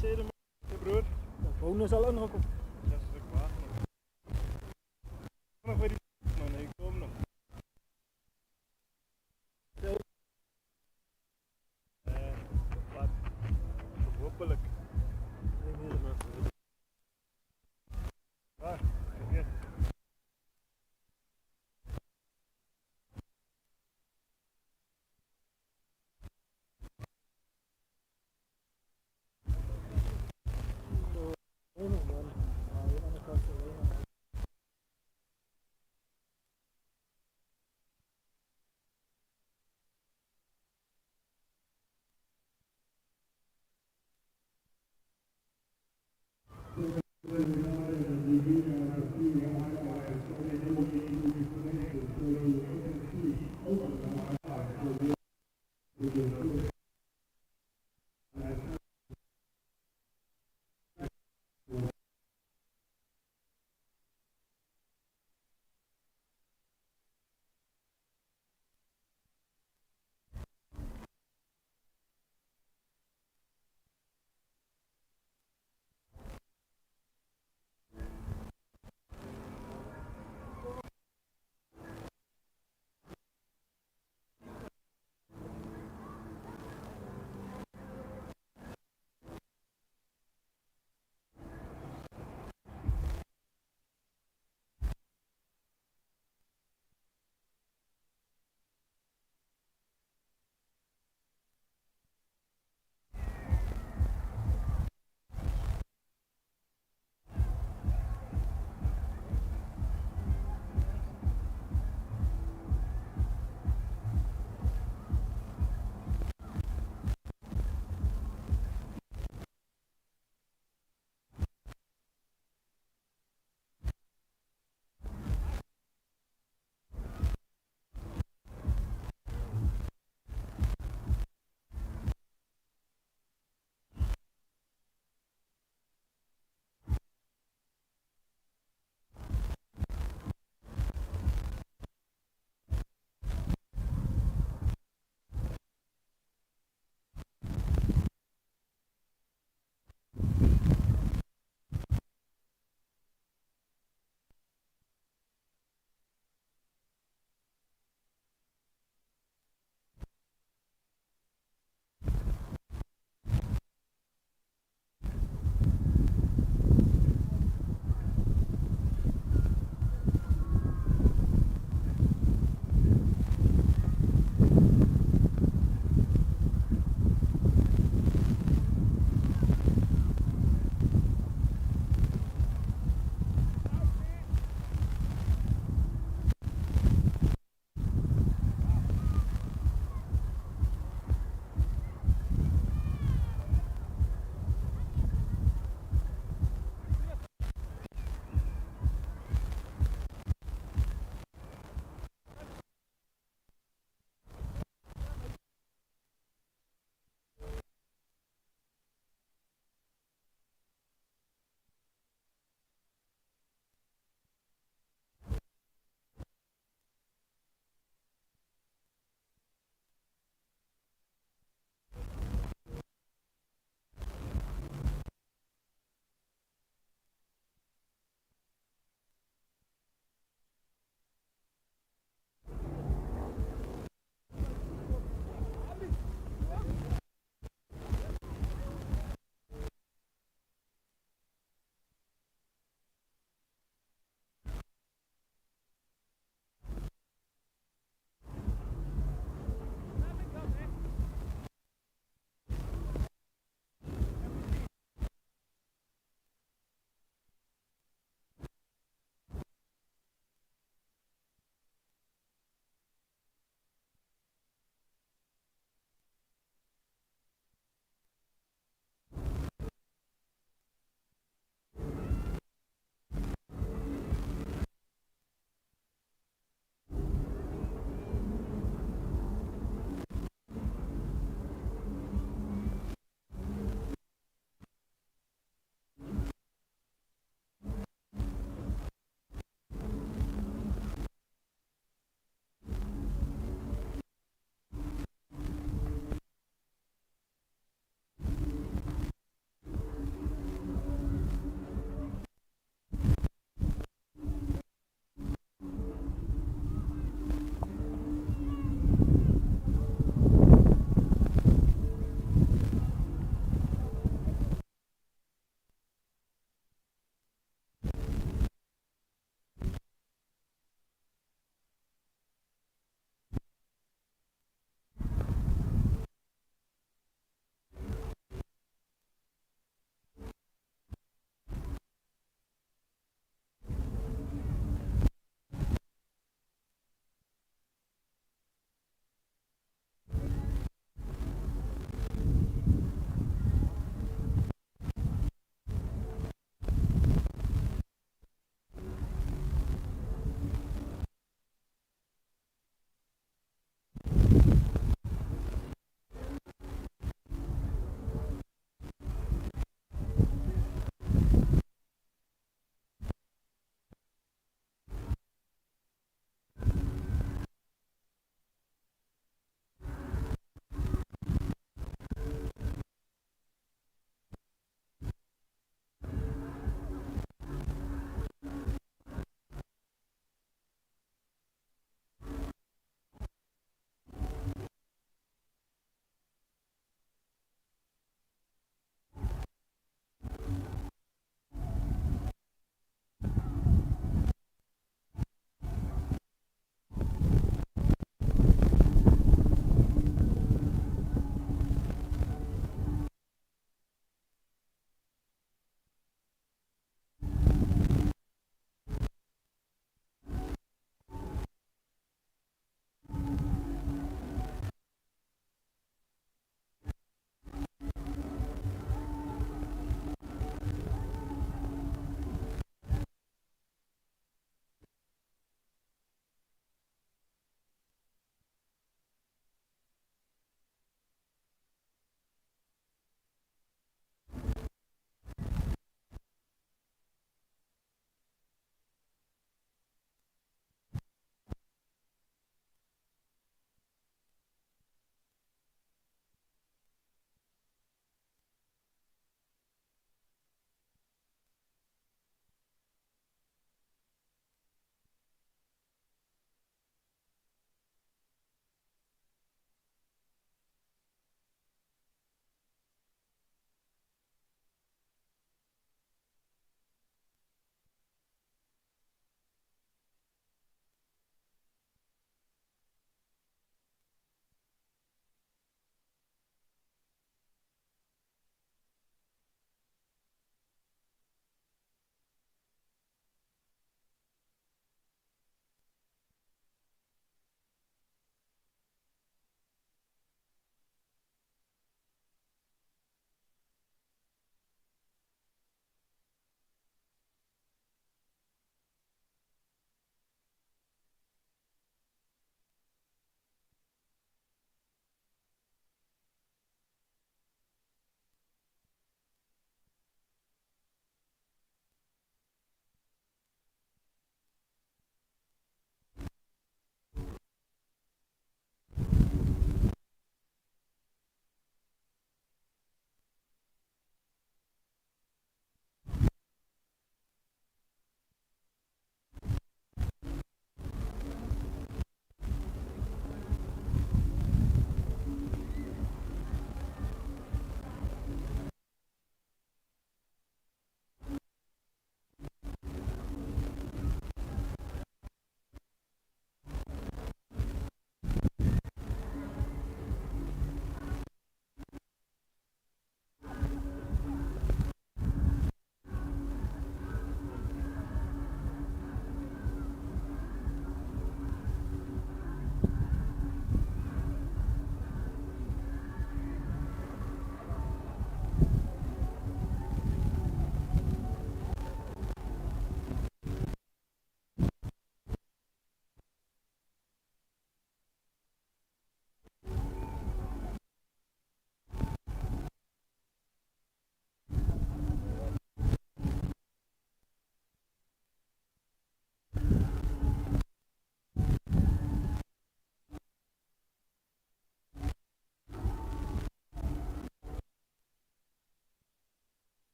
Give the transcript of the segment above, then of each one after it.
Tweede broer. Bonus al nog op. Dat is ook waar. Nog weer die man, ik kom nog. Wat? Hopelijk. Waar? Vergeet.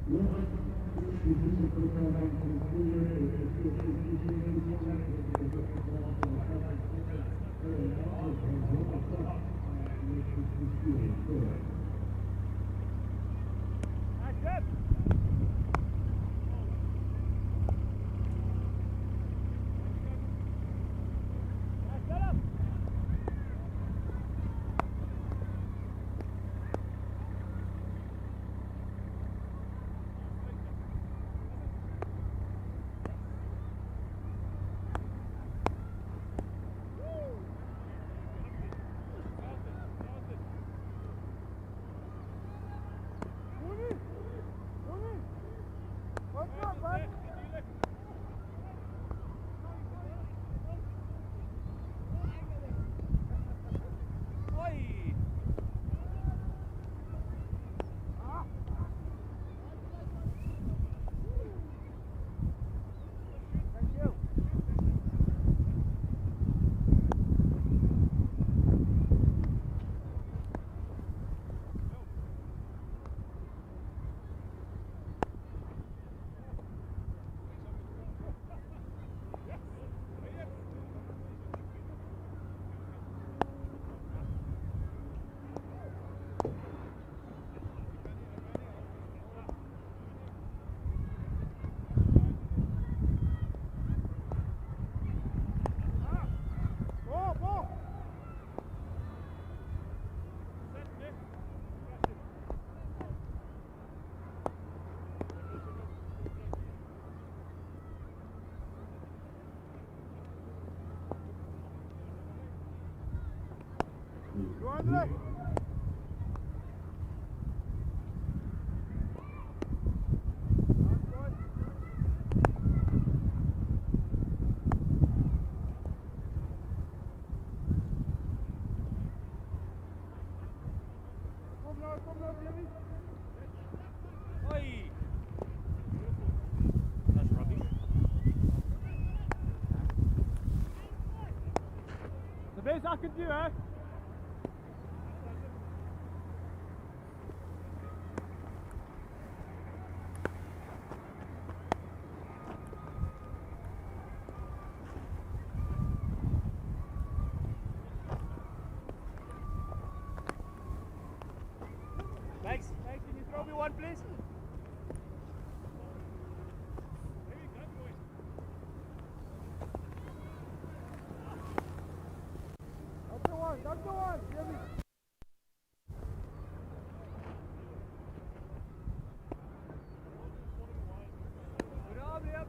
Go Andre! Kom nou, Jimmy! Hoi! That's rugby. The best I can do, eh? Thanks. Thanks. Can you throw me one, please? That's the one, Jimmy! Good job, Liam.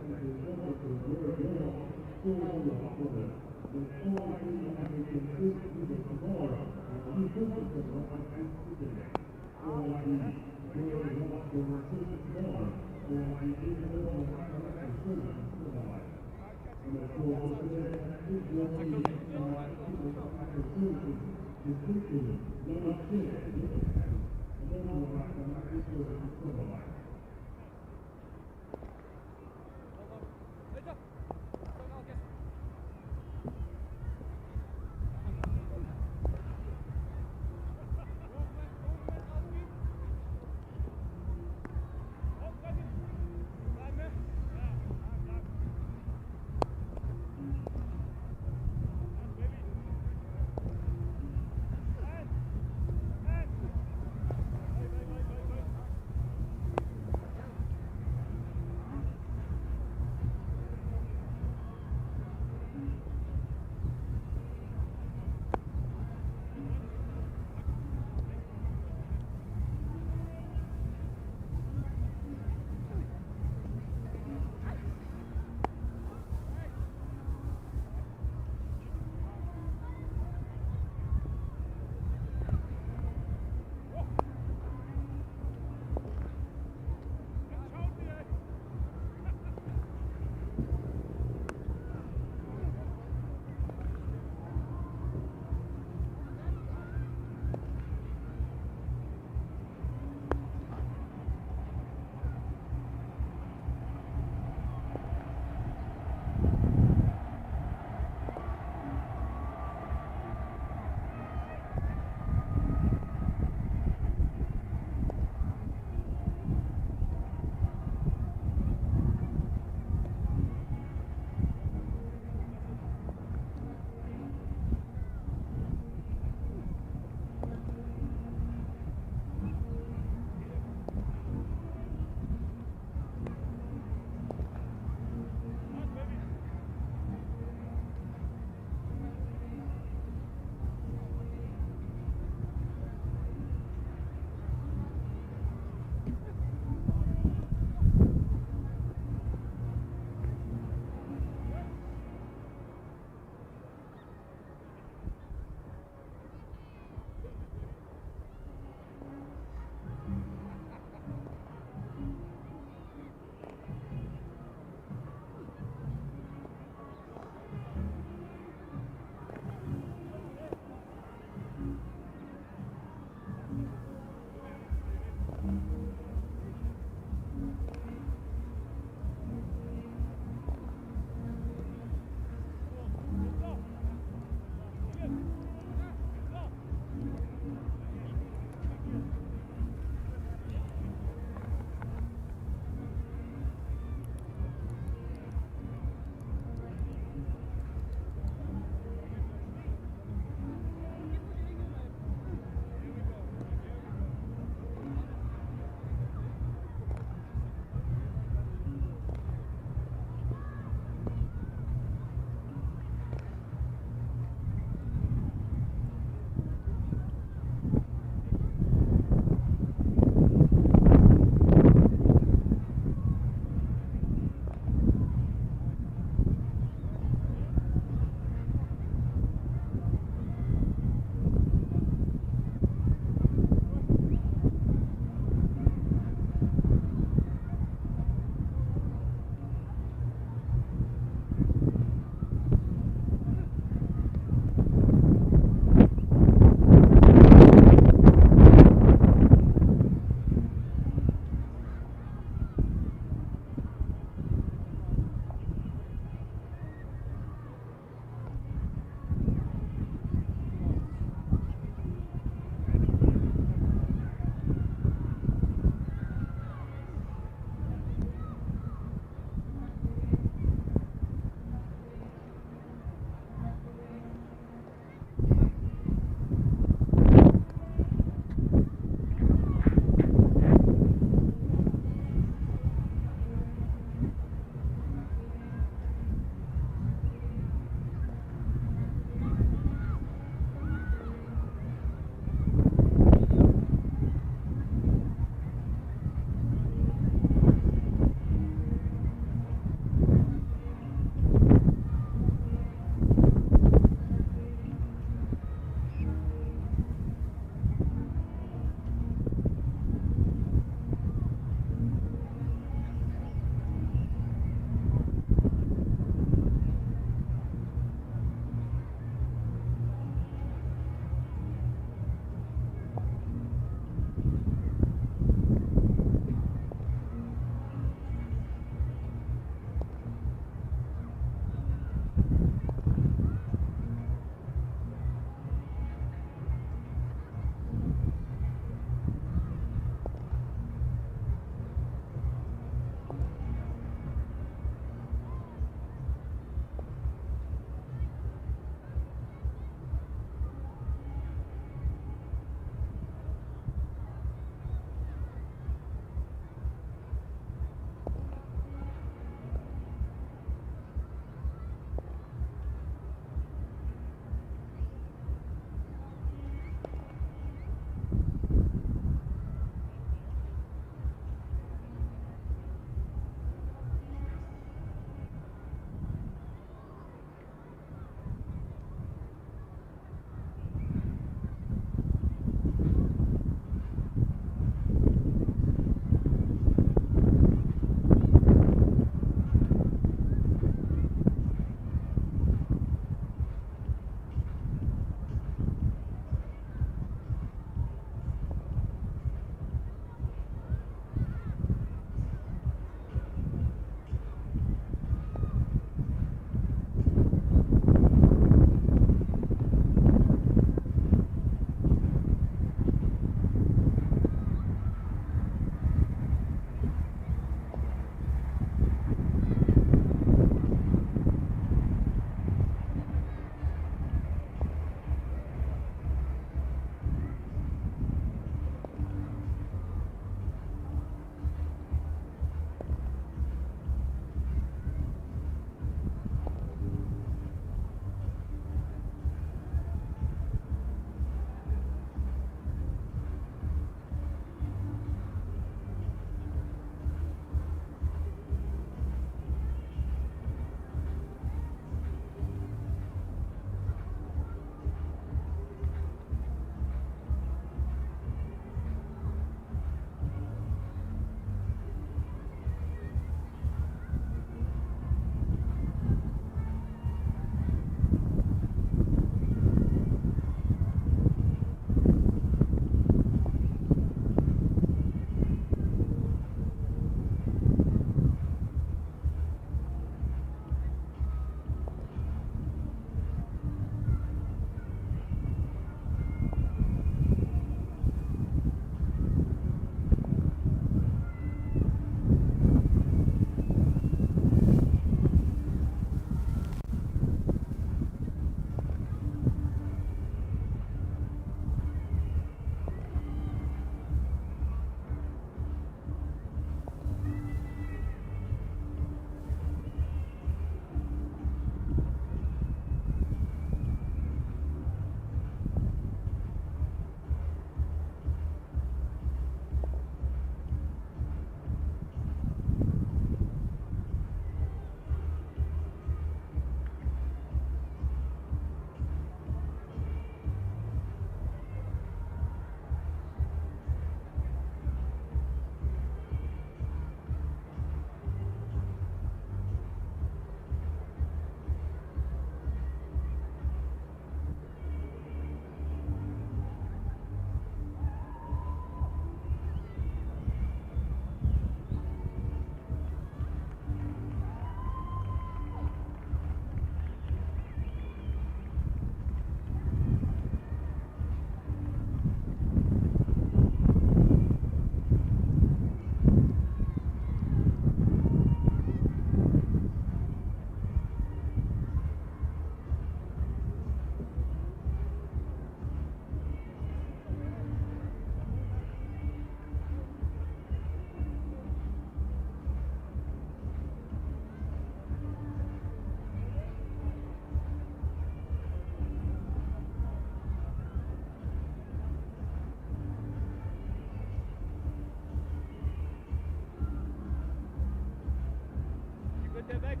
Good there, Max.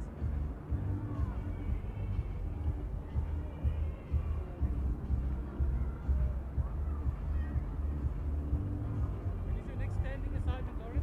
When is your next standing assignment, Lauren?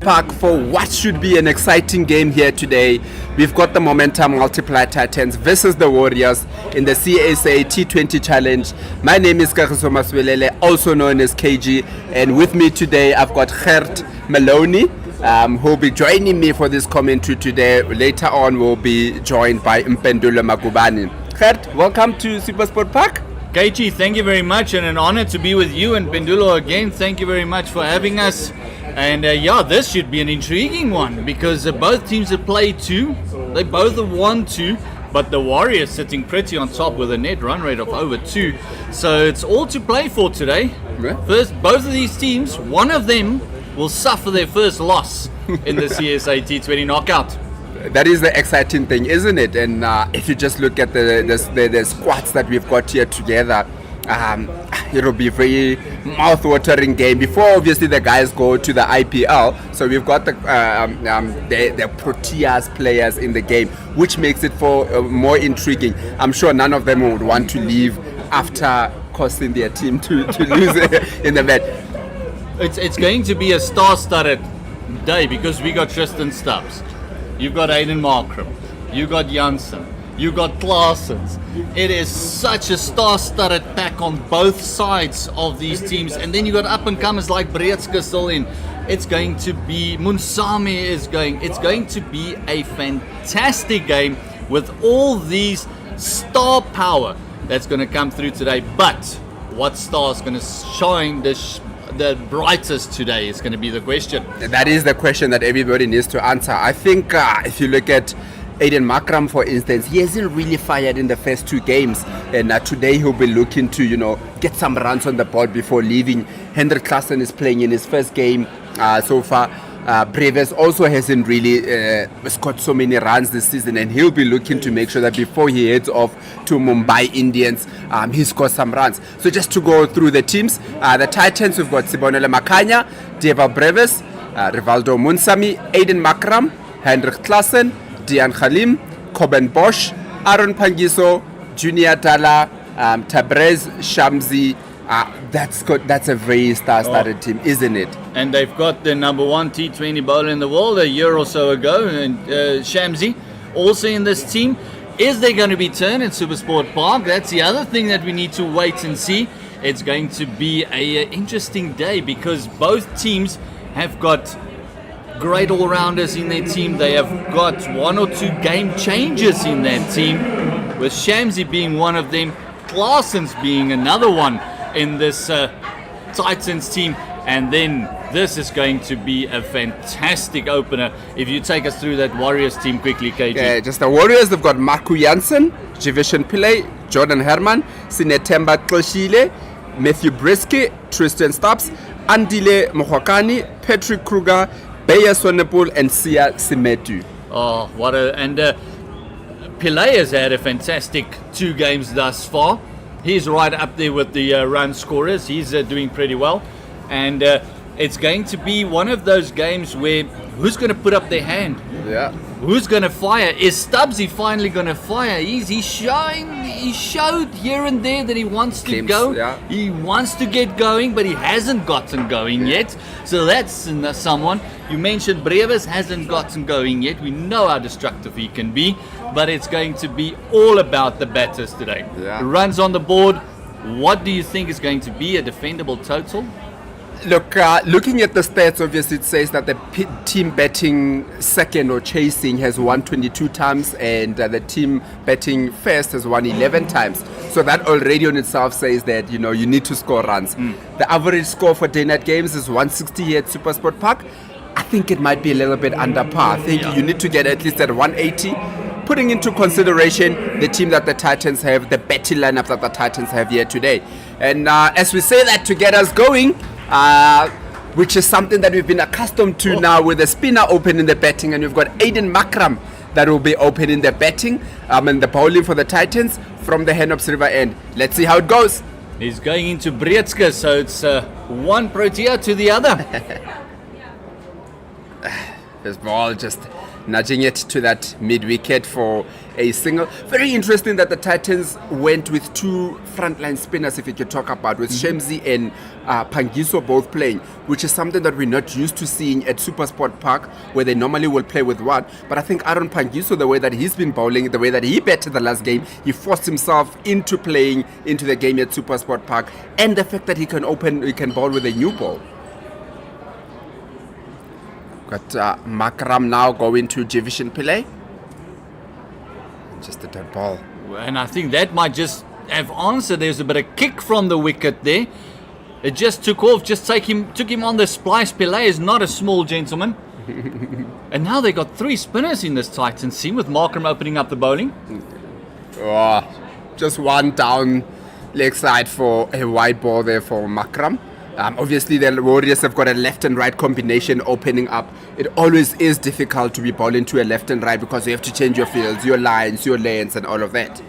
Park for what should be an exciting game here today. We've got the Momentum Multiplier Titans versus the Warriors in the CSA T20 Challenge. My name is Kagiso Maswelele, also known as KG, and with me today I've got Gert Maloney who'll be joining me for this commentary today. Later on, we'll be joined by Mpendulo Magubani. Gert, welcome to SuperSport Park. KG, thank you very much, and an honor to be with you and Pendulo again. Thank you very much for having us. And this should be an intriguing one because both teams have played two. They both have won two, but the Warriors sitting pretty on top with a net run rate of over 2. So it's all to play for today. Yeah. First, both of these teams, one of them will suffer their first loss in the CSA T20 knockout. That is the exciting thing, isn't it? And if you just look at the squads that we've got here together, it'll be a very mouth-watering game. Before, obviously, the guys go to the IPL, so we've got the Proteas players in the game, which makes it for more intriguing. I'm sure none of them would want to leave after causing their team to lose in the match. It's going to be a star-studded day because we got Tristan Stubbs. You've got Aiden Markram, you got Janssen, you got Klaasens. It is such a star-studded pack on both sides of these teams. And then you got up-and-comers like Breetske still in. It's going to be, Munsame is going. It's going to be a fantastic game with all these star power that's going to come through today. But what star is going to shine the brightest today is going to be the question. That is the question that everybody needs to answer. I think if you look at Aiden Markram, for instance, he hasn't really fired in the first 2 games, and today he'll be looking to get some runs on the board before leaving. Hendrik Klaassen is playing in his first game so far. Breves also hasn't really scored so many runs this season, and he'll be looking to make sure that before he heads off to Mumbai Indians, he scores some runs. So just to go through the teams, the Titans, we've got Sibonele Makanya, Deva Breves, Rivaldo Munsami, Aiden Markram, Hendrik Klaassen, Dian Khalim, Coben Bosch, Aaron Pangiso, Junior Dala, Tabrez Shamsi. That's a very star-studded team, isn't it? And they've got the number 1 T20 bowler in the world a year or so ago, and Shamsi also in this team. Is there going to be turn in SuperSport Park? That's the other thing that we need to wait and see. It's going to be a interesting day because both teams have got great all-rounders in their team. They have got 1 or 2 game changers in their team, with Shamsi being one of them, Klaasens being another one in this Titans team. And then this is going to be a fantastic opener. If you take us through that Warriors team quickly, KG. Yeah, just the Warriors, they've got Marco Janssen, Jivishan Pillay, Jordan Herman, Sinetemba Kloshile, Matthew Brisky, Tristan Stubbs, Andile Mohakani, Patrick Kruger, Beya Sonepul, and Sia Simetu. Oh, what a... And Pillay has had a fantastic 2 games thus far. He's right up there with the run scorers. He's doing pretty well. And it's going to be one of those games where who's going to put up their hand? Yeah. Who's going to fire? Is Stubbsy finally going to fire? He showed here and there that he wants to go. Yeah. He wants to get going, but he hasn't gotten going yet. So that's someone. You mentioned Breves hasn't gotten going yet. We know how destructive he can be, but it's going to be all about the batters today. Yeah. Runs on the board. What do you think is going to be a defendable total? Look, looking at the stats, obviously it says that the team batting second or chasing has won 22 times, and the team batting first has won 11 times. So that already on itself says that you need to score runs. The average score for day-night games is 160 here at SuperSport Park. I think it might be a little bit under par. I think you need to get at least at 180. Putting into consideration the team that the Titans have, the batting lineup that the Titans have here today. And as we say that to get us going, which is something that we've been accustomed to now with the spinner opening the batting, and we've got Aiden Markram that will be opening the batting and the bowling for the Titans from the Henops River end. Let's see how it goes. He's going into Breetske, so it's one Protea to the other. This ball just nudging it to that mid-wicket for a single. Very interesting that the Titans went with 2 frontline spinners, if you could talk about, with Shamsi and Pangiso both playing, which is something that we're not used to seeing at SuperSport Park, where they normally will play with 1. But I think Aaron Pangiso, the way that he's been bowling, the way that he batted the last game, he forced himself into playing into the game at SuperSport Park, and the fact that he can bowl with a new ball. Got Makram now going to Division Pillay. Just a dead ball. And I think that might just have answered. There's a bit of kick from the wicket there. It just took off, took him on the splice. Pillay is not a small gentleman. And now they got 3 spinners in this Titans team with Markham opening up the bowling. Oh, just one down leg side for a wide ball there for Makram. Obviously, the Warriors have got a left and right combination opening up. It always is difficult to be bowling to a left and right because you have to change your fields, your lines, your lanes, and all of that.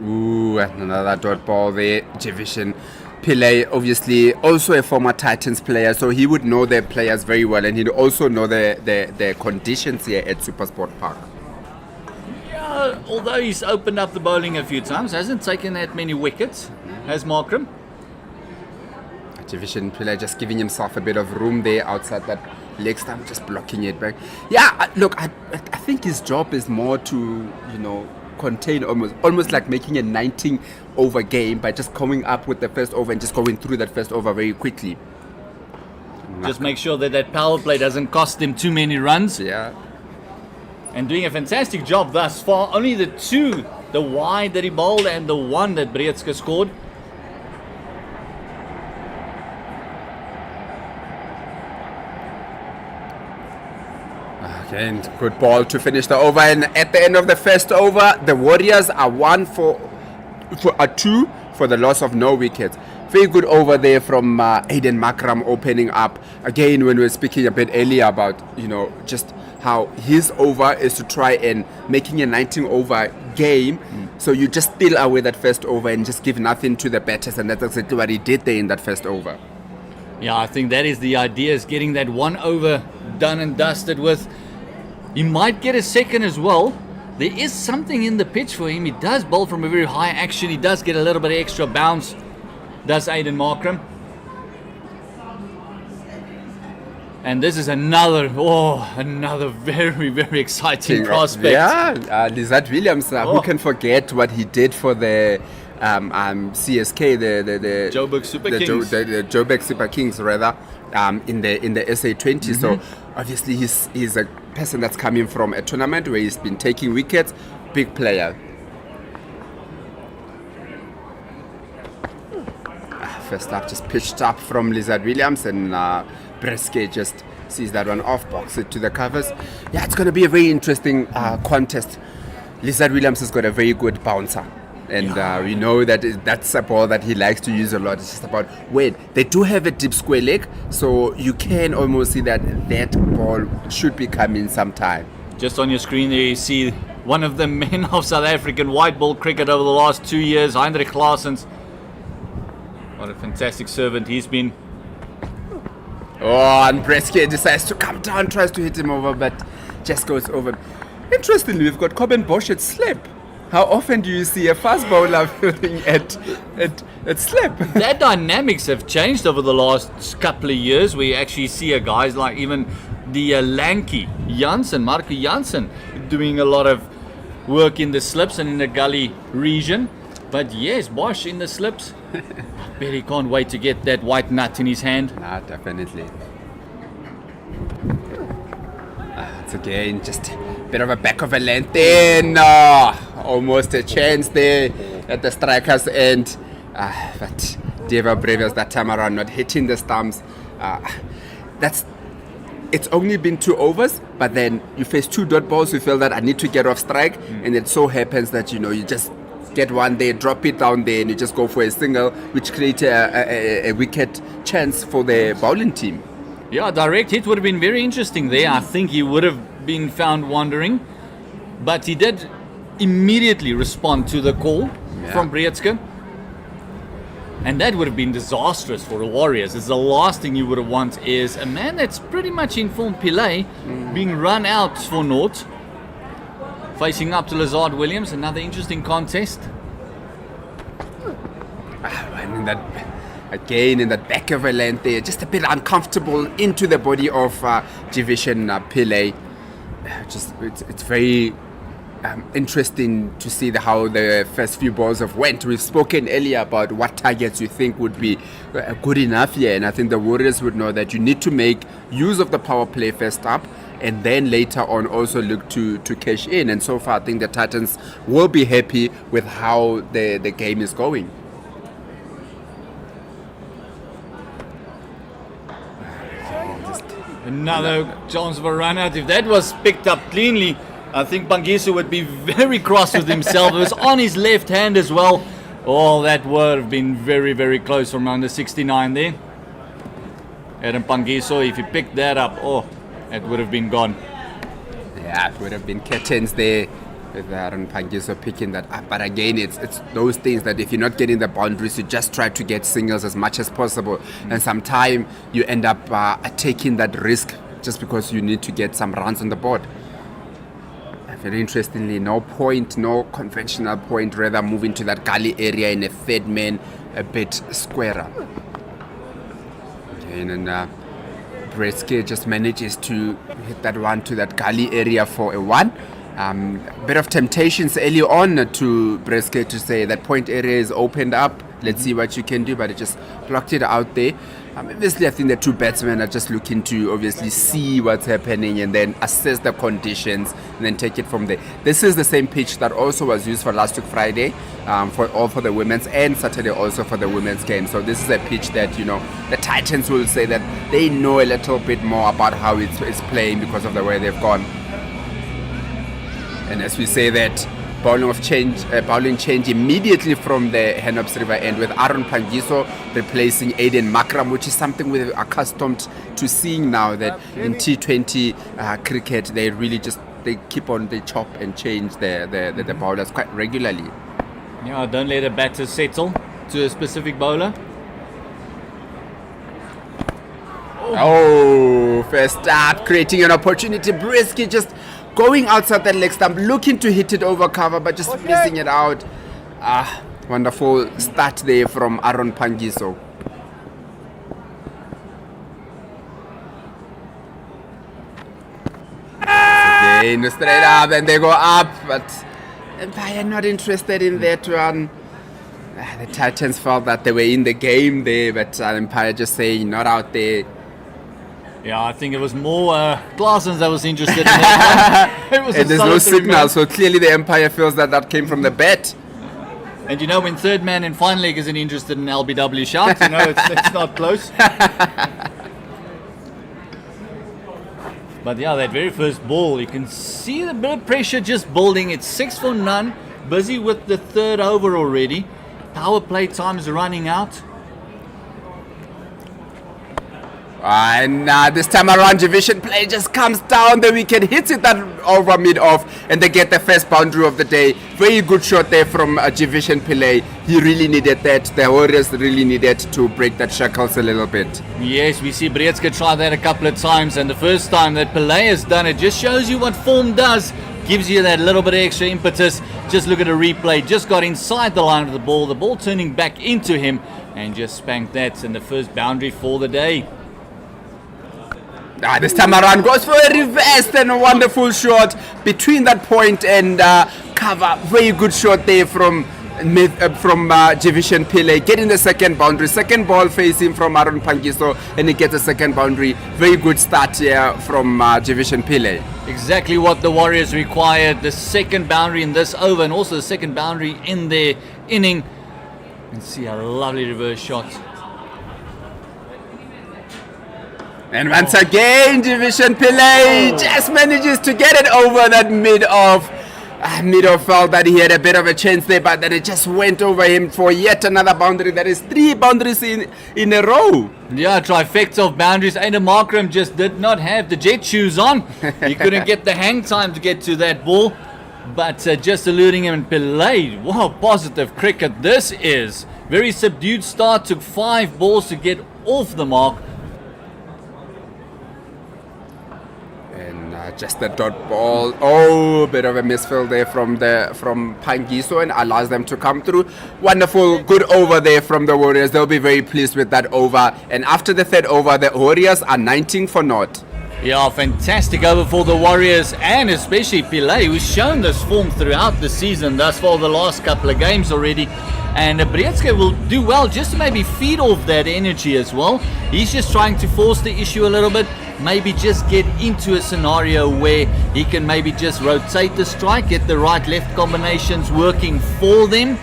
Ooh, another dot ball there. Division Pillay, obviously, also a former Titans player, so he would know their players very well, and he'd also know the conditions here at SuperSport Park. Yeah, although he's opened up the bowling a few times, hasn't taken that many wickets, has Markham. Division Pillay just giving himself a bit of room there outside that leg stump, just blocking it back. Yeah, look, I think his job is more to, contain almost like making a 19 over game by just coming up with the first over and just going through that first over very quickly. Just make sure that power play doesn't cost him too many runs. Yeah. And doing a fantastic job thus far. Only the 2, the wide that he bowled and the 1 that Breedske scored. Again, good ball to finish the over, and at the end of the first over, the Warriors are 1 for a 2 for the loss of no wickets. Very good over there from Aiden Makram opening up. Again, when we were speaking a bit earlier about, just how his over is to try and making a 19 over game. So you just steal away that first over and just give nothing to the batters, and that's exactly what he did there in that first over. Yeah, I think that is the idea, is getting that 1 over done and dusted with. He might get a second as well. There is something in the pitch for him. He does bowl from a very high action. He does get a little bit of extra bounce. Does Aiden Markham. And this is another very, very exciting prospect. Yeah, Lizard Williams, who can forget what he did for the CSK, the Joburg Super Kings. The Joburg Super Kings, rather, in the SA 20. So obviously he's a person that's coming from a tournament where he's been taking wickets, big player. First up, just pitched up from Lizard Williams, and Breedske just sees that one off, box it to the covers. Yeah, it's going to be a very interesting contest. Lizard Williams has got a very good bouncer. And we know that that's a ball that he likes to use a lot. It's just about when they do have a deep square leg, so you can almost see that ball should be coming sometime. Just on your screen there, you see one of the men of South African white ball cricket over the last 2 years, Heinrich Claessens. What a fantastic servant he's been. Oh, and Breedske decides to come down, tries to hit him over, but just goes over. Interestingly, we've got Coben Bosch at slip. How often do you see a fast bowler fielding at slip? Their dynamics have changed over the last couple of years. We actually see guys like even the lanky Marco Jansen, doing a lot of work in the slips and in the gully region. But yes, Bosch in the slips. I bet he can't wait to get that white nut in his hand. Nah, definitely. It's again just a bit of a back of a length there. No, almost a chance there at the striker's end. But Deva Brevis that time around not hitting the stumps. It's only been 2 overs, but then you face 2 dot balls. You feel that I need to get off strike, and it so happens that you just get one there, drop it down there, and you just go for a single, which creates a wicket chance for the bowling team. Yeah, direct hit would have been very interesting there. I think he would have been found wandering, but he did immediately respond to the call from Breedske. And that would have been disastrous for the Warriors. It's the last thing you would have want is a man that's pretty much in form, Pillay, being run out for naught. Facing up to Lizard Williams, another interesting contest. And in that back of a length there, just a bit uncomfortable into the body of Division Pillay. It's very interesting to see how the first few balls have went. We've spoken earlier about what targets you think would be good enough here, and I think the Warriors would know that you need to make use of the power play first up, and then later on also look to cash in. And so far I think the Titans will be happy with how the game is going. Another chance of a run out. If that was picked up cleanly, I think Pangiso would be very cross with himself. It was on his left hand as well. Oh, that would have been very, very close from under 69 there. Adam Pangiso, if he picked that up, oh, it would have been gone. Yeah, it would have been curtains there with Aaron Pangiso picking that up. But again, it's those things that if you're not getting the boundaries, you just try to get singles as much as possible. And sometimes you end up taking that risk just because you need to get some runs on the board. Very interestingly, no point, no conventional point, rather moving to that gully area in a third man, a bit squarer. Okay, and then Breske just manages to hit that one to that gully area for a one. Bit of temptations early on to Breske to say that point area is opened up. Let's see what you can do, but it just blocked it out there. Obviously, I think the two batsmen are just looking to obviously see what's happening and then assess the conditions and then take it from there. This is the same pitch that also was used for last week Friday, for the women's, and Saturday also for the women's game. So this is a pitch that, you know, the Titans will say that they know a little bit more about how it's playing because of the way they've gone. And as we say that, bowling change immediately from the Henops River end with Aaron Pangiso replacing Aiden Makram, which is something we're accustomed to seeing now, that in T20 cricket they really they chop and change the bowlers quite regularly. Yeah, don't let a batter settle to a specific bowler. Oh, first up, creating an opportunity. Breske just going outside that leg stump, looking to hit it over cover, but just missing it out. Wonderful start there from Aaron Pangiso. Again, straight up, and they go up, but Empire not interested in that one. The Titans felt that they were in the game there, but Empire just saying not out there. Yeah, I think it was more Glassons that was interested in that one. It was and there's no signal, so clearly the Empire feels that came from the bat. And you know, when third man in final leg isn't interested in LBW shots, you know, it's not close. But yeah, that very first ball, you can see the bit of pressure just building. It's 6 for none, busy with the third over already. Power play time is running out. And this time around, Division play just comes down the wicket, hits it that over mid-off, and they get the first boundary of the day. Very good shot there from Division Pillay. He really needed that. The Warriors really needed to break that shackles a little bit. Yes, we see Breetske try that a couple of times, and the first time that Pillay has done it just shows you what form does. Gives you that little bit of extra impetus. Just look at a replay. Just got inside the line of the ball turning back into him, and just spanked that in the first boundary for the day. This time around goes for a reverse and a wonderful shot between that point and cover. Very good shot there from Division Pillay, getting the second boundary. Second ball facing from Aaron Pangiso, and he gets a second boundary. Very good start here from Division Pillay. Exactly what the Warriors required. The second boundary in this over, and also the second boundary in their inning. You can see a lovely reverse shot. And once again, Division Pillay just manages to get it over that mid-off. Mid-off felt that he had a bit of a chance there, but then it just went over him for yet another boundary. That is 3 boundaries in a row. Yeah, trifecta of boundaries. Aiden Markram just did not have the jet shoes on. He couldn't get the hang time to get to that ball. But just eluding him, and Pillay, wow, positive cricket this is. Very subdued start, took 5 balls to get off the mark. Just a dot ball. Oh, bit of a misfill there from Pangiso, and allows them to come through. Wonderful, good over there from the Warriors. They'll be very pleased with that over. And after the third over, the Warriors are 19 for naught. Yeah, fantastic over for the Warriors, and especially Pillay, who's shown this form throughout the season thus far, the last couple of games already. And Brietske will do well just to maybe feed off that energy as well. He's just trying to force the issue a little bit, maybe just get into a scenario where he can maybe just rotate the strike, get the right-left combinations working for them,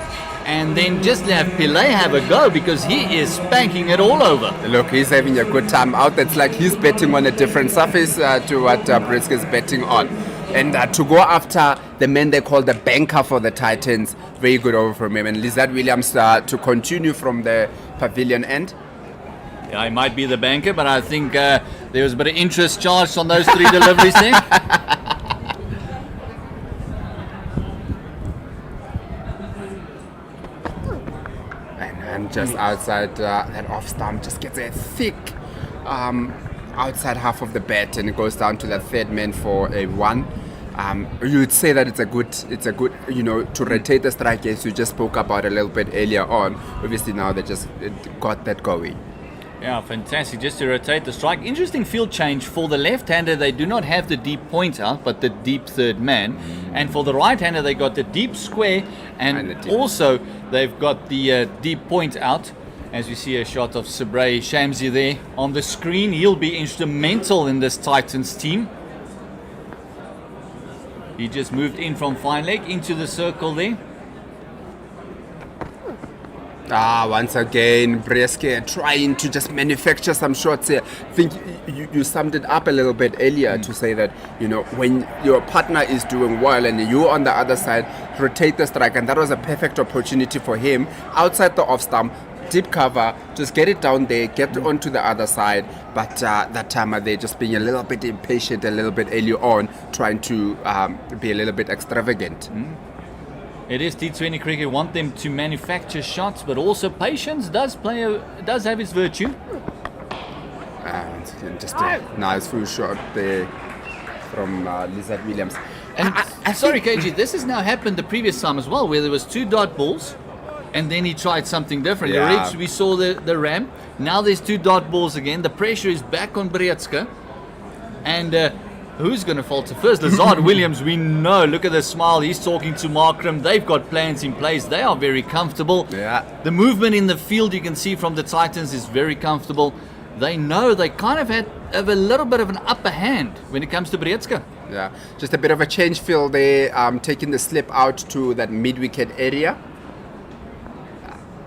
and then just have Pillay have a go, because he is spanking it all over. Look, he's having a good time out. It's like he's betting on a different surface to what Brietske is betting on. And to go after the man they call the banker for the Titans, very good over from him. And Lizard Williams to continue from the pavilion end. Yeah, he might be the banker, but I think there was a bit of interest charged on those 3 deliveries there. And just outside that off stump, just gets a thick outside half of the bat, and it goes down to the third man for a 1. You would say that it's a good, to rotate the strike, as you just spoke about a little bit earlier on. Obviously now they just got that going. Yeah, fantastic. Just to rotate the strike. Interesting field change for the left-hander. They do not have the deep point out, but the deep third man. And for the right-hander, they got the deep square, and also they've got the deep point out. As we see a shot of Sabre Shamsi there on the screen. He'll be instrumental in this Titans team. He just moved in from fine leg into the circle there. Once again, Brietske trying to just manufacture some shots here. I think you summed it up a little bit earlier to say that, when your partner is doing well and you on the other side, rotate the strike. And that was a perfect opportunity for him outside the off stump. Deep cover, just get it down there, get onto the other side. But that time they're just being a little bit impatient, a little bit early on, trying to be a little bit extravagant. It is T20 cricket. Want them to manufacture shots, but also patience does have its virtue. Once again, just a nice full shot there from Lizard Williams. And sorry, KG, this has now happened the previous time as well, where there was 2 dot balls. And then he tried something different. Yeah. The Reds, we saw the ramp. Now there's 2 dot balls again. The pressure is back on Brietske. And who's going to falter first? Lizard Williams, we know. Look at the smile. He's talking to Markram. They've got plans in place. They are very comfortable. Yeah. The movement in the field, you can see from the Titans, is very comfortable. They know they kind of have a little bit of an upper hand when it comes to Brietske. Yeah, just a bit of a change feel there, taking the slip out to that mid-wicket area.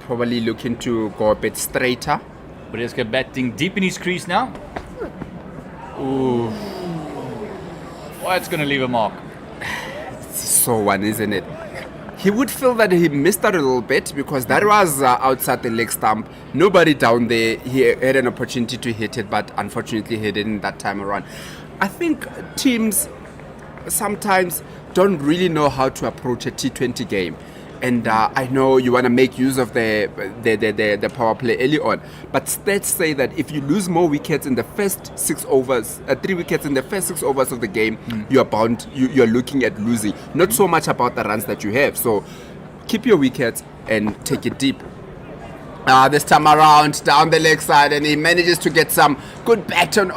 Probably looking to go a bit straighter. Brietske batting deep in his crease now. Ooh. Oh, it's going to leave a mark. It's so one, isn't it? He would feel that he missed out a little bit because that was outside the leg stump. Nobody down there. He had an opportunity to hit it, but unfortunately he didn't that time around. I think teams sometimes don't really know how to approach a T20 game. And I know you want to make use of the power play early on, but stats say that if you lose more wickets in the first 6 overs, 3 wickets in the first 6 overs of the game, you're looking at losing. Not so much about the runs that you have. So keep your wickets and take it deep. This time around, down the leg side, and he manages to get some good bat on.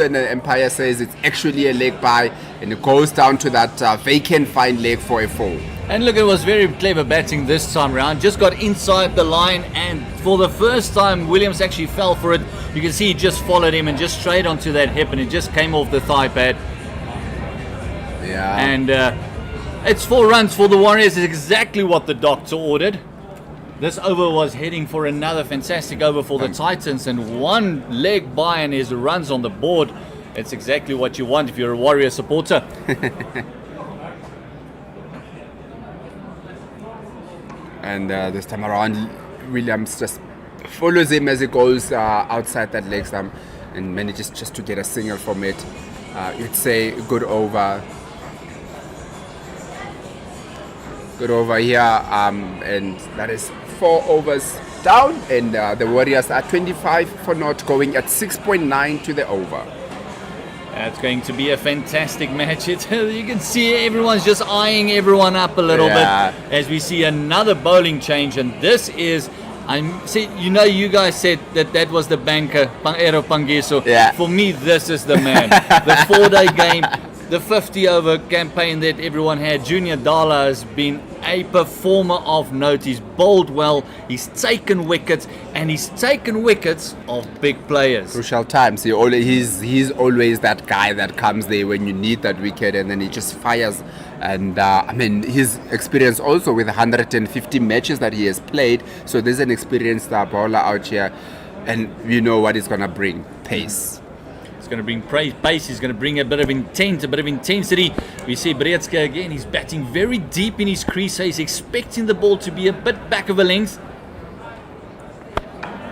And the umpire says it's actually a leg by, and it goes down to that vacant fine leg for a 4. And look, it was very clever batting this time around. Just got inside the line, and for the first time, Williams actually fell for it. You can see he just followed him and just straight onto that hip, and it just came off the thigh pad. Yeah. And it's 4 runs for the Warriors. It's exactly what the doctor ordered. This over was heading for another fantastic over for the Titans, and 1 leg by and his runs on the board. It's exactly what you want if you're a Warrior supporter. And this time around, Williams just follows him as he goes outside that leg stump and manages just to get a single from it. You'd say good over. Good over here, and that is 4 overs down, and the Warriors are 25 for not, going at 6.9 to the over. That's going to be a fantastic match. You can see everyone's just eyeing everyone up a little bit as we see another bowling change, and this is See, you guys said that was the banker, Ero Pangeso. Yeah. For me, this is the man. The 4-day game, the 50-over campaign that everyone had. Junior Dala has been a performer of note. He's bowled well, he's taken wickets, and he's taken wickets of big players. Crucial times. He's always that guy that comes there when you need that wicket, and then he just fires. And I mean, his experience also with 150 matches that he has played. So there's an experienced bowler out here, and you know what he's gonna bring: pace. He's going to bring pace, he's going to bring a bit of intent, a bit of intensity. We see Breedska again, he's batting very deep in his crease, so he's expecting the ball to be a bit back of a length.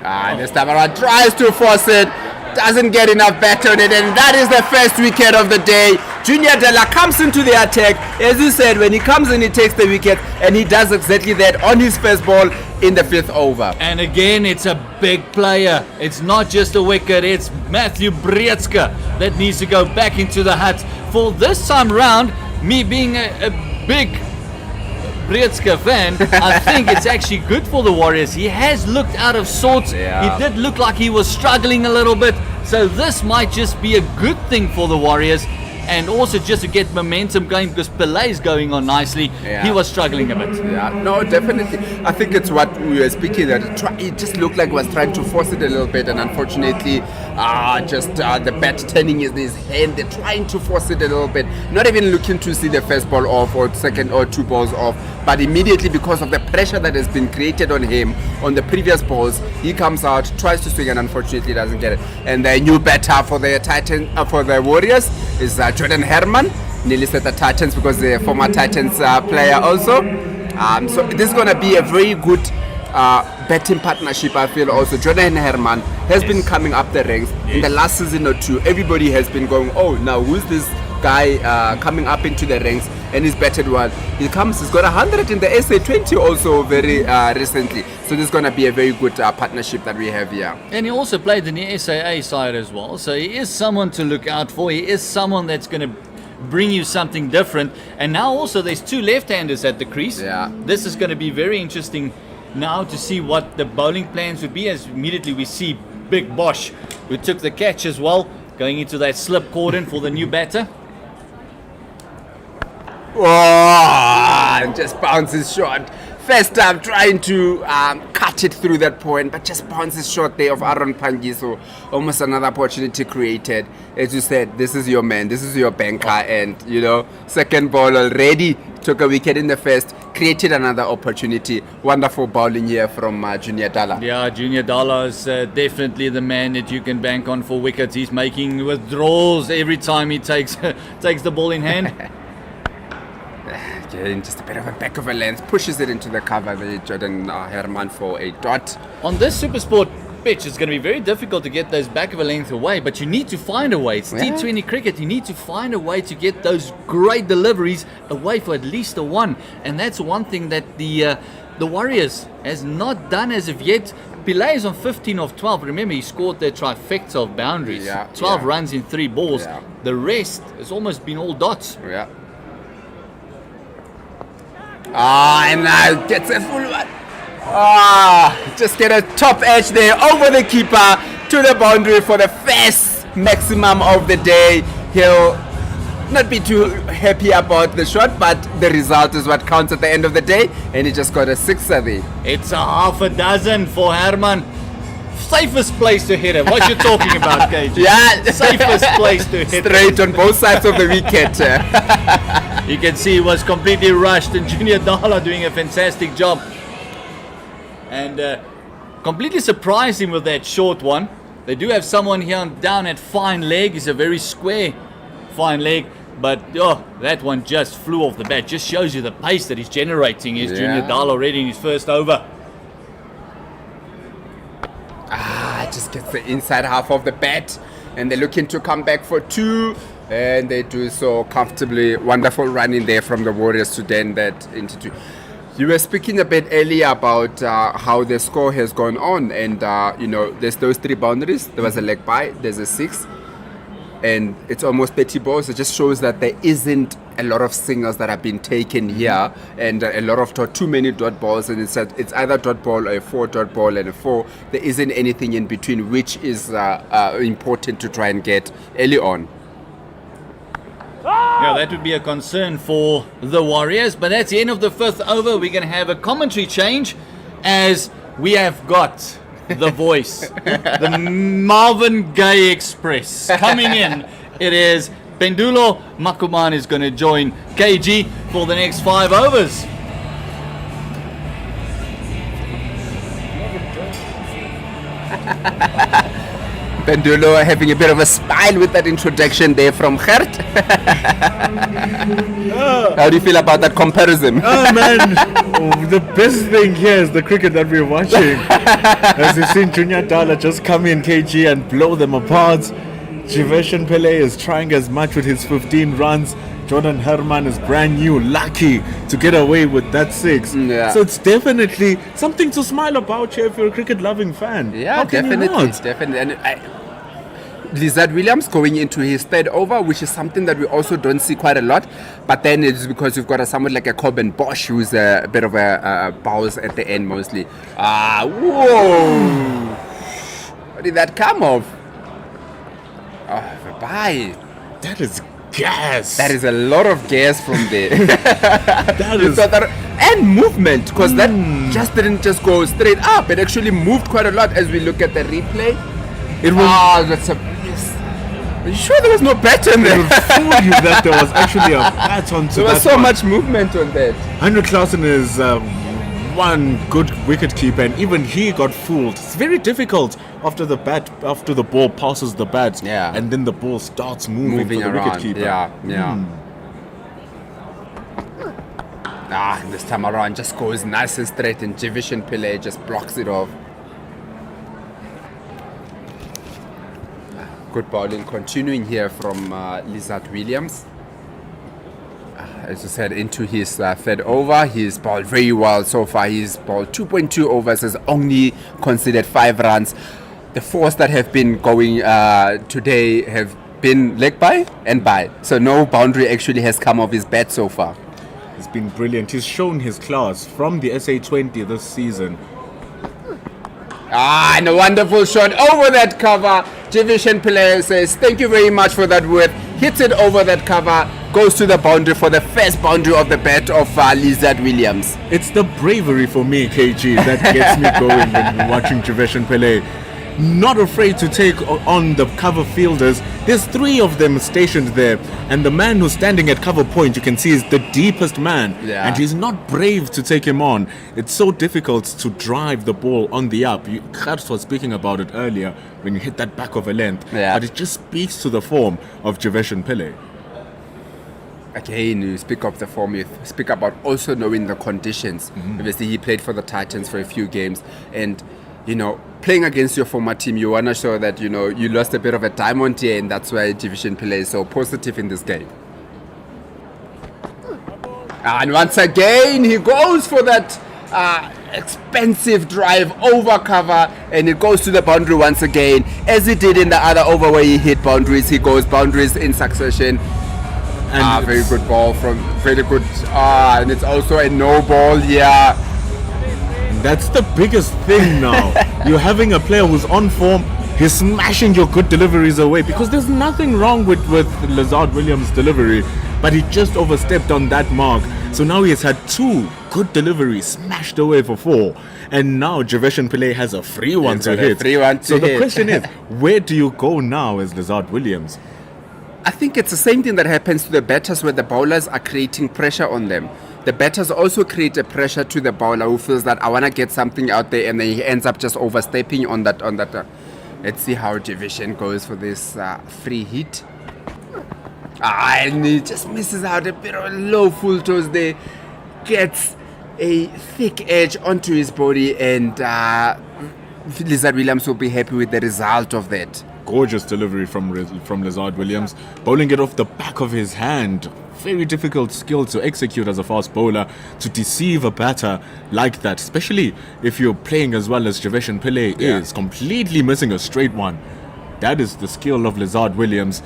This time around tries to force it, doesn't get enough bat on it, and that is the first wicket of the day. Junior Dala comes into the attack. As you said, when he comes in, he takes the wicket, and he does exactly that on his first ball in the 5th over. And again, it's a big player. It's not just a wicket, it's Matthew Breedska that needs to go back into the hut. For this time round, me being a big Breedska fan, I think it's actually good for the Warriors. He has looked out of sorts. Yeah. He did look like he was struggling a little bit. So this might just be a good thing for the Warriors. And also just to get momentum going, because Pillay is going on nicely. Yeah. He was struggling a bit. Yeah, no, definitely. I think it's what we were speaking that it just looked like he was trying to force it a little bit, and unfortunately, the bat turning in his hand, they're trying to force it a little bit. Not even looking to see the first ball off or second or 2 balls off, but immediately because of the pressure that has been created on him on the previous balls, he comes out, tries to swing, and unfortunately doesn't get it. And the new batter for the Warriors is Jordan Herman. Nearly said the Titans because they're a former Titans player also. So this is going to be a very good batting partnership, I feel also. Jordan Herman has been coming up the ranks in the last season or two. Everybody has been going, oh, now who's this guy coming up into the ranks, and he's batted well. He's got 100 in the SA20 also very recently. So this is going to be a very good partnership that we have here. And he also played in the SAA side as well. So he is someone to look out for. He is someone that's going to bring you something different. And now also there's 2 left-handers at the crease. Yeah. This is going to be very interesting now to see what the bowling plans would be, as immediately we see Big Bosch, who took the catch as well, going into that slip cordon for the new batter. Oh, just bounces short. First time trying to cut it through that point, but just bounces short there of Aaron Pangiso. Almost another opportunity created. As you said, this is your man, this is your banker, and second ball already took a wicket in the first, created another opportunity. Wonderful bowling here from Junior Dala. Yeah, Junior Dala is definitely the man that you can bank on for wickets. He's making withdrawals every time he takes the ball in hand. Just a bit of a back of a length, pushes it into the cover there, Jordan Herman for a dot. On this SuperSport pitch, it's going to be very difficult to get those back of a length away, but you need to find a way. It's T20 cricket, you need to find a way to get those great deliveries away for at least a 1. And that's one thing that the Warriors has not done as of yet. Pillay is on 15 of 12. Remember, he scored the trifecta of boundaries. 12 runs in 3 balls. Yeah. The rest has almost been all dots. Yeah. And now gets a full one. Just get a top edge there over the keeper to the boundary for the first maximum of the day. He'll not be too happy about the shot, but the result is what counts at the end of the day, and he just got a 6er there. It's a half a dozen for Herman. Safest place to hit it. What you talking about, KG? Yeah. Safest place to hit it. Straight on both sides of the wicket. You can see he was completely rushed, and Junior Dala doing a fantastic job. And completely surprised him with that short one. They do have someone here down at fine leg. He's a very square fine leg. But that one just flew off the bat. Just shows you the pace that he's generating. Is Junior Dala already in his first over. Just gets the inside half of the bat, and they're looking to come back for 2, and they do so comfortably. Wonderful run in there from the Warriors to then that into 2. You were speaking a bit earlier about how the score has gone on, and there's those 3 boundaries. There was a leg by, there's a 6. and it's almost 30 balls. It just shows that there isn't a lot of singles that have been taken here, and a lot of too many dot balls, and it's either dot ball or a 4 dot ball and a 4. There isn't anything in between, which is important to try and get early on. Yeah, that would be a concern for the Warriors, but that's the end of the 5th over. We're going to have a commentary change as we have got the voice, the Marvin Gaye Express coming in. It is Pendulo Makuman is going to join KG for the next 5 overs. Pendulo having a bit of a smile with that introduction there from Gert. How do you feel about that comparison? Oh man, the best thing here is the cricket that we're watching. As you've seen Junior Dala just come in KG and blow them apart. Jivesh Pele is trying as much with his 15 runs. Jordan Herman is brand new, lucky to get away with that 6. Yeah. So it's definitely something to smile about here if you're a cricket loving fan. Yeah, How can you definitely, not? definitely. And Lizard Williams going into his 3rd over, which is something that we also don't see quite a lot. But then it's because you've got someone like a Coben Bosch, who's a bit of a bounce at the end mostly. Whoa! Where did that come off? Oh, bye. That is gas. That is a lot of gas from there. That is. And movement, because that just didn't just go straight up. It actually moved quite a lot as we look at the replay. It will, That's a miss. Are you sure there was no pattern it there? will fool you that there was actually a pattern to There that was so one. much movement on that. Heinrich Clausen is one good wicket keeper, and even he got fooled. It's very difficult after the ball passes the bat, Yeah. and then the ball starts moving for the around. wicket keeper. Yeah. And this time around just goes nice and straight, and Jivesh Pillay just blocks it off. Good bowling continuing here from Lizard Williams. As I said, into his 3rd over. He's bowled very well so far. He's bowled 2.2 overs, has only conceded 5 runs. The 4s that have been going today have been leg by and by. So no boundary actually has come off his bat so far. He's been brilliant. He's shown his class from the SA20 this season. And a wonderful shot over that cover. Jivesh Pillay says, thank you very much for that width. Hits it over that cover. Goes to the boundary for the first boundary of the bat of Lizard Williams. It's the bravery for me, KG, that gets me going when watching Jivesh Pillay. Not afraid to take on the cover fielders. There's 3 of them stationed there, and the man who's standing at cover point, you can see, is the deepest man, Yeah. and he's not brave to take him on. It's so difficult to drive the ball on the up. Gert was speaking about it earlier when you hit that back of a length, Yeah. but it just speaks to the form of Jivesh Pillay. Again, you speak of the form, you speak about also knowing the conditions. Obviously, he played for the Titans for a few games, and playing against your former team, you want to show that you lost a bit of a diamond here, and that's why Jivesh Pillay is so positive in this game. And once again, he goes for that expensive drive over cover, and it goes to the boundary once again, as he did in the other over where he hit boundaries. He goes boundaries in succession. And Very good ball from very good. And it's also a no ball here. that's the biggest thing now. You're having a player who's on form. He's smashing your good deliveries away, because there's nothing wrong with Lizard Williams' delivery, but he just overstepped on that mark. So now he has had 2 good deliveries smashed away for 4, and now Jivesh Pillay has a free one He's to got a hit. free one to so the hit. question is, where do you go now as Lizard Williams? I think it's the same thing that happens to the batters, where the bowlers are creating pressure on them. The batters also create a pressure to the bowler, who feels that I want to get something out there, and then he ends up just overstepping on that. Let's see how Jivesh goes for this free hit. And he just misses out a bit of low full toes there. Gets a thick edge onto his body, and Lizard Williams will be happy with the result of that. Gorgeous delivery from Lizard Williams, bowling it off the back of his hand. Very difficult skill to execute as a fast bowler, to deceive a batter like that, especially if you're playing as well as Jivesh Pillay is, completely missing a straight one. That is the skill of Lizard Williams.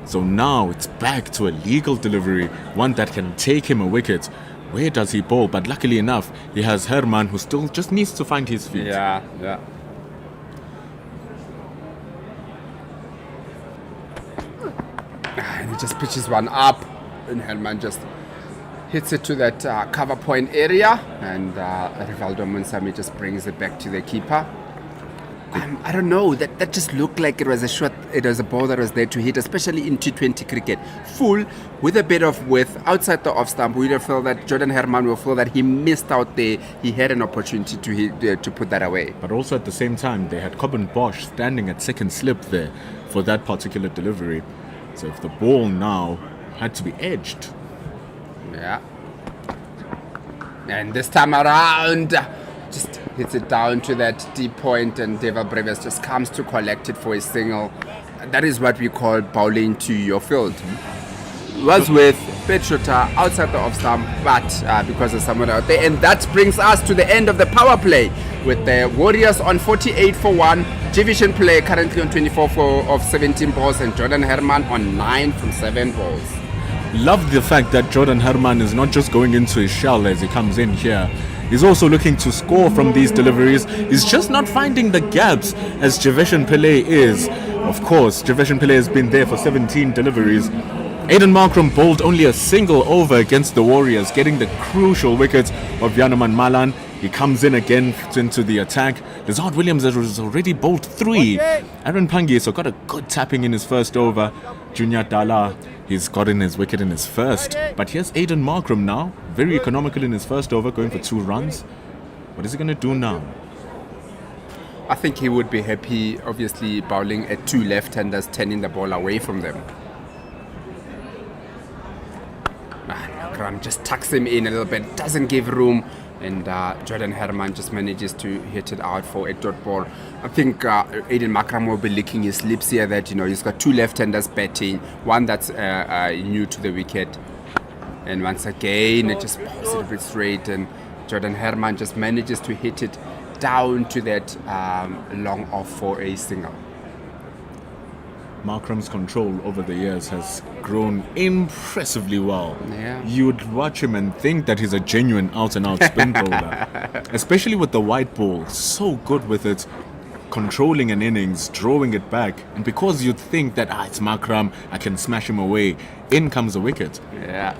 So now it's back to a legal delivery, one that can take him a wicket. Where does he bowl? But luckily enough, he has Herman, who still just needs to find his feet. Yeah. And he just pitches one up, and Herman just hits it to that cover point area, and Rivaldo Munsami just brings it back to the keeper. I don't know, that just looked like it was a shot, it was a ball that was there to hit, especially in T20 cricket. Full, with a bit of width, outside the off stump. We will feel that Jordan Herman will feel that he missed out there. He had an opportunity to hit, to put that away. But also at the same time, they had Coben Bosch standing at second slip there for that particular delivery. So if the ball now had to be edged. Yeah. And this time around, just hits it down to that deep point, and Deva Brevis just comes to collect it for a single. That is what we call bowling to your field. Was with Petrota outside the off stump, but because of someone out there. And that brings us to the end of the power play, with the Warriors on 48 for 1, Division Play currently on 24 of 17 balls, and Jordan Herman on 9 from 7 balls. Love the fact that Jordan Herman is not just going into his shell as he comes in here. He's also looking to score from these deliveries. He's just not finding the gaps as Javishan Pillay is. Of course, Javishan Pillay has been there for 17 deliveries. Aiden Markram bowled only a single over against the Warriors, getting the crucial wickets of Yanaman Malan. He comes in again into the attack. Lazard Williams has already bowled 3. Aaron Pangiso got a good tapping in his first over. Junior Dala, he's gotten his wicket in his first. But here's Aiden Markram now, very economical in his first over, going for 2 runs. What is he going to do now? I think he would be happy, obviously, bowling at 2 left-handers, turning the ball away from them. Markram just tucks him in a little bit, doesn't give room, and Jordan Herman just manages to hit it out for a dot ball. I think Aiden Markram will be licking his lips here that, he's got 2 left-handers batting, one that's new to the wicket. And once again, it just pops it a bit straight, and Jordan Herman just manages to hit it down to that long off for a single. Markram's control over the years has grown impressively well. Yeah. You'd watch him and think that he's a genuine out-and-out spin bowler. Especially with the white ball. So good with it. Controlling an innings, drawing it back. And because you'd think that, it's Markram, I can smash him away. In comes a wicket. Yeah.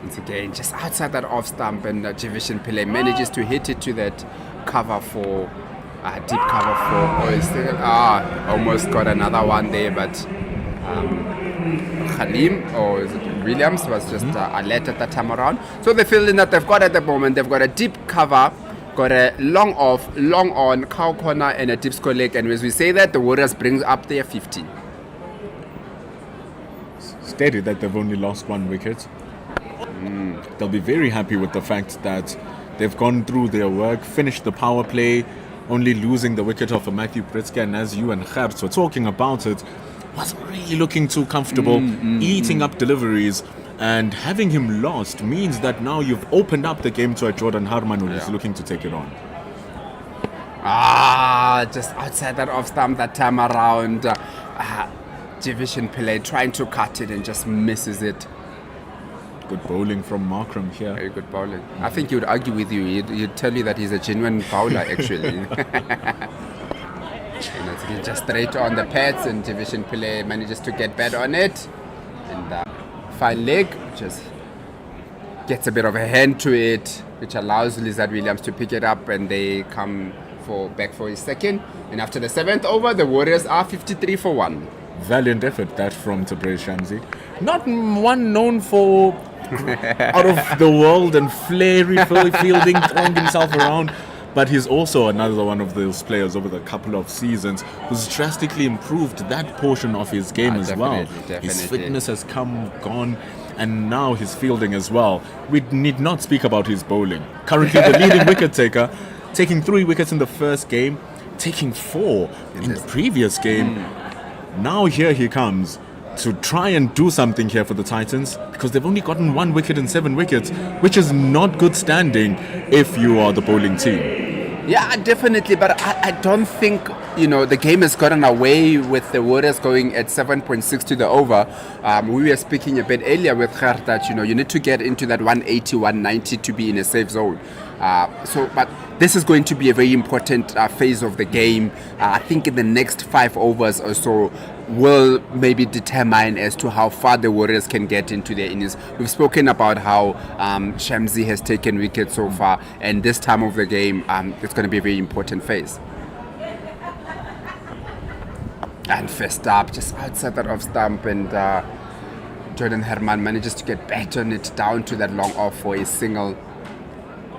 Once again, just outside that off stump, and Javishan Pillay manages to hit it to that cover for... deep cover for almost got another one there, but Khalim, or is it Williams, was just alert at that time around. So the fielding that they've got at the moment, they've got a deep cover, got a long off, long on, cow corner, and a deep score leg. And as we say that, the Warriors brings up their 15. Steady that they've only lost 1 wicket. They'll be very happy with the fact that they've gone through their work, finished the power play, only losing the wicket of Matthew Pritzker, and as you and Gertz were talking about it, wasn't really looking too comfortable, eating up deliveries, and having him lost means that now you've opened up the game to a Jordan Herman who is looking to take it on. Just outside that off stump that time around, Javishan Pillay trying to cut it and just misses it. Good bowling from Markram here. Very good bowling. I think he would argue with you. He'd tell you that he's a genuine bowler, actually. And it's just straight on the pads, and Javishan Pillay manages to get bad on it. And fine leg, just gets a bit of a hand to it, which allows Lizard Williams to pick it up, and they come back for his second. And after the 7th over, the Warriors are 53 for 1. Valiant effort that from Tabrez Shamsi. Not one known for out of the world and flary fielding, throwing himself around, but he's also another one of those players over the couple of seasons who's drastically improved that portion of his game as well. Definitely. His fitness has gone, and now his fielding as well. We need not speak about his bowling. Currently the leading wicket taker, taking 3 wickets in the first game, taking 4 in the previous game. Now here he comes to try and do something here for the Titans, because they've only gotten 1 wicket in 7 wickets, which is not good standing if you are the bowling team. Yeah, definitely, but I don't think the game has gotten away with the Warriors going at 7.6 to the over. We were speaking a bit earlier with her that, you need to get into that 180, 190 to be in a safe zone. But this is going to be a very important phase of the game. I think in the next 5 overs or so will maybe determine as to how far the Warriors can get into their innings. We've spoken about how Shamsi has taken wickets so far, and this time of the game, it's going to be a very important phase. And first up, just outside that off stump, and Jordan Herman manages to get back on it down to that long off for a single.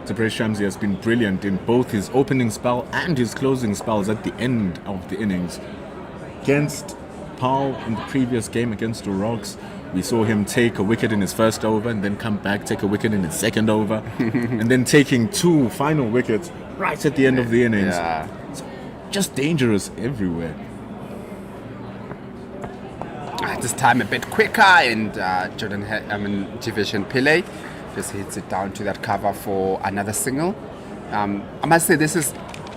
Tabraiz Shamsi has been brilliant in both his opening spell and his closing spells at the end of the innings. Against Paul in the previous game against the Rocks, we saw him take a wicket in his first over and then come back, take a wicket in his second over, and then taking 2 final wickets right at the end of the innings. Yeah. So just dangerous everywhere. This time a bit quicker, and Division Pillay just hits it down to that cover for another single. I must say,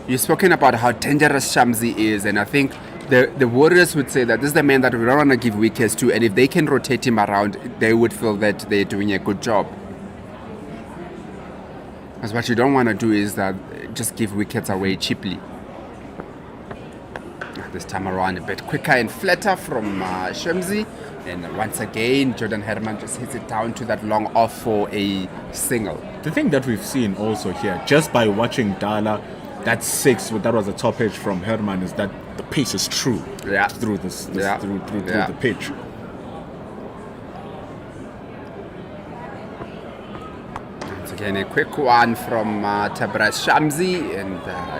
you've spoken about how dangerous Shamsi is, and I think the Warriors would say that this is the man that we don't want to give wickets to, and if they can rotate him around, they would feel that they're doing a good job. Because what you don't want to do is just give wickets away cheaply. This time around a bit quicker and flatter from Shamsi, and once again Jordan Herman just hits it down to that long off for a single. The thing that we've seen also here, just by watching Dala, that 6 that was a top edge from Herman, is that the pace is true through the pitch. Again, a quick one from Tabraiz Shamsi, and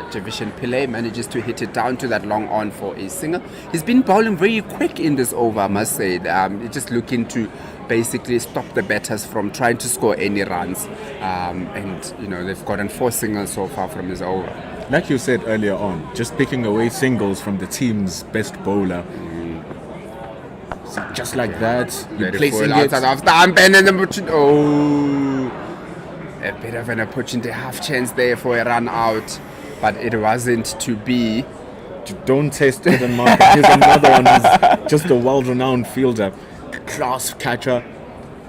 Division Pillay manages to hit it down to that long on for a single. He's been bowling very quick in this over, I must say. He's just looking to basically stop the batters from trying to score any runs. And they've gotten 4 singles so far from his over. Like you said earlier on, just picking away singles from the team's best bowler. So just like that, you're placing it outside of stump, and then a bit of an opportunity, half chance there for a run out, but it wasn't to be. Don't test it and mark it. Here's another one who's just a world-renowned fielder, class catcher.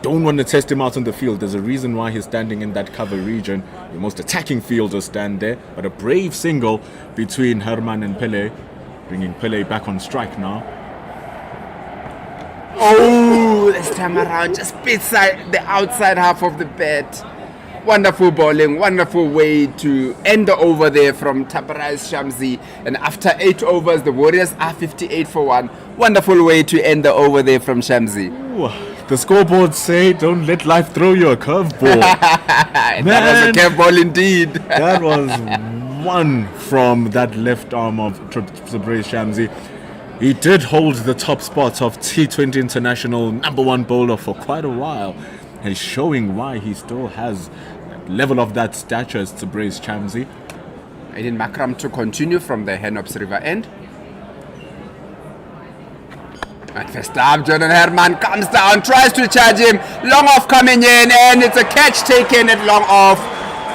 Don't want to test him out on the field. There's a reason why he's standing in that cover region. The most attacking fielders stand there, but a brave single between Herman and Pillay, bringing Pillay back on strike now. Oh, this time around, just beside the outside half of the bat. Wonderful bowling, wonderful way to end the over there from Tabraiz Shamsi. And after 8 overs, the Warriors are 58 for 1. Wonderful way to end the over there from Shamsi. Ooh, the scoreboards say don't let life throw you a curveball. That was a curveball indeed. That was one from that left arm of Tabraiz Shamsi. He did hold the top spot of T20 International #1 bowler for quite a while, and showing why he still has that level of that stature as Tabraiz Shamsi. Aiden Makram to continue from the Henops River end. And first up, Jordan Herman comes down, tries to charge him. Long off coming in, and it's a catch taken at long off.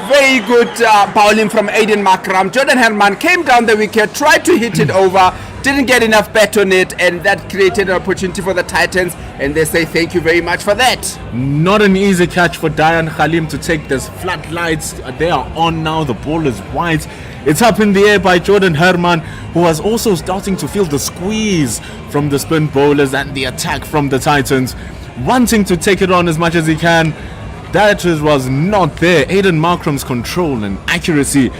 Very good bowling from Aiden Makram. Jordan Herman came down the wicket, tried to hit it over, didn't get enough bat on it, and that created an opportunity for the Titans, and they say thank you very much for that. Not an easy catch for Dayan Khalim to take. This floodlights, they are on now. The ball is wide. It's up in the air by Jordan Herman, who was also starting to feel the squeeze from the spin bowlers and the attack from the Titans, wanting to take it on as much as he can. That was not there. Aiden Markram's control and accuracy,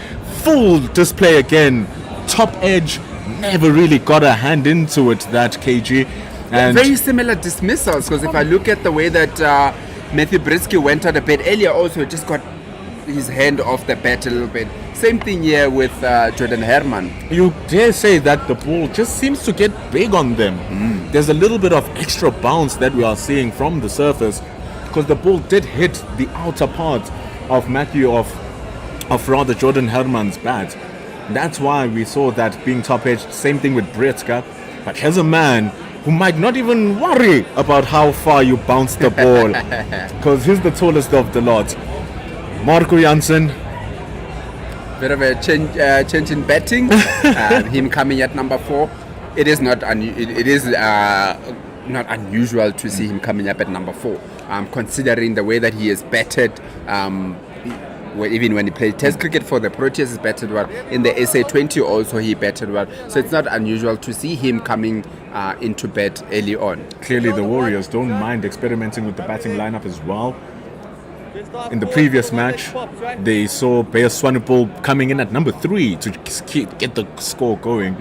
full display again. Top edge, never really got a hand into it, that KG. And very similar dismissals, because if I look at the way that Matthew Britsky went out a bit earlier, also just got his hand off the bat a little bit. Same thing here with Jordan Herman. You dare say that the ball just seems to get big on them. There's a little bit of extra bounce that we are seeing from the surface, because the ball did hit the outer part of rather Jordan Herman's bat. That's why we saw that being top edged. Same thing with Britsky. But here's a man who might not even worry about how far you bounce the ball, because he's the tallest of the lot. Marco Janssen Bit of a change in betting. Him coming at number 4. It is not not unusual to see him coming up at number 4. Considering the way that he is batted. Even when he played Test cricket for the Proteas, he batted well. In the SA20 also he batted well. So it's not unusual to see him coming into bat early on. Clearly the Warriors don't mind experimenting with the batting lineup as well. In the previous match, they saw Bayer Swanepoel coming in at number 3 to get the score going.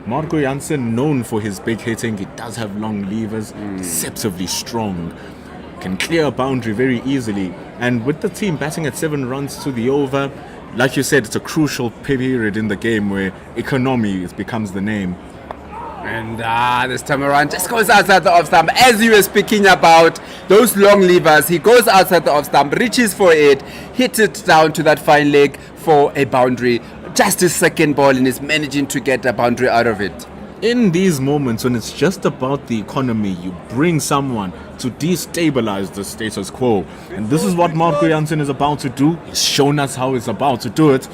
Marco Jansen, known for his big hitting, he does have long levers, deceptively strong, can clear a boundary very easily. And with the team batting at 7 runs to the over, like you said, it's a crucial period in the game where economy becomes the name. And this time around just goes outside the off stump. As you were speaking about those long levers, he goes outside the off stump, reaches for it, hits it down to that fine leg for a boundary. Just his second ball and is managing to get a boundary out of it. In these moments when it's just about the economy, you bring someone to destabilize the status quo. And this is what Marco Jansen is about to do. He's shown us how he's about to do it.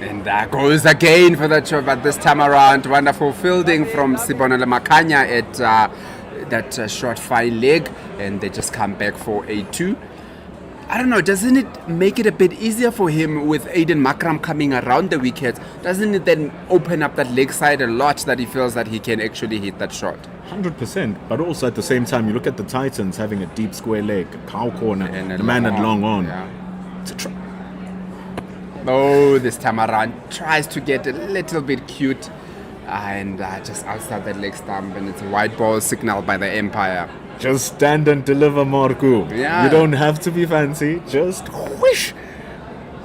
And there goes again for that shot, but this time around, wonderful fielding from Sibonela Makanya at that short fine leg, and they just come back for a 2. I don't know, doesn't it make it a bit easier for him with Aiden Makram coming around the wickets? Doesn't it then open up that leg side a lot that he feels that he can actually hit that shot? 100%, but also at the same time, you look at the Titans having a deep square leg, a cow corner, and the man at long on. Yeah. Oh, this time around tries to get a little bit cute and just outside that leg stump, and it's a white ball signaled by the umpire. Just stand and deliver, Marco. Yeah. You don't have to be fancy. Just whoosh.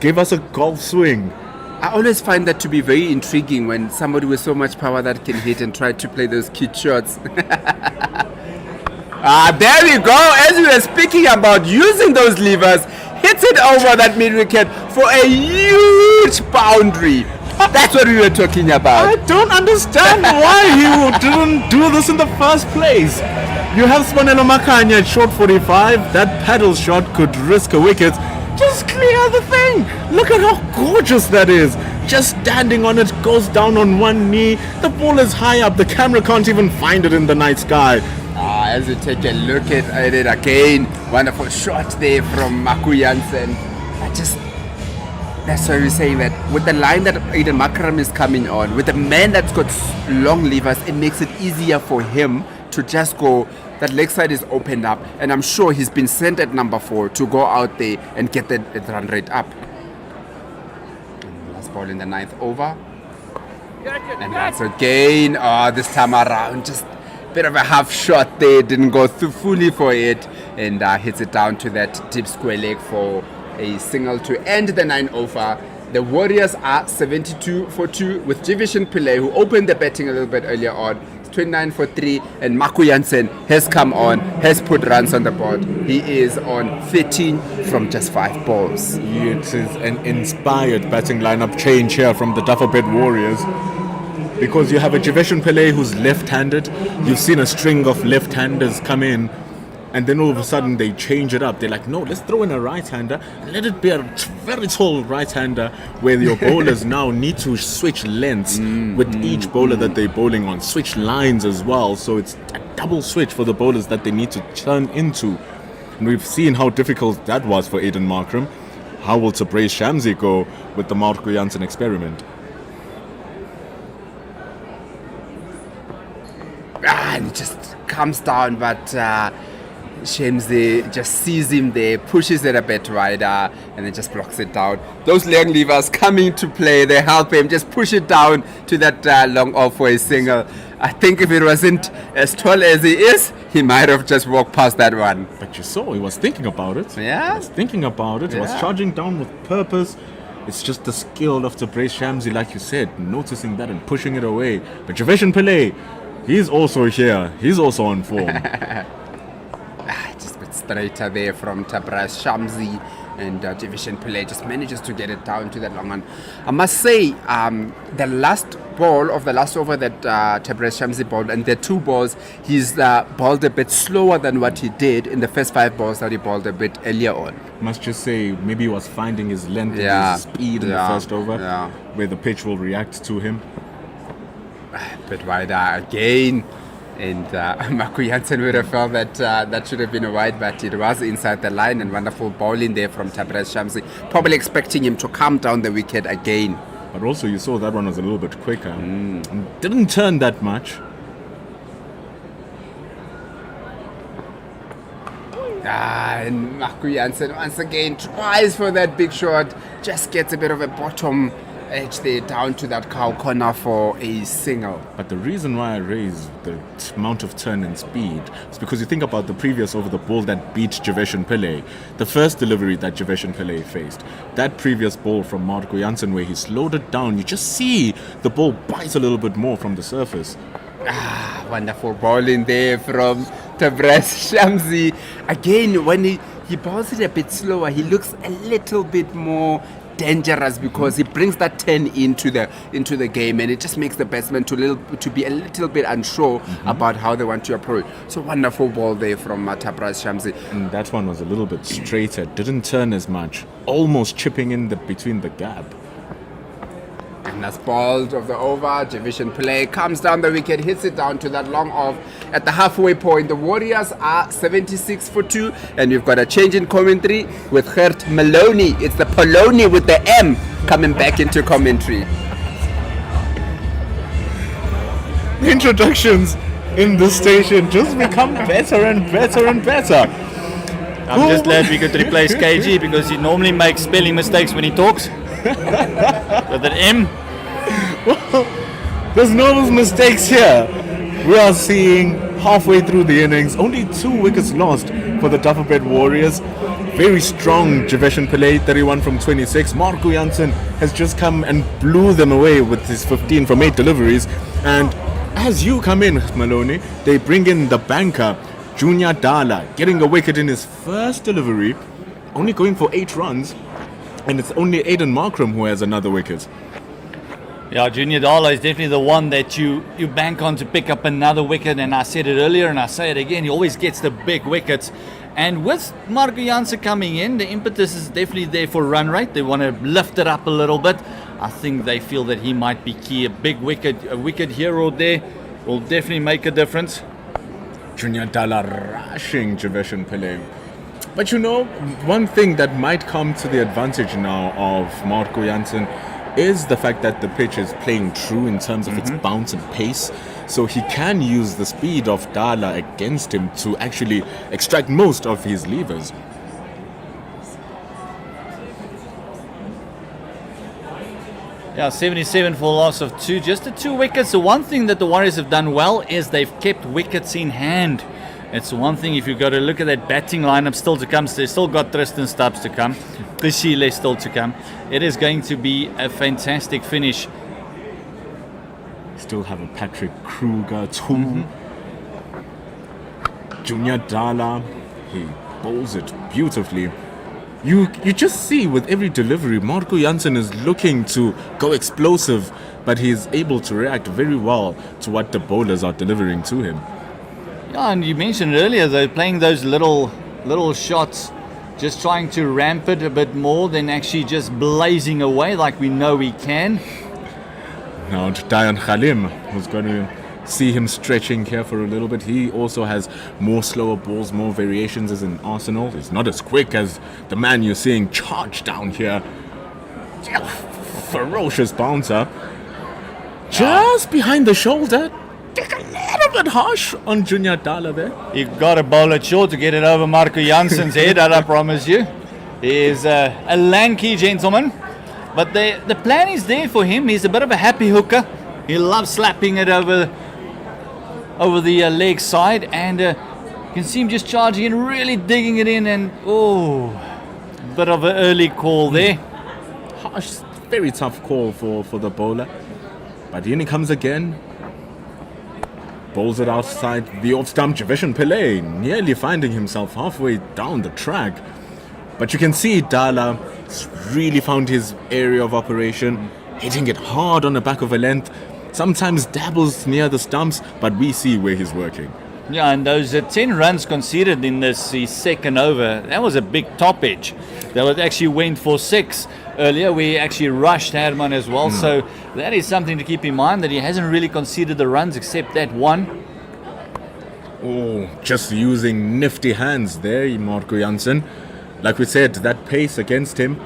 Give us a golf swing. I always find that to be very intriguing when somebody with so much power that can hit and try to play those cute shots. There we go. As we were speaking about using those levers, hits it over that mid wicket for a huge boundary. That's what we were talking about. I don't understand why he didn't do this in the first place. You have Swanelo Makanya at short 45. That paddle shot could risk a wicket. Just clear the thing. Look at how gorgeous that is. Just standing on it, goes down on one knee. The ball is high up. The camera can't even find it in the night sky. As we take a look at it again, wonderful shot there from Marco Jansen. That's why we're saying that with the line that Aiden Makram is coming on, with a man that's got long levers, it makes it easier for him to just go. That leg side is opened up, and I'm sure he's been sent at number 4 to go out there and get the run rate up. Last ball in the 9th over. And that's again, this time around, just a bit of a half shot there, didn't go through fully for it, and hits it down to that deep square leg for a single to end the 9 over. The Warriors are 72 for 2 with Jivishan Pillay, who opened the batting a little bit earlier on. 29 for 3, and Marco Jansen has come on, has put runs on the board. He is on 13 from just 5 balls. It is an inspired batting lineup change here from the Dafabet Warriors, because you have a Jivishan Pillay who's left-handed. You've seen a string of left-handers come in, and then all of a sudden they change it up. They're like, no, let's throw in a right-hander and let it be a very tall right-hander where your bowlers now need to switch lengths with each bowler that they're bowling on, switch lines as well. So it's a double switch for the bowlers that they need to turn into. And we've seen how difficult that was for Aiden Markram. How will Tabraiz Shamsi go with the Marco Jansen experiment? And it just comes down, but Shamsi just sees him there, pushes it a bit wider, and then just blocks it down. Those long levers coming to play, they help him just push it down to that long off for a single. I think if it wasn't as tall as he is, he might have just walked past that one. But you saw, he was thinking about it. Yeah? He was thinking about it. He was charging down with purpose. It's just the skill of Tabraiz Shamsi, like you said, noticing that and pushing it away. But Jivishan Pillay, he's also here. He's also on form. Just a bit straighter there from Tabraiz Shamsi. and Division Pele just manages to get it down to that long one. I must say, the last ball of the last over that Tabrez Shamsi bowled, and the 2 balls, he's bowled a bit slower than what he did in the first 5 balls that he bowled a bit earlier on. Must just say, maybe he was finding his length and his speed in the first over, where the pitch will react to him. A bit wider again. And Marco Jansen would have felt that that should have been a wide, but it was inside the line, and wonderful bowling there from Tabrez Shamsi. Probably expecting him to come down the wicket again. But also you saw that one was a little bit quicker. And didn't turn that much. And Marco Jansen once again tries for that big shot. Just gets a bit of a bottom edge there down to that cow corner for a single. But the reason why I raised the amount of turn and speed is because you think about the previous over, the ball that beat Javesh Pillay, the first delivery that Javesh Pillay faced, that previous ball from Marco Jansen where he slowed it down, you just see the ball bites a little bit more from the surface. Wonderful bowling there from Tabrez Shamsi. Again, when he bowls it a bit slower, he looks a little bit more dangerous because he brings that 10 into the game, and it just makes the batsman to be a little bit unsure about how they want to approach. So wonderful ball there from Tabrez Shamsi. And that one was a little bit straighter, didn't turn as much, almost chipping in between the gap. And that's bowled of the over. Division Play comes down the wicket, hits it down to that long off at the halfway point. The Warriors are 76 for 2, and we've got a change in commentary with Gert Maloney. It's the Poloni with the M coming back into commentary. The introductions in this station just become better and better and better. I'm just glad we could replace KG because he normally makes spelling mistakes when he talks. With an M. Well, there's no mistakes here. We are seeing halfway through the innings, only 2 wickets lost for the Dafabet Warriors. Very strong Javesh Pillay, 31 from 26. Marco Jansen has just come and blew them away with his 15 from 8 deliveries. And as you come in, Maloney, they bring in the banker, Junior Dala, getting a wicket in his first delivery, only going for 8 runs. And it's only Aiden Markram who has another wicket. Yeah, Junior Dala is definitely the one that you bank on to pick up another wicket. And I said it earlier and I say it again, he always gets the big wickets. And with Marco Jansen coming in, the impetus is definitely there for run rate. They want to lift it up a little bit. I think they feel that he might be key. A wicket here or there will definitely make a difference. Junior Dala rushing Javesh Pillay. But you know, one thing that might come to the advantage now of Marco Jansen is the fact that the pitch is playing true in terms of its bounce and pace. So he can use the speed of Dala against him to actually extract most of his levers. Yeah, 77 for a loss of 2. Just the 2 wickets. The one thing that the Warriors have done well is they've kept wickets in hand. It's one thing if you've got to look at that batting lineup still to come. They've still got Tristan Stubbs to come. Kishile still to come. It is going to be a fantastic finish. Still have a Patrick Kruger too. Junior Dala, he bowls it beautifully. You just see with every delivery, Marco Jansen is looking to go explosive, but he's able to react very well to what the bowlers are delivering to him. Yeah, and you mentioned earlier, they're playing those little shots, just trying to ramp it a bit more than actually just blazing away like we know he can. Now Dayan Khalim, who's going to see him stretching here for a little bit. He also has more slower balls, more variations as in Arsenal. He's not as quick as the man you're seeing charge down here. Ferocious bouncer. Just behind the shoulder. Take a little bit harsh on Junior Dala there. You've got to bowl it short to get it over Marco Jansen's head, that I promise you. He is a lanky gentleman. But the plan is there for him. He's a bit of a happy hooker. He loves slapping it over the leg side. And you can see him just charging in, really digging it in. And, bit of an early call there. Harsh, very tough call for the bowler. But in he comes again. Bowls it outside the off stump. Javesh Pillay nearly finding himself halfway down the track. But you can see Dala really found his area of operation, hitting it hard on the back of a length, sometimes dabbles near the stumps, but we see where he's working. Yeah, and those 10 runs conceded in this second over, that was a big top edge. They actually went for 6 earlier. We actually rushed Herman as well, so that is something to keep in mind, that he hasn't really conceded the runs except that one. Oh, just using nifty hands there, Marco Jansen. Like we said, that pace against him.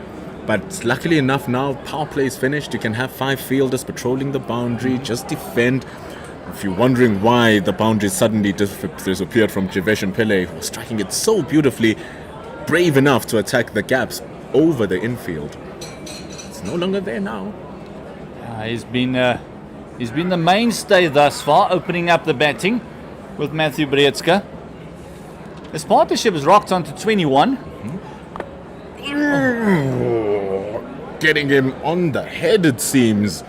But luckily enough now, power play is finished. You can have 5 fielders patrolling the boundary, just defend. If you're wondering why the boundary suddenly disappeared from Jivesh and Pele, who was striking it so beautifully, brave enough to attack the gaps over the infield. It's no longer there now. He's been the mainstay thus far, opening up the batting with Matthew Breetska. His partnership has rocked on to 21. Getting him on the head, it seems.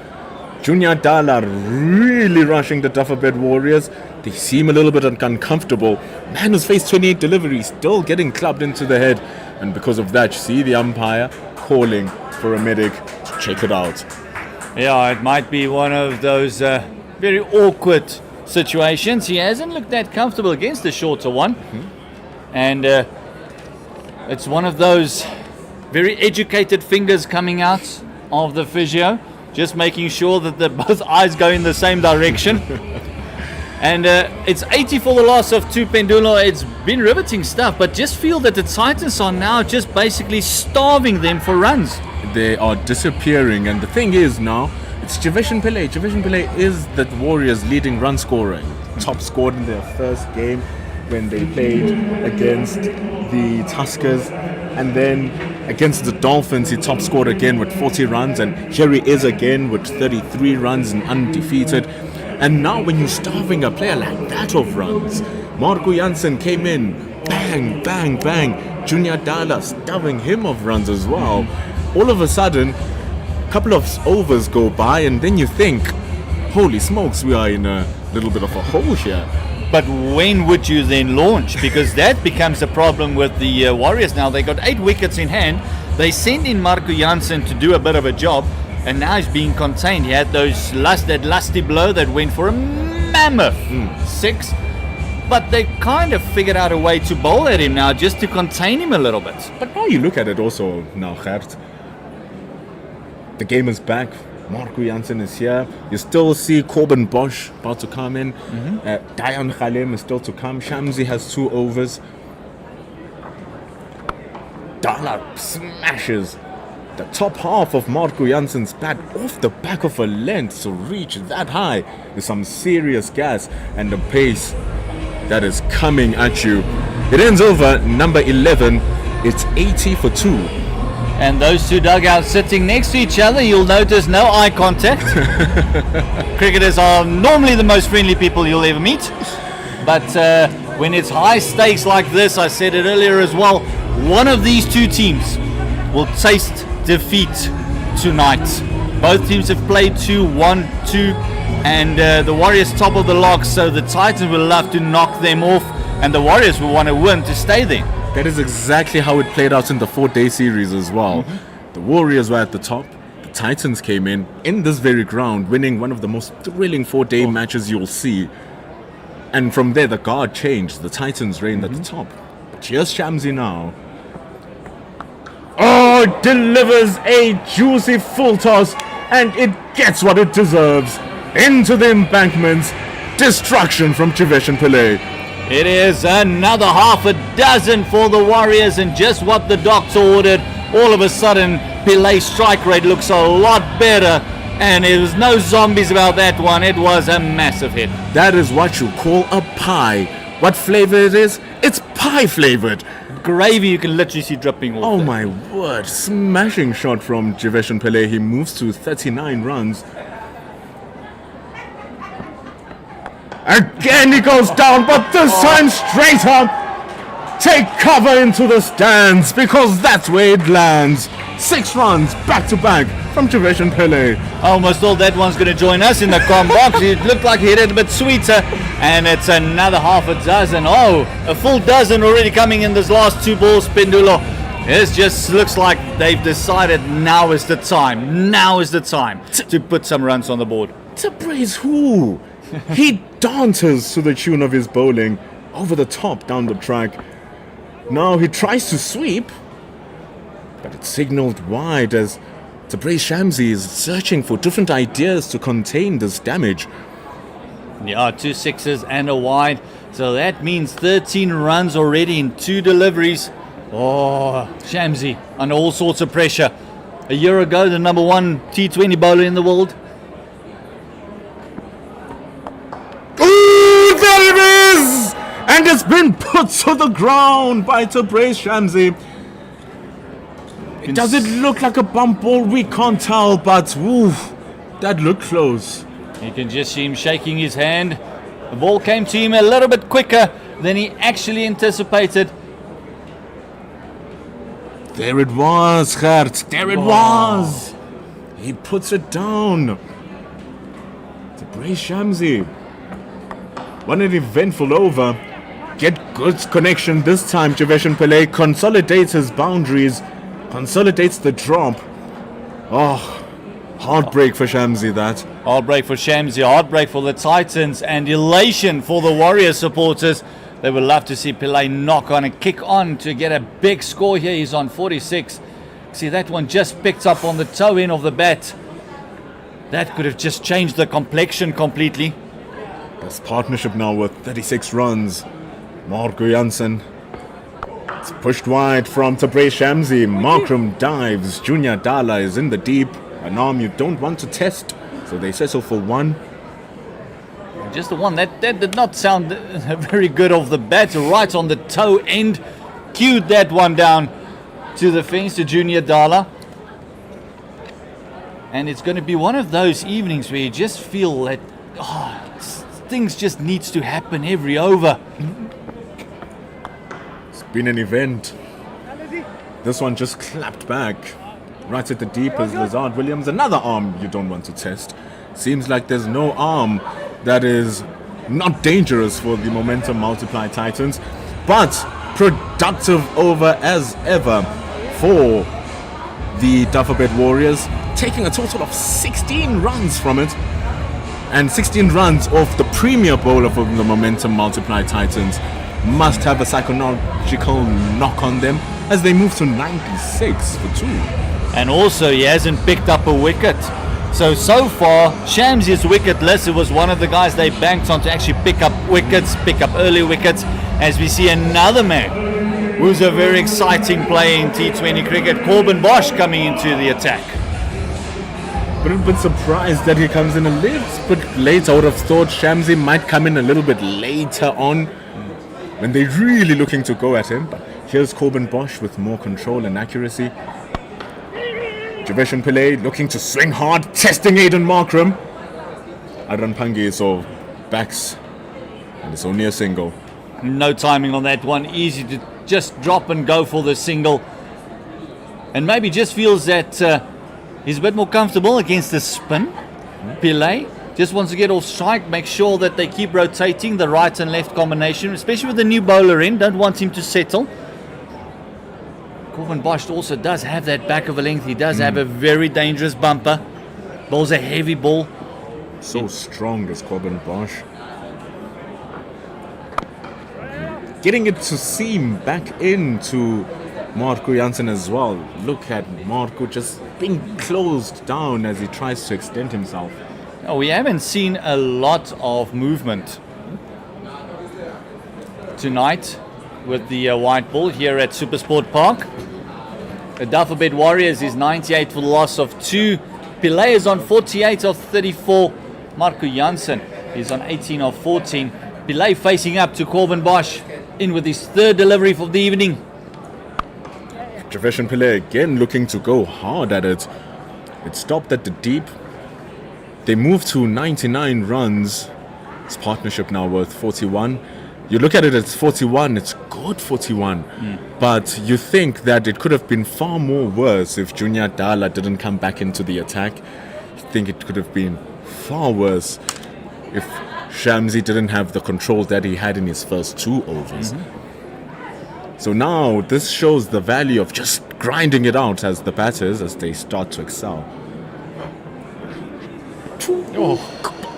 Junior Dala really rushing the Dafabet Warriors. They seem a little bit uncomfortable. Man who's faced 28 deliveries, still getting clubbed into the head. And because of that, you see the umpire calling for a medic to check it out. Yeah, it might be one of those very awkward situations. He hasn't looked that comfortable against the shorter one. And it's one of those very educated fingers coming out of the physio, just making sure that both eyes go in the same direction. And it's 80 for the loss of 2 Pendulo. It's been riveting stuff, but just feel that the Titans are now just basically starving them for runs. They are disappearing, and the thing is now, it's Jivesh Pillay. Jivesh Pillay is the Warriors' leading run scorer. Top scored in their first game when they played against the Tuskers, and then against the Dolphins he top scored again with 40 runs, and here he is again with 33 runs and undefeated. And now when you're starving a player like that of runs, Marco Jansen came in, bang, bang, bang, Junior Dala starving him of runs as well. All of a sudden, a couple of overs go by, and then you think, holy smokes, we are in a little bit of a hole here. But when would you then launch? Because that becomes a problem with the Warriors now. They got 8 wickets in hand. They sent in Marco Jansen to do a bit of a job, and now he's being contained. He had that lusty blow that went for a mammoth 6. But they kind of figured out a way to bowl at him now, just to contain him a little bit. But now you look at it also now, Gert. The game is back. Marco Jansen is here. You still see Corbin Bosch about to come in. Dayan Khalem is still to come. Shamsi has 2 overs. Dala smashes the top half of Marco Jansen's bat off the back of a length to reach that high with some serious gas and the pace that is coming at you. It ends over number 11. It's 80 for 2. And those 2 dugouts sitting next to each other, you'll notice no eye contact. Cricketers are normally the most friendly people you'll ever meet. But when it's high stakes like this, I said it earlier as well, one of these 2 teams will taste defeat tonight. Both teams have played 2-1-2, and the Warriors top of the log, so the Titans will love to knock them off, and the Warriors will want to win to stay there. That is exactly how it played out in the 4-day series as well. The Warriors were at the top. The Titans came in this very ground, winning one of the most thrilling 4-day matches you'll see. And from there, the guard changed. The Titans reigned at the top. But here's Shamsi now. Oh, delivers a juicy full toss, and it gets what it deserves. Into the embankments. Destruction from Jivesh and Pillay. It is another half a dozen for the Warriors, and just what the doctor ordered. All of a sudden, Pilay's strike rate looks a lot better, and there was no zombies about that one. It was a massive hit. That is what you call a pie. What flavor it is? It's pie flavored. Gravy you can literally see dripping off. Oh there. my word. Smashing shot from Jivesh and Pillay. He moves to 39 runs. Again he goes down, but this time straight up. Take cover into the stands, because that's where it lands. 6 runs back to back from Jivesh and Pillay. Almost all that one's going to join us in the com box. It looked like he hit it a bit sweeter, and it's another half a dozen. Oh, a full dozen already coming in this last 2 balls, Pendulo. This just looks like they've decided now is the time. Now is the time to put some runs on the board. Tabrace who? He dances to the tune of his bowling over the top down the track. Now he tries to sweep, but it's signaled wide as Tabrace Shamsi is searching for different ideas to contain this damage. Yeah, 2 sixes and a wide. So that means 13 runs already in 2 deliveries. Oh, Shamsi under all sorts of pressure. A year ago, the number 1 T20 bowler in the world. Ooh, there it is! And it's been put to the ground by Tabrace Shamsi. Does it look like a bump ball? We can't tell, but ooh, that looked close. You can just see him shaking his hand. The ball came to him a little bit quicker than he actually anticipated. There it was, Gert. There it was. He puts it down. Tabrace Shamsi. What an eventful over. Get good connection this time. Javeshan Pillay consolidates his boundaries, consolidates the drop. Oh, heartbreak for Shamsi, that. Heartbreak for Shamsi, heartbreak for the Titans, and elation for the Warriors supporters. They would love to see Pillay knock on and kick on to get a big score here. He's on 46. See, that one just picked up on the toe end of the bat. That could have just changed the complexion completely. This partnership now with 36 runs. Marco Jansen. It's pushed wide from Tabrace Shamsi. Markram dives. Junior Dala is in the deep. An arm you don't want to test. So they settle for 1. Just the one that did not sound very good off the bat, right on the toe end. Cued that one down to the fence to Junior Dala. And it's going to be one of those evenings where you just feel that things just needs to happen every over. It's been an event. This one just clapped back. Right at the deep as Lazard Williams. Another arm you don't want to test. Seems like there's no arm that is not dangerous for the Momentum Multiply Titans, but productive over as ever for the Dafabet Warriors, taking a total of 16 runs from it, and 16 runs off the premier bowler for the Momentum Multiply Titans. Must have a psychological knock on them as they move to 96 for 2. And also he hasn't picked up a wicket. So far, Shamsi's wicket list, it was one of the guys they banked on to actually pick up wickets, pick up early wickets, as we see another man who's a very exciting player in T20 cricket, Corbin Bosch, coming into the attack. But I'm a bit surprised that he comes in a little bit late. I would have thought Shamsi might come in a little bit later on when they're really looking to go at him. But here's Corbin Bosch with more control and accuracy. Javeshan Pillay looking to swing hard, testing Aiden Markram. Adran Pangi so backs, and it's only a single. No timing on that one, easy to just drop and go for the single. And maybe just feels that he's a bit more comfortable against the spin. Pillay just wants to get off strike, make sure that they keep rotating the right and left combination, especially with the new bowler in, don't want him to settle. Corbin Bosch also does have that back of a length. He does have a very dangerous bumper. Bowls a heavy ball. So strong is Corbin Bosch. Getting it to seam back into Marco Jansen as well. Look at Marco just being closed down as he tries to extend himself. No, we haven't seen a lot of movement tonight with the white ball here at SuperSport Park. The Dafabet Warriors is 98 for the loss of 2. Pillay is on 48 of 34. Marco Jansen is on 18 of 14. Pillay facing up to Corbin Bosch in with his 3rd delivery for the evening. Javeshan Pillay again looking to go hard at it. It stopped at the deep. They moved to 99 runs. This partnership now worth 41. You look at it, it's 41, it's good 41. But you think that it could have been far more worse if Junior Dala didn't come back into the attack. You think it could have been far worse if Shamsi didn't have the control that he had in his first 2 overs. So now this shows the value of just grinding it out as the batters as they start to excel. Oh,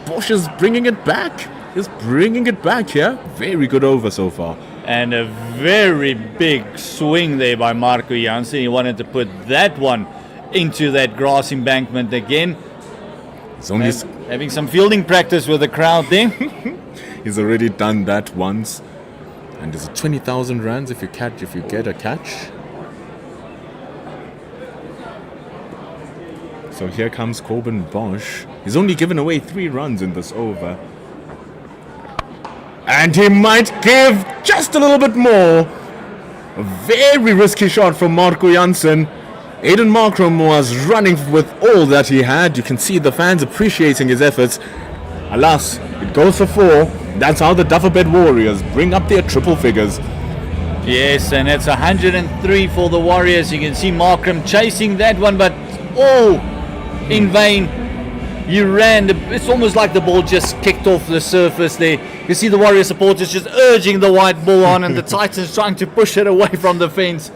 Bosch is bringing it back. He's bringing it back here. Very good over so far. And a very big swing there by Marco Jansen. He wanted to put that one into that grass embankment again. It's only Having some fielding practice with the crowd there. he's already done that once. And is it 20,000 rands if you get a catch? So here comes Coben Bosch. He's only given away 3 runs in this over. And he might give just a little bit more. A very risky shot from Marco Jansen. Aiden Markram was running with all that he had. You can see the fans appreciating his efforts. Alas, it goes for 4. That's how the Dafabet Warriors bring up their triple figures. Yes, and it's 103 for the Warriors. You can see Markram chasing that one, but all in vain. He ran. It's almost like the ball just kicked off the surface there. You see the Warrior supporters just urging the white ball on, and the Titans trying to push it away from the fence.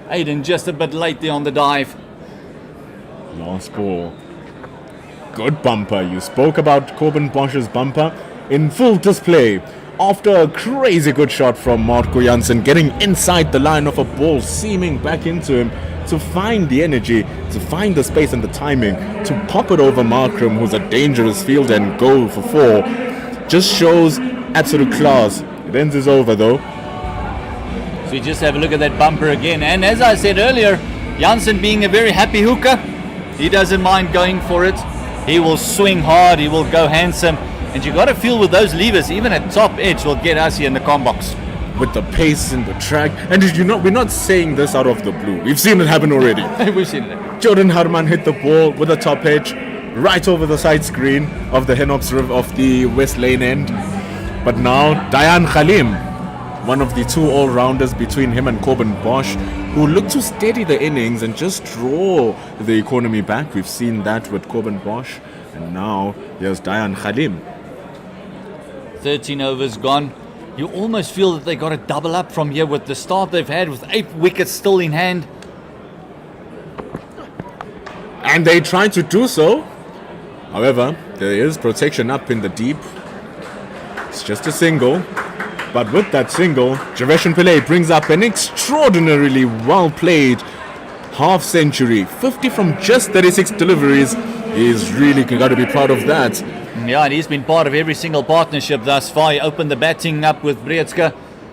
Aiden just a bit late there on the dive. Last ball. Good bumper. You spoke about Coben Bosch's bumper in full display. After a crazy good shot from Marco Jansen, getting inside the line of a ball, seaming back into him to find the energy, to find the space and the timing, to pop it over Markram, who's a dangerous fielder, and go for 4. Just shows absolute class. It ends his over though. So you just have a look at that bumper again. And as I said earlier, Jansen being a very happy hooker, he doesn't mind going for it. He will swing hard, he will go handsome. And you got to feel with those levers, even a top edge will get us here in the com box. With the pace and the track. And did you not, we're not saying this out of the blue. We've seen it happen already. We've seen it. Jordan Harman hit the ball with a top edge right over the side screen of the Henops River of the West Lane end. But now Dayan Khalim, one of the 2 all-rounders between him and Coben Bosch, who look to steady the innings and just draw the economy back. We've seen that with Coben Bosch. And now here's Dayan Khalim. 13 overs gone. You almost feel that they got to double up from here with the start they've had with 8 wickets still in hand. And they try to do so. However, there is protection up in the deep. It's just a single. But with that single, Javesh Pillay brings up an extraordinarily well-played half-century. 50 from just 36 deliveries. He's really got to be proud of that. Yeah, and he's been part of every single partnership thus far. He opened the batting up with Breedska,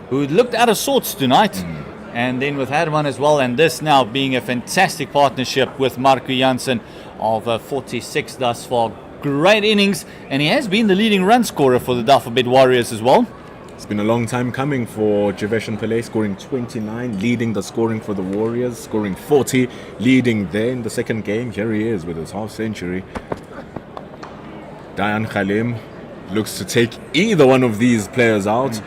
who looked out of sorts tonight. And then with Herman as well. And this now being a fantastic partnership with Marco Jansen of 46 thus far. Great innings. And he has been the leading run scorer for the Dafabet Warriors as well. It's been a long time coming for Javesh Pillay, scoring 29, leading the scoring for the Warriors, scoring 40, leading there in the second game. Here he is with his half-century. Dayan Khalim looks to take either one of these players out,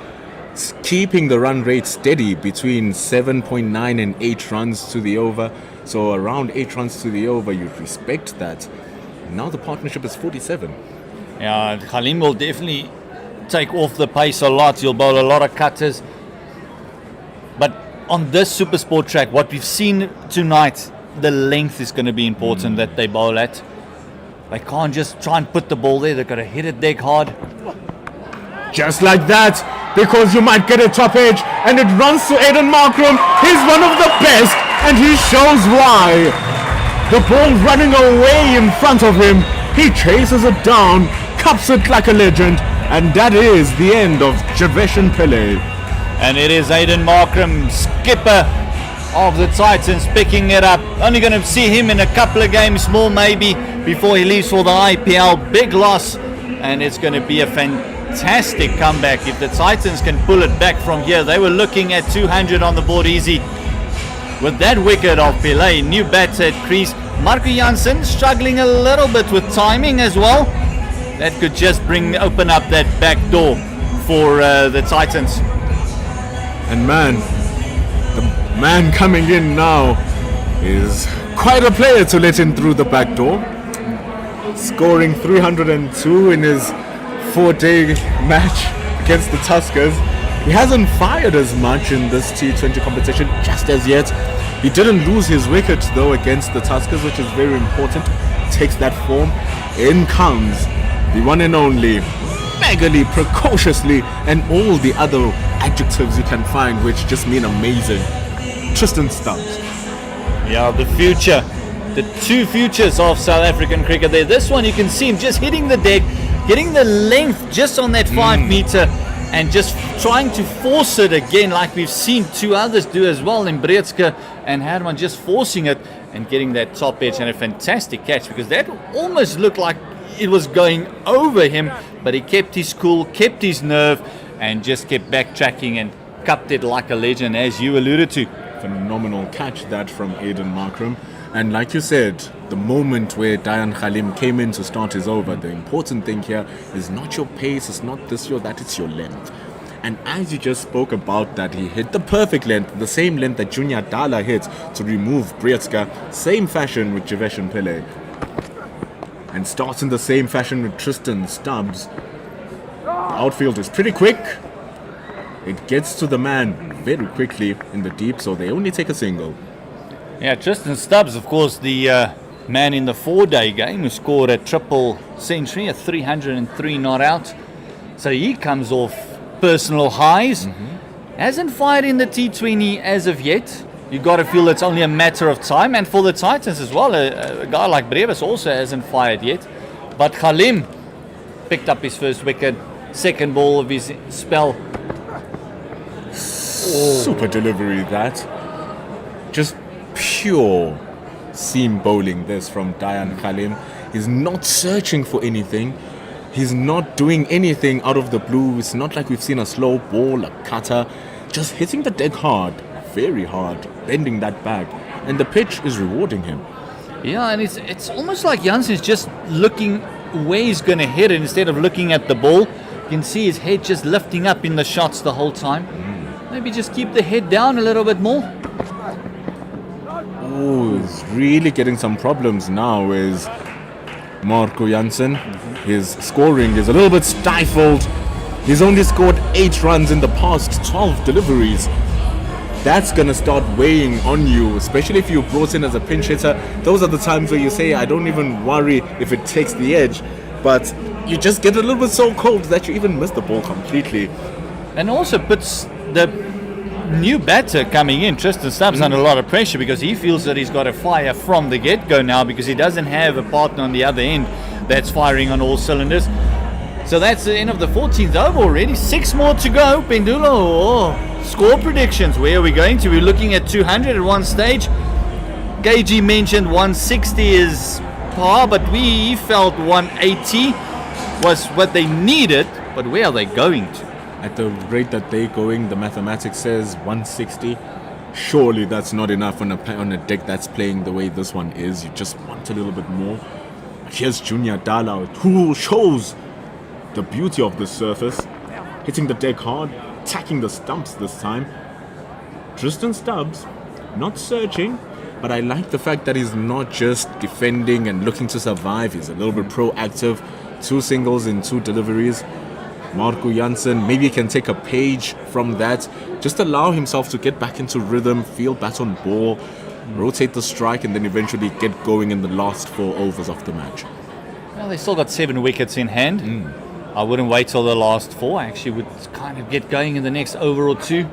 keeping the run rate steady between 7.9 and 8 runs to the over. So around 8 runs to the over, you'd respect that. Now the partnership is 47. Yeah, Khalim will definitely take off the pace a lot. He'll bowl a lot of cutters. But on this SuperSport track, what we've seen tonight, the length is going to be important that they bowl at. They can't just try and put the ball there. They've got to hit it dead hard. Just like that, because you might get a top edge, and it runs to Aiden Markram. He's one of the best, and he shows why. The ball running away in front of him. He chases it down, cups it like a legend, and that is the end of Javesh Pillay. And it is Aiden Markram, skipper of the Titans, picking it up. Only going to see him in a couple of games more maybe before he leaves for the IPL. Big loss, and it's going to be a fantastic comeback if the Titans can pull it back from here. They were looking at 200 on the board easy. With that wicket of Pillay, new bats at crease. Marco Jansen struggling a little bit with timing as well. That could just open up that back door for the Titans. And man, the man coming in now is quite a player to let in through the back door. Scoring 302 in his 4-day match against the Tuskers. He hasn't fired as much in this T20 competition just as yet. He didn't lose his wicket though against the Tuskers, which is very important. Takes that form. In comes the one and only, megally, precociously, and all the other adjectives you can find which just mean amazing, Tristan Stubbs. Yeah, the future. The two futures of South African cricket there. This one you can see him just hitting the deck, getting the length just on that 5 meter, and just trying to force it again, like we've seen two others do as well in Breedske and Herman, just forcing it and getting that top edge, and a fantastic catch, because that almost looked like it was going over him, but he kept his cool, kept his nerve, and just kept backtracking and cupped it like a legend, as you alluded to. Phenomenal catch that from Aiden Markram. And like you said, the moment where Dayan Khalim came in to start his over, the important thing here is not your pace, it's not this, your that, it's your length. And as you just spoke about that, he hit the perfect length, the same length that Junior Dala hit to remove Breedske, same fashion with Javesh Pillay. And starts in the same fashion with Tristan Stubbs. The outfield is pretty quick. It gets to the man very quickly in the deep, so they only take a single. Yeah, Tristan Stubbs, of course, the man in the 4-day game who scored a triple century, a 303 not out. So he comes off personal highs. Hasn't fired in the T20 as of yet. You got to feel it's only a matter of time. And for the Titans as well, a guy like Brevis also hasn't fired yet. But Khalim picked up his first wicket, second ball of his spell. Super delivery that. Just pure seam bowling this from Dayan Khalim. He's not searching for anything. He's not doing anything out of the blue. It's not like we've seen a slow ball, a cutter. Just hitting the deck hard, very hard, bending that back. And the pitch is rewarding him. Yeah, and it's almost like Jansen's just looking where he's going to hit it instead of looking at the ball. You can see his head just lifting up in the shots the whole time. Maybe just keep the head down a little bit more. Oh, he's really getting some problems now is Marco Jansen. His scoring is a little bit stifled. He's only scored 8 runs in the past 12 deliveries. That's going to start weighing on you, especially if you're brought in as a pinch hitter. Those are the times where you say, I don't even worry if it takes the edge. But you just get a little bit so cold that you even miss the ball completely. And also puts the new batter coming in, Tristan Stubbs, under a lot of pressure, because he feels that he's got to fire from the get-go now, because he doesn't have a partner on the other end that's firing on all cylinders. So that's the end of the 14th over already. 6 more to go. Pendulo, score predictions. Where are we going to? We're looking at 200 at one stage. KG mentioned 160 is par, but we felt 180 was what they needed. But where are they going to? At the rate that they're going, the mathematics says 160. Surely that's not enough on a deck that's playing the way this one is. You just want a little bit more. Here's Junior Dala, who shows the beauty of the surface. Hitting the deck hard, attacking the stumps this time. Tristan Stubbs, not searching, but I like the fact that he's not just defending and looking to survive. He's a little bit proactive. 2 singles in 2 deliveries. Marco Jansen, maybe he can take a page from that. Just allow himself to get back into rhythm, feel bat on ball, rotate the strike, and then eventually get going in the last 4 overs of the match. Well, they still got 7 wickets in hand. I wouldn't wait till the last 4. I actually would kind of get going in the next over or 2.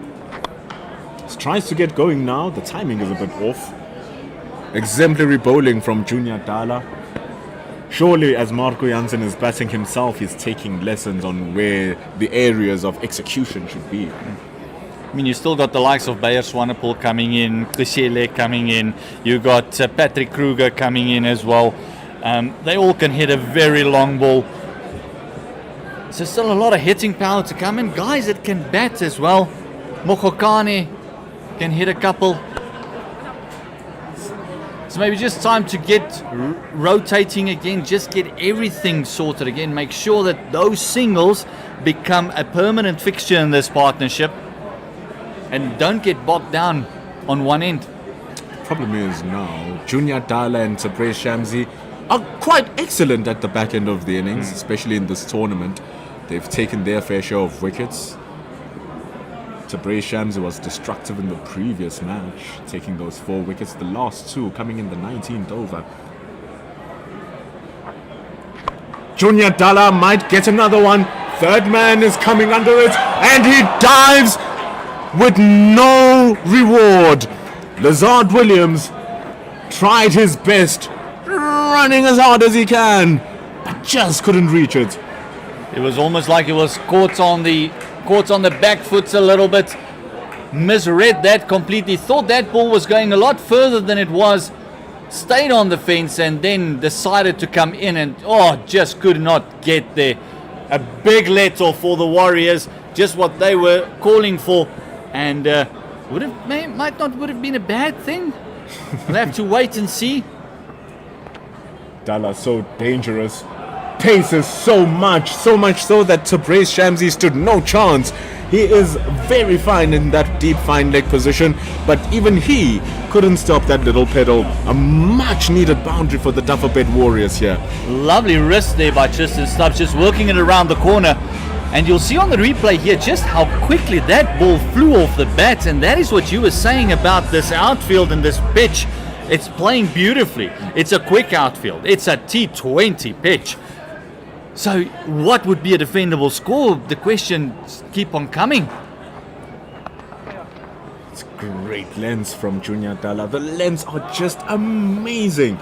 He tries to get going now. The timing is a bit off. Exemplary bowling from Junior Dala. Surely, as Marco Jansen is batting himself, he's taking lessons on where the areas of execution should be. I mean, you still got the likes of Bayer Swanepoel coming in, Kushele coming in, you got Patrick Kruger coming in as well. They all can hit a very long ball. So still a lot of hitting power to come in. Guys that can bat as well. Mokokane can hit a couple. So maybe just time to get rotating again, just get everything sorted again, make sure that those singles become a permanent fixture in this partnership and don't get bogged down on one end. Problem is now, Junior Dala and Tabrez Shamsi are quite excellent at the back end of the innings, especially in this tournament. They've taken their fair share of wickets. Tabrez Shams was destructive in the previous match, taking those 4 wickets, the last 2 coming in the 19th over. Junior Dalla might get another one. Third man is coming under it, and he dives with no reward. Lazard Williams tried his best, running as hard as he can, but just couldn't reach it. It was almost like it was caught on the back foot a little bit. Misread that completely. Thought that ball was going a lot further than it was. Stayed on the fence and then decided to come in and just could not get there. A big let off for the Warriors, just what they were calling for, and would have been a bad thing. We'll have to wait and see. Dalla so dangerous, paces so much so that Tabrez Shamsi stood no chance. He is very fine in that deep fine leg position, but even he couldn't stop that little pedal. A much needed boundary for the Dafabet Warriors here. Lovely wrist there by Tristan Stubbs, just working it around the corner. And you'll see on the replay here just how quickly that ball flew off the bat. And that is what you were saying about this outfield and this pitch. It's playing beautifully. It's a quick outfield. It's a T20 pitch. So what would be a defendable score? The questions keep on coming. It's great lens from Junior Dalla. The lens are just amazing.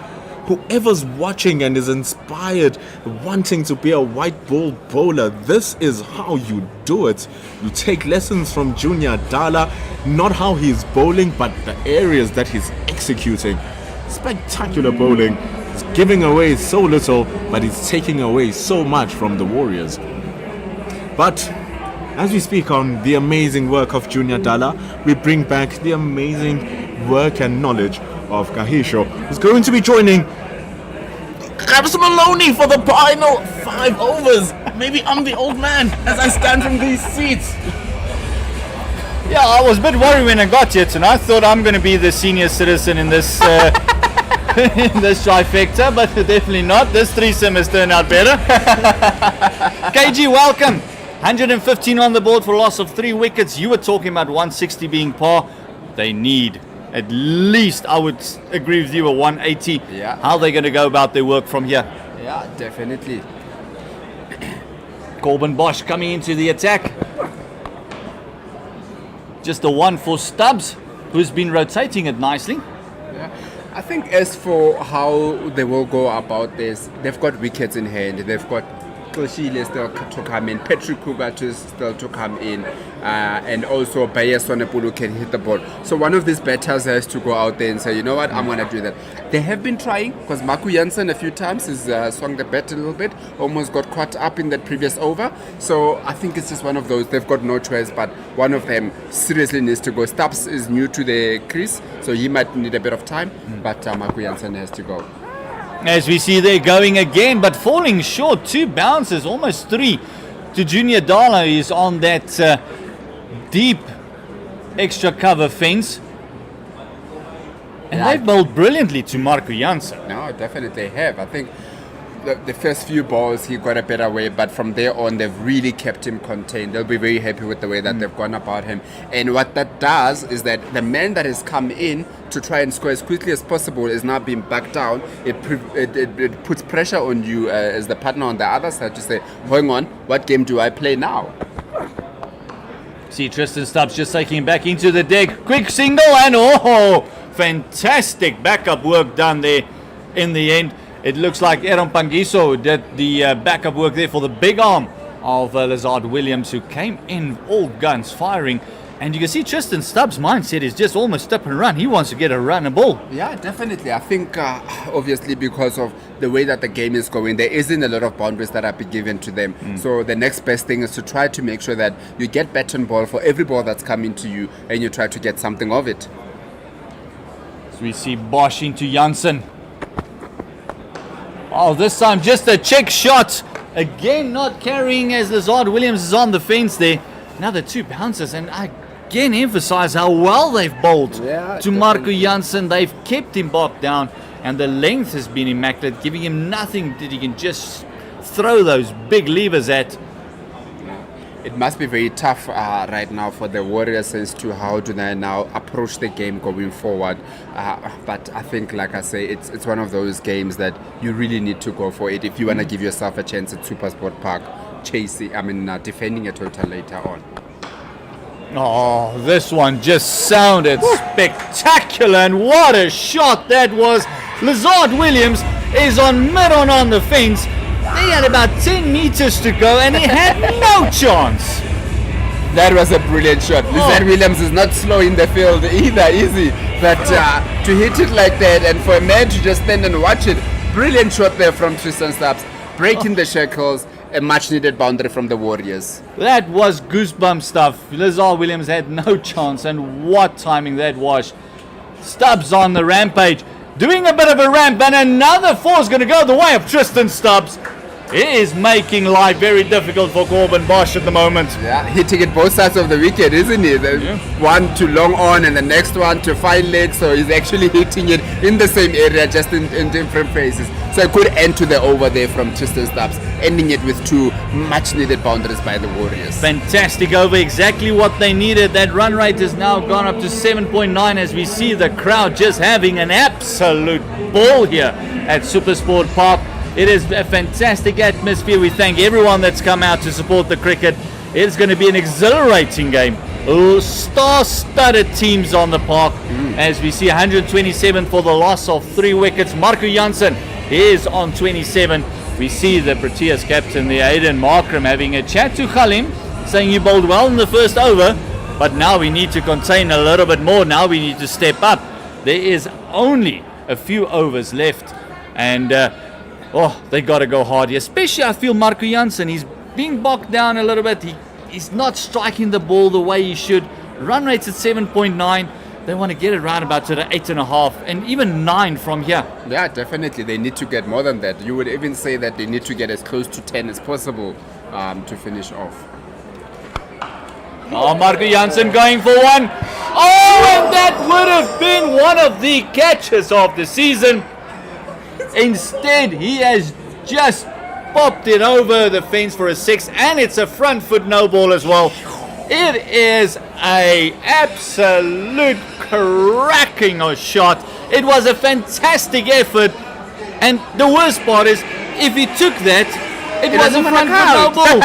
Whoever's watching and is inspired, wanting to be a white ball bowler, this is how you do it. You take lessons from Junior Dalla, not how he's bowling, but the areas that he's executing. Spectacular bowling. He's giving away so little, but he's taking away so much from the Warriors. But as we speak on the amazing work of Junior Dalla, we bring back the amazing work and knowledge of Kahisho, who's going to be joining Gabs Maloney for the final 5 overs. Maybe I'm the old man as I stand from these seats. Yeah, I was a bit worried when I got here tonight. I thought I'm going to be the senior citizen in this in this trifecta, but definitely not. This threesome has turned out better. KG, welcome. 115 on the board for a loss of 3 wickets. You were talking about 160 being par. They need at least, I would agree with you, a 180. Yeah. How are they going to go about their work from here? Yeah, definitely. Corbin Bosch coming into the attack. Just a 1 for Stubbs, who's been rotating it nicely. Yeah. I think as for how they will go about this, they've got wickets in hand. They've got Kloshile still to come in, Patrick Kruger still to come in, and also Bayer Sonepulu can hit the ball. So one of these batters has to go out there and say, you know what, I'm going to do that. They have been trying, because Marco Jansen a few times has swung the bat a little bit, almost got caught up in that previous over. So I think it's just one of those, they've got no choice, but one of them seriously needs to go. Stubbs is new to the crease, so he might need a bit of time, but Marco Jansen has to go. As we see they're going again, but falling short. 2 bounces, almost 3 to Junior Dalla. He's on that deep extra cover fence. And they've bowled brilliantly to Marco Jansen. No, definitely have. I think the first few balls he got a better way, but from there on they've really kept him contained. They'll be very happy with the way that they've gone about him. And what that does is that the man that has come in to try and score as quickly as possible is now being backed down. It puts pressure on you as the partner on the other side to say, hang on, what game do I play now? See Tristan Stubbs just taking him back into the deck. Quick single and fantastic backup work done there in the end. It looks like Aaron Pangiso did the backup work there for the big arm of Lazard Williams, who came in all guns firing. And you can see Tristan Stubbs' mindset is just almost step and run. He wants to get a run and ball. Yeah, definitely. I think obviously because of the way that the game is going, there isn't a lot of boundaries that are being given to them. So the next best thing is to try to make sure that you get bat and ball for every ball that's coming to you, and you try to get something of it. So we see Bosch into Jansen. Oh, this time just a check shot. Again, not carrying as Lazard Williams is on the fence there. Another 2 bounces, and again emphasize how well they've bowled to Marco Jansen. They've kept him bogged down, and the length has been immaculate, giving him nothing that he can just throw those big levers at. It must be very tough right now for the Warriors as to how do they now approach the game going forward. But I think, like I say, it's one of those games that you really need to go for it if you want to give yourself a chance at SuperSport Park, defending a total later on. Oh, this one just sounded spectacular, and what a shot that was. Lazard Williams is on mid-on the fence. They had about 10 meters to go and he had no chance. That was a brilliant shot. Lazard Williams is not slow in the field either, is he? But to hit it like that and for a man to just stand and watch it, brilliant shot there from Tristan Stubbs, breaking the shackles, a much needed boundary from the Warriors. That was goosebump stuff. Lazard Williams had no chance, and what timing that was. Stubbs on the rampage, doing a bit of a ramp, and another four is going to go the way of Tristan Stubbs. It is making life very difficult for Corbin Bosch at the moment. Yeah, hitting it both sides of the wicket, isn't it? One to long on and the next one to fine leg, so he's actually hitting it in the same area, just in different places. So a good end to the over there from Tristan Stubbs, ending it with two much needed boundaries by the Warriors. Fantastic over, exactly what they needed. That run rate has now gone up to 7.9 as we see the crowd just having an absolute ball here at SuperSport Park. It is a fantastic atmosphere. We thank everyone that's come out to support the cricket. It's going to be an exhilarating game. Star-studded teams on the park as we see 127 for the loss of 3 wickets. Marco Jansen is on 27. We see the Proteas captain, the Aiden Markram, having a chat to Khalim, saying you bowled well in the first over, but now we need to contain a little bit more. Now we need to step up. There is only a few overs left, and they got to go hard here. Especially, I feel Marco Jansen, he's being bogged down a little bit. He's not striking the ball the way he should. Run rate's at 7.9. They want to get it round about to the 8.5 and even 9 from here. Yeah, definitely. They need to get more than that. You would even say that they need to get as close to 10 as possible to finish off. Oh, Marco Jansen going for one. Oh, and that would have been one of the catches of the season. Instead, he has just popped it over the fence for a 6, and it's a front foot no ball as well. It is a absolute cracking shot. It was a fantastic effort, and the worst part is, if he took that, it was a front foot no ball.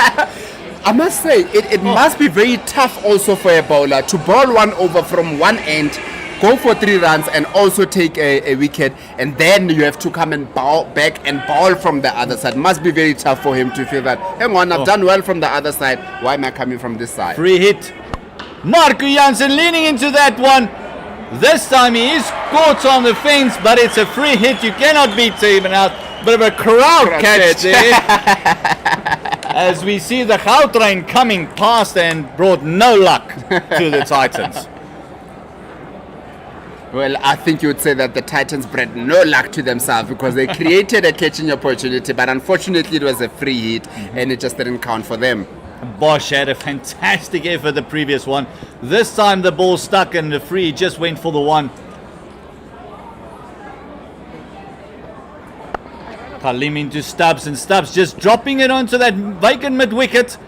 I must say, it must be very tough also for a bowler to bowl one over from one end, go for 3 runs and also take a wicket, and then you have to come and bowl back and bowl from the other side. Must be very tough for him to feel that, hang on, I've done well from the other side, why am I coming from this side? Free hit. Marco Jansen leaning into that one. This time he is caught on the fence, but it's a free hit. You cannot beat him out. Bit of a crowd catch there. As we see the Gautrain coming past and brought no luck to the Titans. Well, I think you would say that the Titans brought no luck to themselves because they created a catching opportunity, but unfortunately it was a free hit and it just didn't count for them. Bosch had a fantastic effort the previous one. This time the ball stuck and the free just went for the one. Khalim into Stubbs, and Stubbs just dropping it onto that vacant mid-wicket.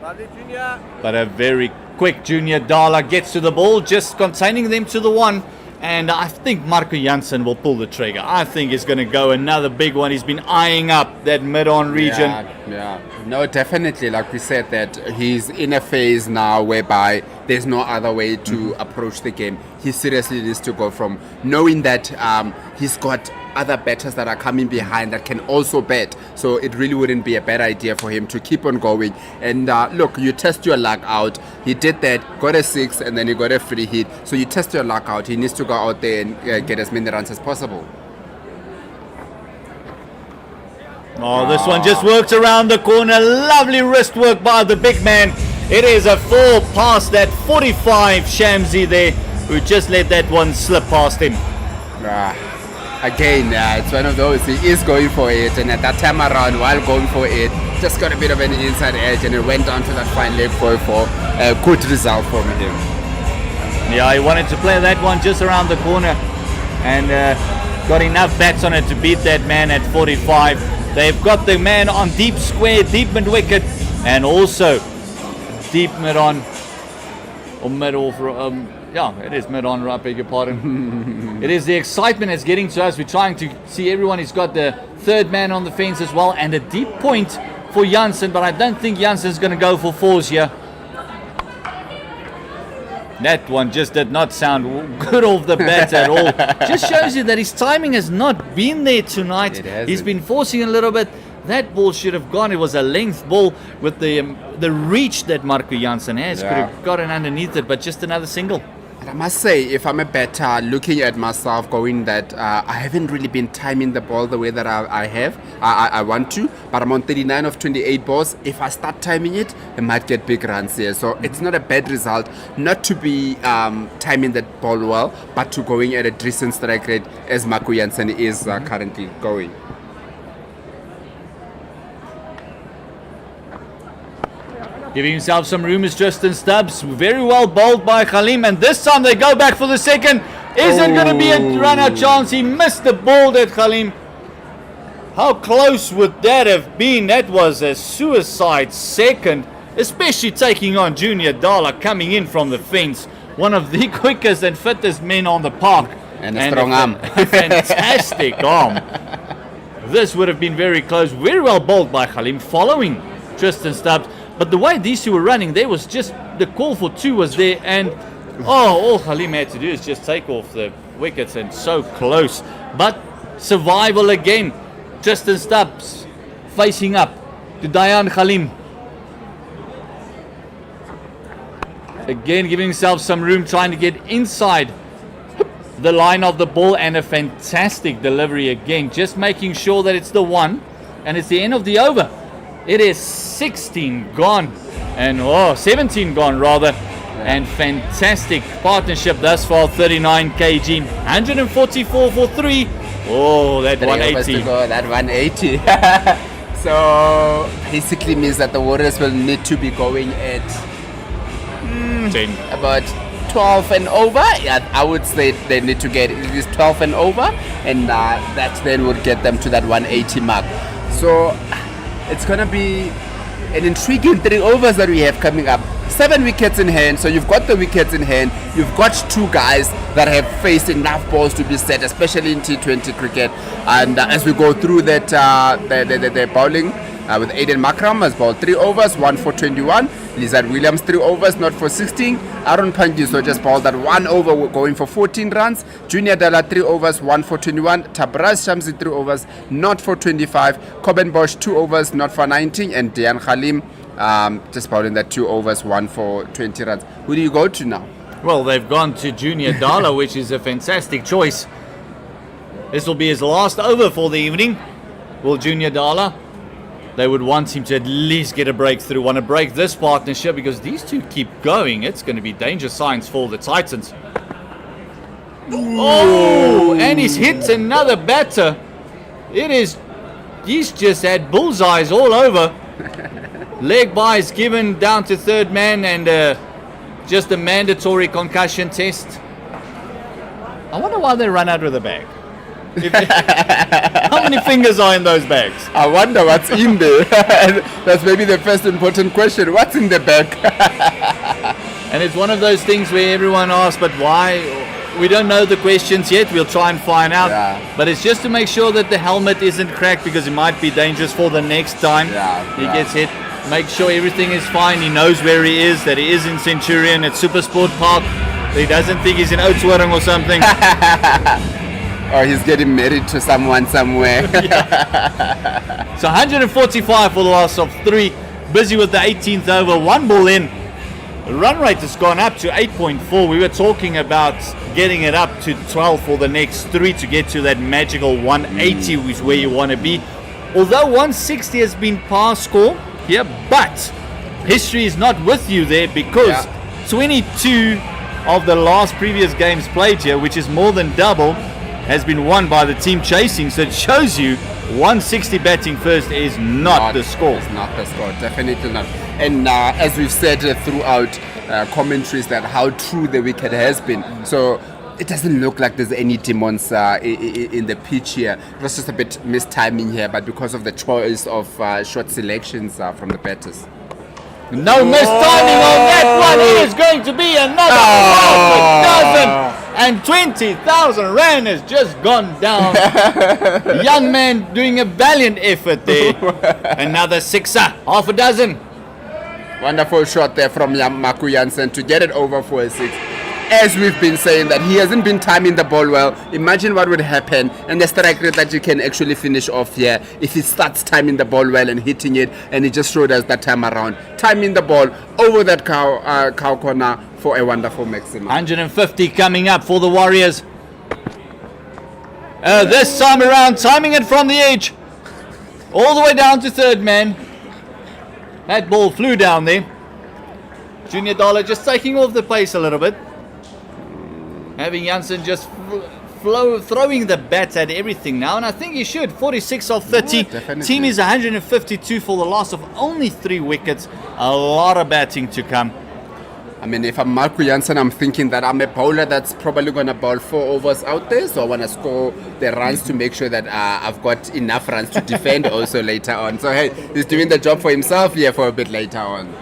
But a very quick Junior Dala gets to the ball, just containing them to the one. And I think Marco Jansen will pull the trigger. I think it's going to go another big one. He's been eyeing up that mid-on region. Yeah. No, definitely. Like we said, that he's in a phase now whereby there's no other way to approach the game. He seriously needs to go from knowing that he's got other batters that are coming behind that can also bat. So it really wouldn't be a bad idea for him to keep on going. And look, you test your luck out. He did that, got a 6, and then he got a free hit. So you test your luck out. He needs to go out there and get as many runs as possible. Oh, this one just works around the corner. Lovely wrist work by the big man. It is a 4 past that 45 Shamsi there, who just let that one slip past him. Again, it's one of those, he is going for it, and at that time around, while going for it, just got a bit of an inside edge, and it went down to that fine leg for a good result from him. Yeah, he wanted to play that one just around the corner, and got enough bats on it to beat that man at 45. They've got the man on deep square, deep mid wicket, and also deep mid on. Or mid off. Yeah, it is mid on, I beg your pardon. It is the excitement that's getting to us. We're trying to see everyone. He's got the third man on the fence as well. And a deep point for Janssen. But I don't think Janssen's going to go for fours here. That one just did not sound good off the bat at all. Just shows you that his timing has not been there tonight. He's been forcing a little bit. That ball should have gone. It was a length ball with the reach that Marco Janssen has. Could have gotten underneath it, but just another single. And I must say, if I'm a better looking at myself going that I haven't really been timing the ball the way that I want to, but I'm on 39 of 28 balls. If I start timing it, I might get big runs here. So it's not a bad result not to be timing that ball well, but to going at a decent strike rate as Marco Janssen is currently going. Giving himself some room is Tristan Stubbs. Very well bowled by Khalim. And this time they go back for the second. Is it going to be a run-out chance? He missed the ball, that Khalim. How close would that have been? That was a suicide second. Especially taking on Junior Dala coming in from the fence. One of the quickest and fittest men on the park. And a strong arm. A fantastic arm. This would have been very close. Very well bowled by Khalim. Following Tristan Stubbs. But the way these two were running, there was just the call for two was there, and all Khalim had to do is just take off the wickets, and so close. But survival again. Tristan Stubbs facing up to Dayan Khalim. Again, giving himself some room, trying to get inside the line of the ball, and a fantastic delivery again. Just making sure that it's the one, and it's the end of the over. It is 16 gone, and 17 gone rather, and fantastic partnership thus far. 39 kg, 144 for 3. Oh, that 180. That 180. So basically means that the Warriors will need to be going at 10. About 12 and over. Yeah, I would say they need to get at least 12 and over, and that then would get them to that 180 mark. So it's going to be an intriguing 3 overs that we have coming up. 7 wickets in hand, so you've got the wickets in hand. You've got 2 guys that have faced enough balls to be set, especially in T20 cricket. And as we go through that, the bowling with Aiden Makram has bowled 3 overs, 1 for 21. Lizard Williams 3 overs, not for 16. Aaron Pangiso just bowled that 1 over, going for 14 runs. Junior Dala 3 overs, 1 for 21. Tabraz Shamsi 3 overs, not for 25. Coben Bosch 2 overs, not for 19. And Dayan Khalim just bowling that 2 overs, 1 for 20 runs. Who do you go to now? Well, they've gone to Junior Dala, which is a fantastic choice. This will be his last over for the evening. Will Junior Dala? They would want him to at least get a breakthrough. Want to break this partnership, because these two keep going. It's going to be danger signs for the Titans. Oh, and he's hit another batter. He's just had bullseyes all over. Leg byes given down to third man, and just a mandatory concussion test. I wonder why they run out with the bag. How many fingers are in those bags? I wonder what's in there. That's maybe the first important question. What's in the bag? And it's one of those things where everyone asks, but why? We don't know the questions yet. We'll try and find out. Yeah. But it's just to make sure that the helmet isn't cracked, because it might be dangerous for the next time he gets hit. Make sure everything is fine. He knows where he is, that he is in Centurion at SuperSport Park. He doesn't think he's in Oudtshoorn or something. Or he's getting married to someone somewhere. So 145 for the loss of 3. Busy with the 18th over. 1 ball in. The run rate has gone up to 8.4. We were talking about getting it up to 12 for the next 3 to get to that magical 180, is where you want to be. Although 160 has been par score here, but history is not with you there, because 22 of the last previous games played here, which is more than double, has been won by the team chasing. So it shows you 160 batting first is not the score. It's not the score, definitely not. And as we've said throughout commentaries, that how true the wicket has been. So it doesn't look like there's any demons in the pitch here. It was just a bit mistiming here, but because of the choice of short selections from the batters. No missed timing on that one. It is going to be another half a dozen. And 20,000 Rand has just gone down. Young man doing a valiant effort there. Another sixer, half a dozen. Wonderful shot there from Marco Jansen to get it over for a 6. As we've been saying that he hasn't been timing the ball well. Imagine what would happen and the strike rate that you can actually finish off here if he starts timing the ball well and hitting it, and he just showed us that time around. Timing the ball over that cow corner for a wonderful maximum. 150 coming up for the Warriors. This time around, timing it from the edge. All the way down to third man. That ball flew down there. Junior Dollar just taking off the pace a little bit. Having Janssen just throwing the bat at everything now, and I think he should. 46 of 30. Team is 152 for the loss of only 3 wickets. A lot of batting to come. I mean, if I'm Marco Jansen, I'm thinking that I'm a bowler that's probably going to bowl 4 overs out there, so I want to score the runs to make sure that I've got enough runs to defend also later on. So hey, he's doing the job for himself here for a bit later on.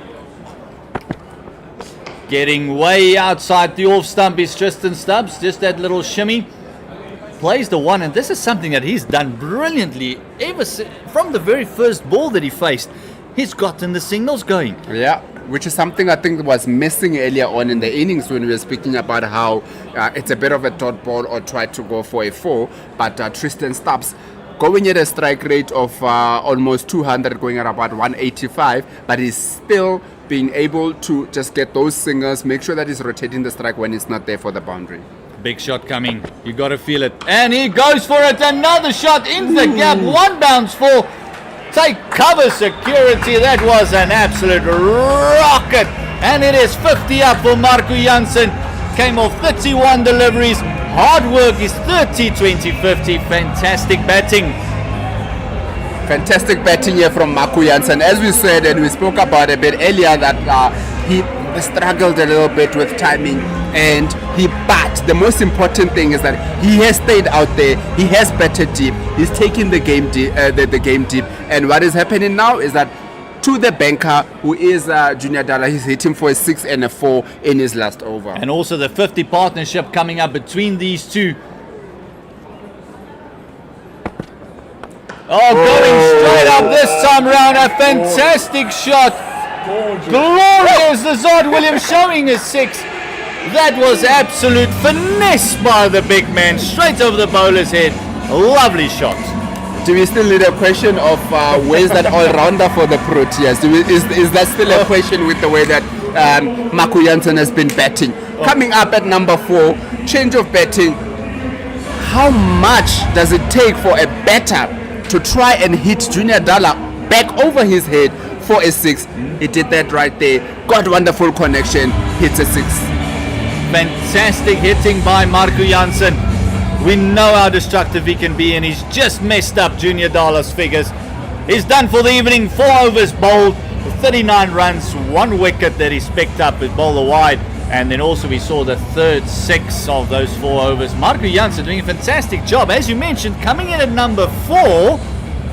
Getting way outside the off stump is Tristan Stubbs. Just that little shimmy. Plays the one, and this is something that he's done brilliantly ever from the very first ball that he faced. He's gotten the signals going. Yeah, which is something I think was missing earlier on in the innings when we were speaking about how it's a bit of a dot ball or try to go for a 4. But Tristan Stubbs going at a strike rate of almost 200, going at about 185, but he's still being able to just get those singles, make sure that he's rotating the strike when it's not there for the boundary. Big shot coming. You got to feel it. And he goes for it. Another shot into the gap. One bounce for take cover security. That was an absolute rocket. And it is 50 up for Marco Jansen. Came off 31 deliveries. Hard work is 30, 20, 50. Fantastic batting. Fantastic batting here from Marco Jansen. As we said and we spoke about a bit earlier that he struggled a little bit with timing, but the most important thing is that he has stayed out there, he has batted deep, he's taking the game deep, and what is happening now is that to the banker, who is Junior Dala, he's hitting for a 6 and a 4 in his last over. And also the 50 partnership coming up between these two. Going straight up this time round. A fantastic shot. Glorious. Lazard Williams showing his 6. That was absolute finesse by the big man. Straight over the bowler's head. Lovely shot. Do we still need a question of where's that all-rounder for the Proteas? Is that still a question with the way that Marco Jansen has been batting? Coming up at number 4, change of batting. How much does it take for a batter to try and hit Junior Dala back over his head for a 6? He did that right there. Got wonderful connection. Hits a 6. Fantastic hitting by Marco Jansen. We know how destructive he can be, and he's just messed up Junior Dala's figures. He's done for the evening. 4 overs bowled, 39 runs, 1 wicket that he's picked up with bowler wide. And then also we saw the third 6 of those 4 overs. Marco Jansen doing a fantastic job. As you mentioned, coming in at number 4,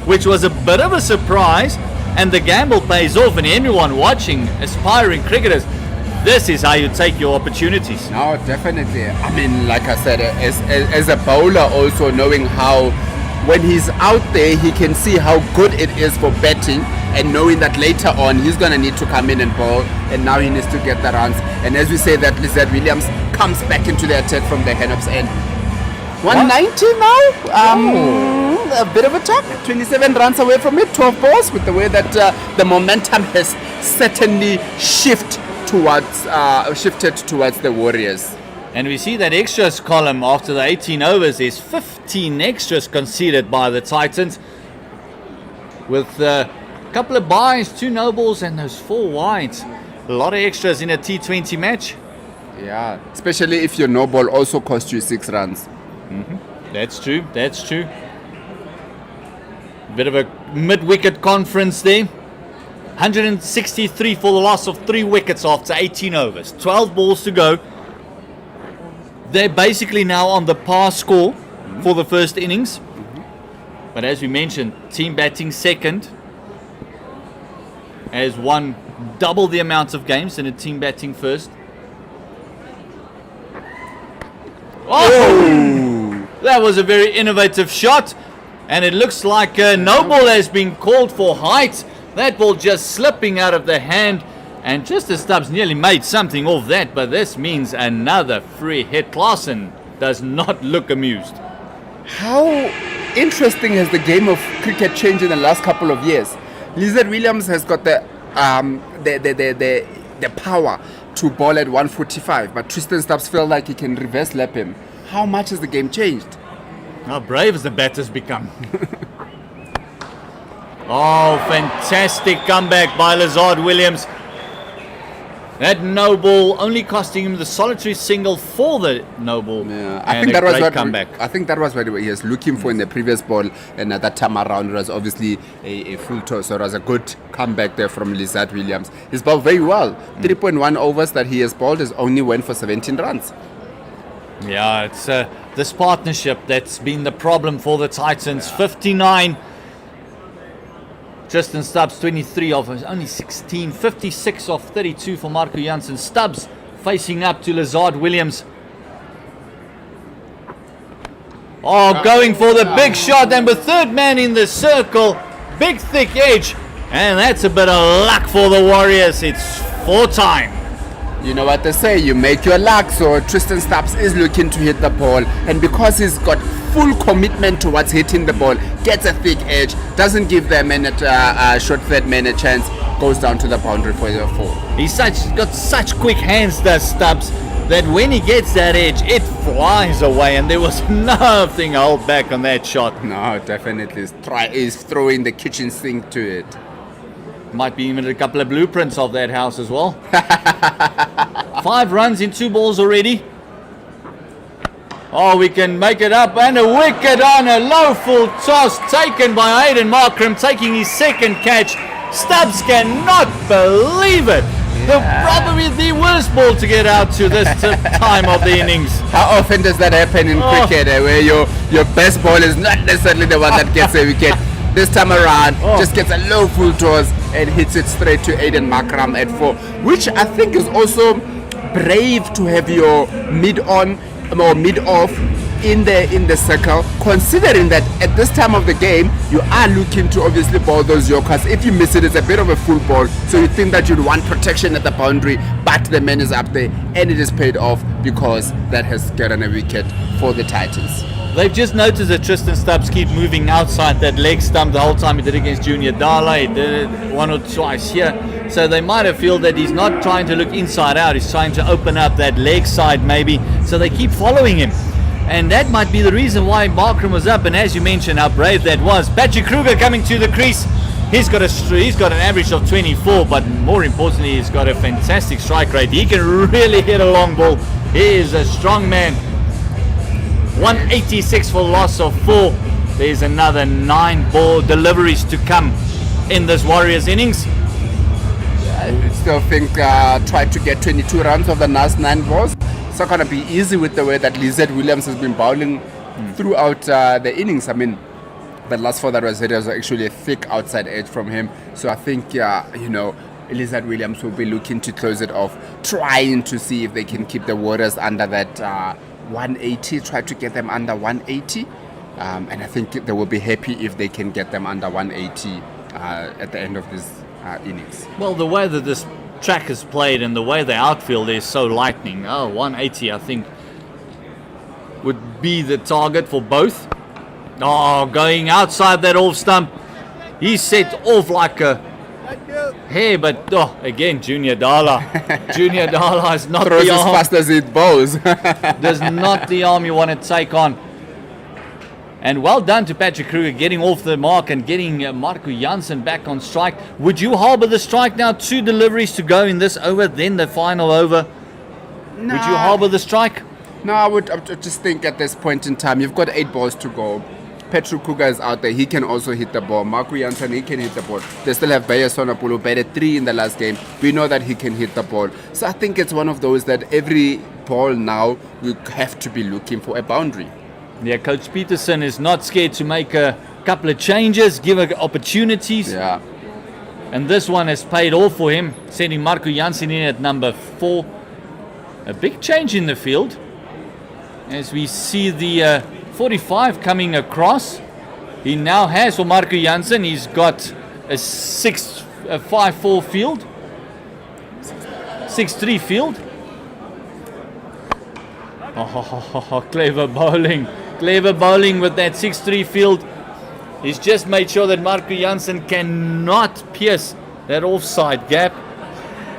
which was a bit of a surprise. And the gamble pays off, and everyone watching, aspiring cricketers, this is how you take your opportunities. No, definitely. I mean, like I said, as a bowler also knowing how when he's out there, he can see how good it is for batting, and knowing that later on he's going to need to come in and bowl, and now he needs to get the runs. And as we say that Lizard Williams comes back into the attack from the Henops end. 190 now, a bit of a tap, 27 runs away from it, 12 balls, with the way that the momentum has certainly shifted towards the Warriors. And we see that extras column after the 18 overs is 15 extras conceded by the Titans, with a couple of byes, 2 no balls and those 4 wides. A lot of extras in a T20 match. Yeah, especially if your no ball also cost you 6 runs. That's true. Bit of a mid-wicket conference there. 163 for the loss of 3 wickets after 18 overs. 12 balls to go. They're basically now on the par score for the first innings. But as we mentioned, team batting second, as one double the amount of games in a team batting first. Oh! That was a very innovative shot. And it looks like no ball has been called for height. That ball just slipping out of the hand. And Tristan Stubbs nearly made something of that. But this means another free hit. Klaasen does not look amused. How interesting has the game of cricket changed in the last couple of years? Lizard Williams has got the power to bowl at 145, but Tristan Stubbs felt like he can reverse lap him. How much has the game changed? How brave has the batters become? Oh, fantastic comeback by Lizard Williams. That no ball only costing him the solitary single for the no ball. Yeah, I think that was what comeback. I think that was what he was looking for in the previous ball, and that time around it was obviously a full toss. So it was a good comeback there from Lizard Williams. He's bowled very well. 3.1 overs that he has bowled has only went for 17 runs. Yeah, it's this partnership that's been the problem for the Titans. 59. Tristan Stubbs 23 off only 16. 56 off 32 for Marco Jansen. Stubbs facing up to Lizard Williams. Oh, going for the big shot, and with third man in the circle, big thick edge, and that's a bit of luck for the Warriors. It's 4 time. You know what they say, you make your luck. So Tristan Stubbs is looking to hit the ball, and because he's got full commitment towards hitting the ball, gets a thick edge, doesn't give the short third man a chance, goes down to the boundary for the 4. He's got such quick hands, does Stubbs, that when he gets that edge, it flies away, and there was nothing to hold back on that shot. No, definitely. He's throwing the kitchen sink to it. Might be even a couple of blueprints of that house as well. 5 runs in 2 balls already. Oh, we can make it up, and a wicket on a low full toss taken by Aiden Markram, taking his second catch. Stubbs cannot believe it. Probably the worst ball to get out to this time of the innings. How often does that happen in cricket, where your best ball is not necessarily the one that gets a wicket? This time around, just gets a low full toss and hits it straight to Aiden Markram at 4, which I think is also brave to have your mid-on or mid-off in the circle, considering that at this time of the game you are looking to obviously bowl those yorkers. If you miss it, it's a bit of a full ball, so you think that you'd want protection at the boundary, but the man is up there, and it is paid off because that has gotten a wicket for the Titans. They've just noticed that Tristan Stubbs keep moving outside that leg stump the whole time. He did against Junior Dala, he did it 1 or twice here. So they might have feel that he's not trying to look inside out, he's trying to open up that leg side maybe. So they keep following him. And that might be the reason why Markram was up. And as you mentioned, how brave that was. Patrick Kruger coming to the crease. He's got an average of 24, but more importantly, he's got a fantastic strike rate. He can really hit a long ball. He is a strong man. 186 for loss of 4. There's another 9 ball deliveries to come in this Warriors innings. I still think try to get 22 runs of the last 9 balls. It's not going to be easy with the way that Lizard Williams has been bowling throughout the innings. I mean, the last 4 that was hit was actually a thick outside edge from him. So I think, Lizard Williams will be looking to close it off, trying to see if they can keep the Warriors under that 180, try to get them under 180. And I think they will be happy if they can get them under 180 at the end of this innings. Well, the way that this track is played and the way the outfield is so lightning. 180 I think would be the target for both. Going outside that off stump. He's set off like a hare, but again, Junior Dala. Junior Dala is not throws the as arm. fast as it bows. Does not the arm you want to take on. And well done to Patrick Kruger getting off the mark and getting Marco Jansen back on strike. Would you harbour the strike now? 2 deliveries to go in this over, then the final over. Would you harbour the strike? No, I would just think at this point in time, you've got 8 balls to go. Patrick Kruger is out there. He can also hit the ball. Marco Jansen, he can hit the ball. They still have Baya Sonapulu, who batted 3 in the last game. We know that he can hit the ball. So I think it's one of those that every ball now, we have to be looking for a boundary. Yeah, Coach Peterson is not scared to make a couple of changes, give opportunities. Yeah. And this one has paid off for him, sending Marco Jansen in at number 4. A big change in the field as we see the 45 coming across. He now has, for Marco Jansen, he's got a 5-4 field, 6-3 field. Oh, clever bowling with that 6-3 field. He's just made sure that Marco Jansen cannot pierce that offside gap.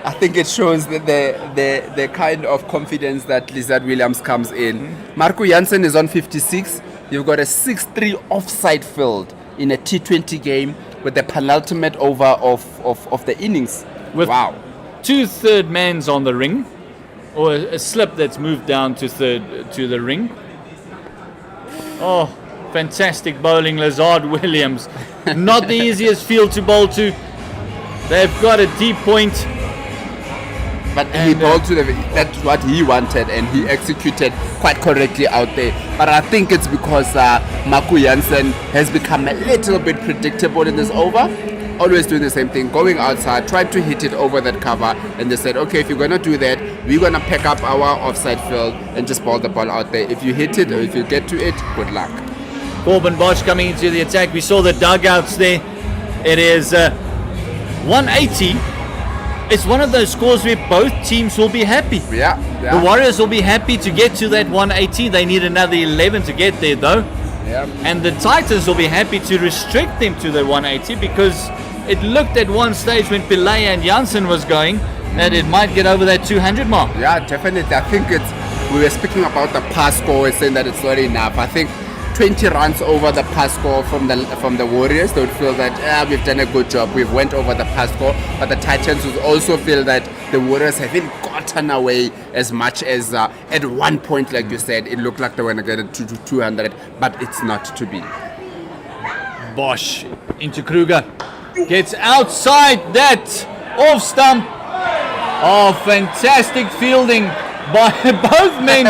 I think it shows that the kind of confidence that Lizard Williams comes in. Marco Jansen is on 56. You've got a 6-3 offside field in a T20 game with the penultimate over of the innings. With wow. 2 third mans on the ring, or a slip that's moved down to the ring. Oh, fantastic bowling, Lizard Williams. Not the easiest field to bowl to. They've got a deep point. But he bowled to that's what he wanted, and he executed quite correctly out there. But I think it's because Marco Jansen has become a little bit predictable in this over. Always doing the same thing, going outside, trying to hit it over that cover. And they said, okay, if you're going to do that, we're going to pick up our offside field and just bowl the ball out there. If you hit it or if you get to it, good luck. Corbin Bosch coming into the attack. We saw the dugouts there. It is 180. It's one of those scores where both teams will be happy. Yeah. The Warriors will be happy to get to that 180. They need another 11 to get there, though. Yeah. And the Titans will be happy to restrict them to the 180 because it looked at one stage when Pillay and Jansen was going that it might get over that 200 mark. Yeah, definitely. I think we were speaking about the pass score, saying that it's not enough. I think 20 runs over the pass score from the Warriors, they would feel that we've done a good job, we've went over the pass score. But the Titans would also feel that the Warriors haven't gotten away as much as at one point, like you said, it looked like they were going to get to 200, but it's not to be. Bosch into Kruger, gets outside that off stump. Oh, fantastic fielding by both men.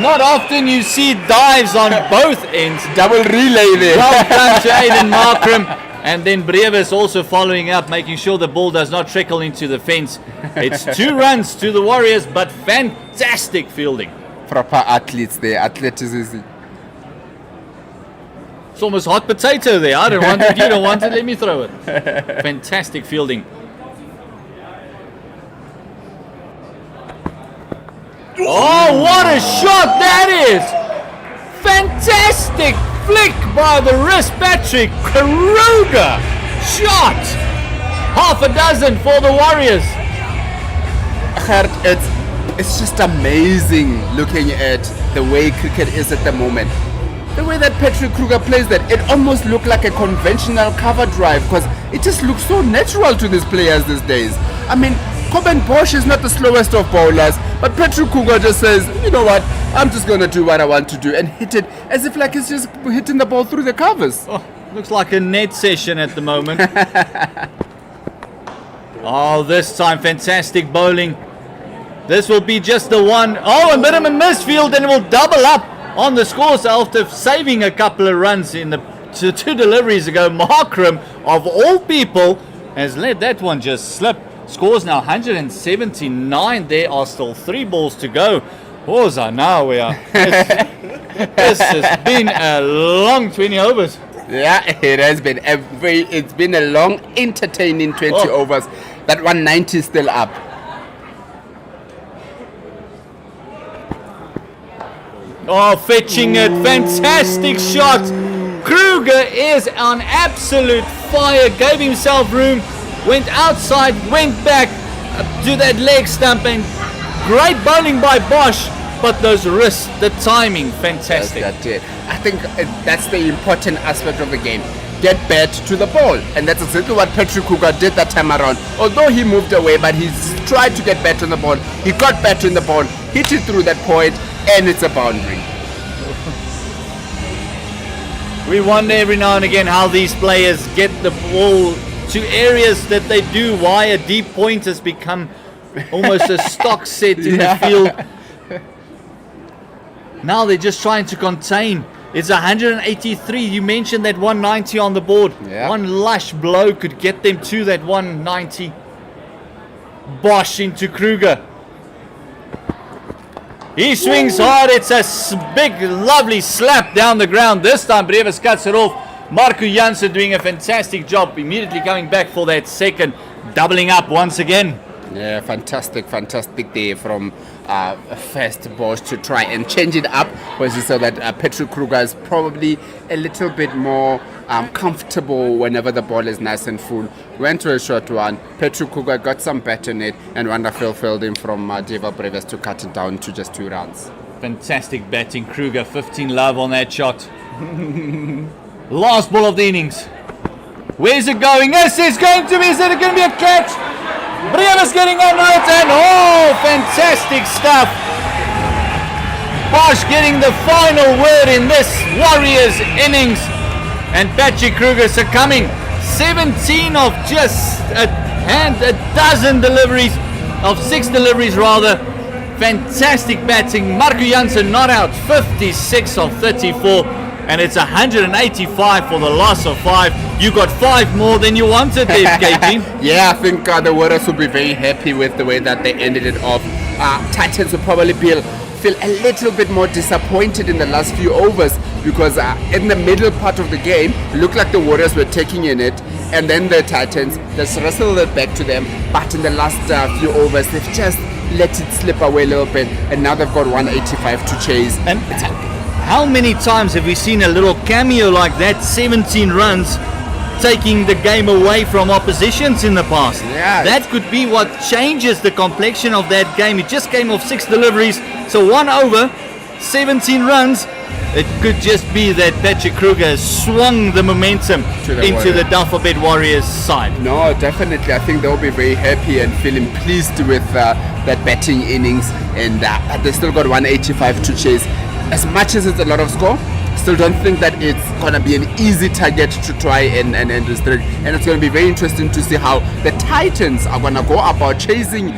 Not often you see dives on both ends. Double relay there. Well done to Aiden Markram. And then Brevis also following up, making sure the ball does not trickle into the fence. It's 2 runs to the Warriors, but fantastic fielding. Proper athletes there, athleticism. It's almost hot potato there. I don't want it, you don't want it, let me throw it. Fantastic fielding. Oh, what a shot that is! Fantastic flick by the wrist, Patrick Kruger. Shot! Half a dozen for the Warriors. It's just amazing looking at the way cricket is at the moment. The way that Patrick Kruger plays that, it almost looked like a conventional cover drive because it just looks so natural to these players these days. I mean, Coben Bosch is not the slowest of bowlers, but Patrick Kruger just says, you know what, I'm just going to do what I want to do and hit it as if like it's just hitting the ball through the covers. Oh, looks like a net session at the moment. Oh, this time fantastic bowling. This will be just the one. Oh, a minimum misfield, and it will double up on the scores after saving a couple of runs in the 2 deliveries ago. Markram, of all people, has let that one just slip. Scores now 179. There are still 3 balls to go. Hoza, now we are. This has been a long 20 overs. Yeah, it has been it's been a long, entertaining 20 overs. That 190 is still up. Oh, fetching it. Fantastic shot. Kruger is on absolute fire. Gave himself room. Went outside. Went back to that leg stump. And great bowling by Bosch. But those wrists, the timing, fantastic. That's it. I think that's the important aspect of the game. Get bat to the ball. And that's exactly what Patrick Kruger did that time around. Although he moved away, but he's tried to get bat on the ball. He got bat in the ball, hit it through that point, and it's a boundary. We wonder every now and again how these players get the ball to areas that they do. Why a deep point has become almost a stock set in the field. Now they're just trying to contain It's 183. You mentioned that 190 on the board. Yeah. One lush blow could get them to that 190. Bosch into Kruger. He swings hard. It's a big, lovely slap down the ground. This time, Brevis cuts it off. Marco Jansen doing a fantastic job. Immediately coming back for that second. Doubling up once again. Yeah, fantastic day from first Bosch to try and change it up. Was so that Patrick Kruger is probably a little bit more comfortable whenever the ball is nice and full. Went to a short one. Patrick Kruger got some bet on it, and wonderful fielding from Deva Brevis to cut it down to just 2 runs. Fantastic batting, Kruger. 15 love on that shot. Last ball of the innings. Where's it going? Yes, it's going to be. Is it going to be a catch? Brevis getting under it, and oh, fantastic stuff. Bosch getting the final word in this Warriors innings, and Patrick Kruger succumbing. 17 of just a dozen deliveries, of 6 deliveries rather. Fantastic batting. Marco Jansen not out. 56 of 34. And it's 185 for the loss of 5. You got 5 more than you wanted there, KP. Yeah, I think the Warriors will be very happy with the way that they ended it off. Titans will probably feel a little bit more disappointed in the last few overs, because in the middle part of the game, it looked like the Warriors were taking in it, and then the Titans just wrestled it back to them. But in the last few overs, they've just let it slip away a little bit, and now they've got 185 to chase. And how many times have we seen a little cameo like that, 17 runs, taking the game away from oppositions in the past? Yeah. That could be what changes the complexion of that game. It just came off 6 deliveries, so 1 over, 17 runs. It could just be that Patrick Kruger has swung the momentum into the Dafabet Warriors side. No, definitely. I think they'll be very happy and feeling pleased with that batting innings, and they still got 185 to chase. As much as it's a lot of score, still don't think that it's going to be an easy target to try and restrict. And it's going to be very interesting to see how the Titans are going to go about chasing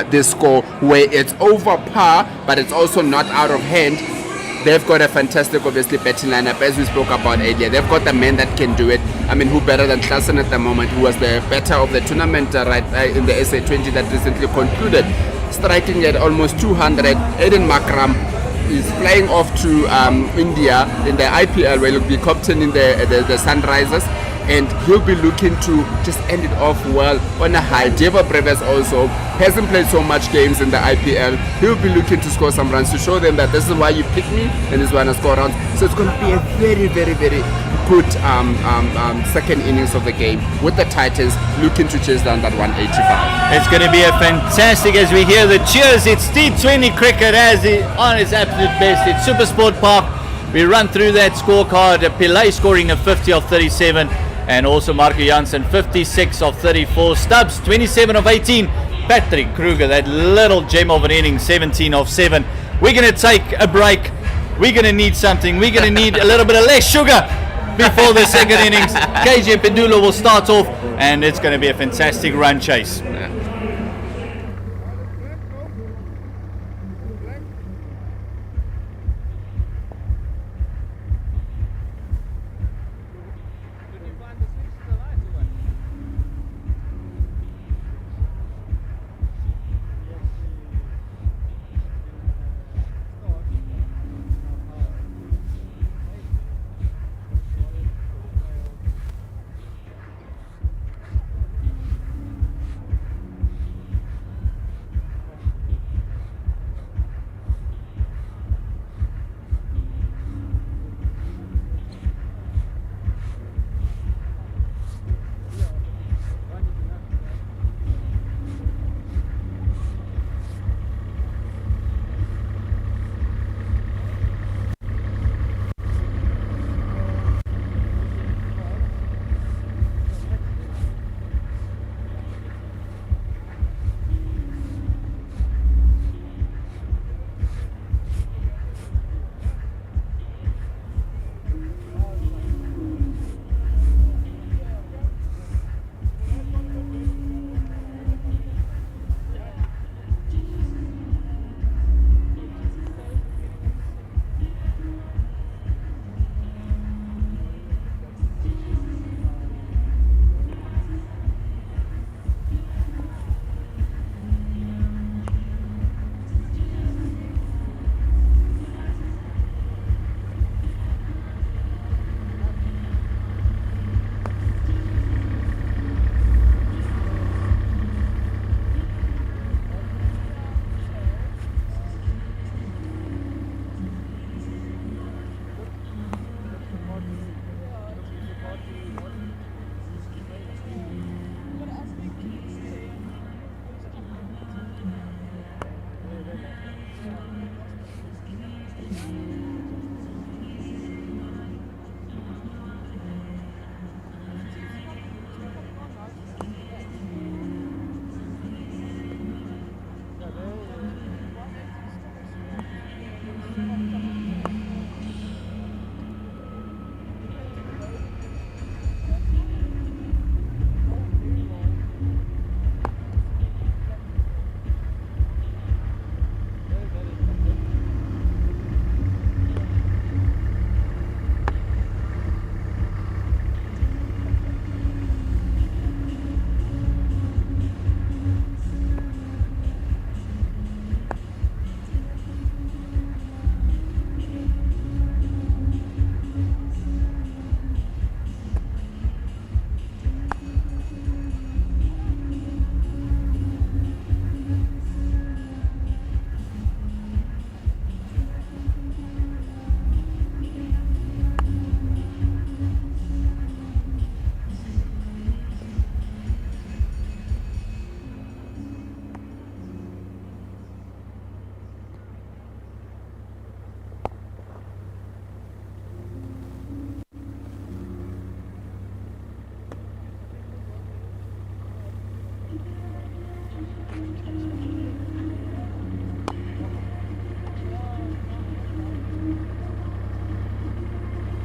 this score, where it's over par, but it's also not out of hand. They've got a fantastic, obviously, batting lineup, as we spoke about earlier. They've got the men that can do it. I mean, who better than Klassen at the moment, who was the better of the tournament in the SA20 that recently concluded, striking at almost 200. Aiden Makram is flying off to India in the IPL, where he'll be captaining the Sunrisers, and he'll be looking to just end it off well on a high. Deva Brevis also hasn't played so much games in the IPL. He'll be looking to score some runs to show them that this is why you picked me and this is why I score runs. So it's going to be a very, very, very good second innings of the game, with the Titans looking to chase down that 185. It's going to be a fantastic, as we hear the cheers. It's T20 cricket on its absolute best. It's SuperSport Park. We run through that scorecard. Pillay scoring a 50 of 37, and also Marco Jansen 56 of 34. Stubbs 27 of 18. Patrick Kruger, that little gem of an inning, 17 of 7. We're going to take a break. We're going to need something. We're going to need a little bit of less sugar before the second innings. KJ Pendula will start off, and it's going to be a fantastic run chase.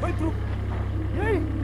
Gooi troep. Jee.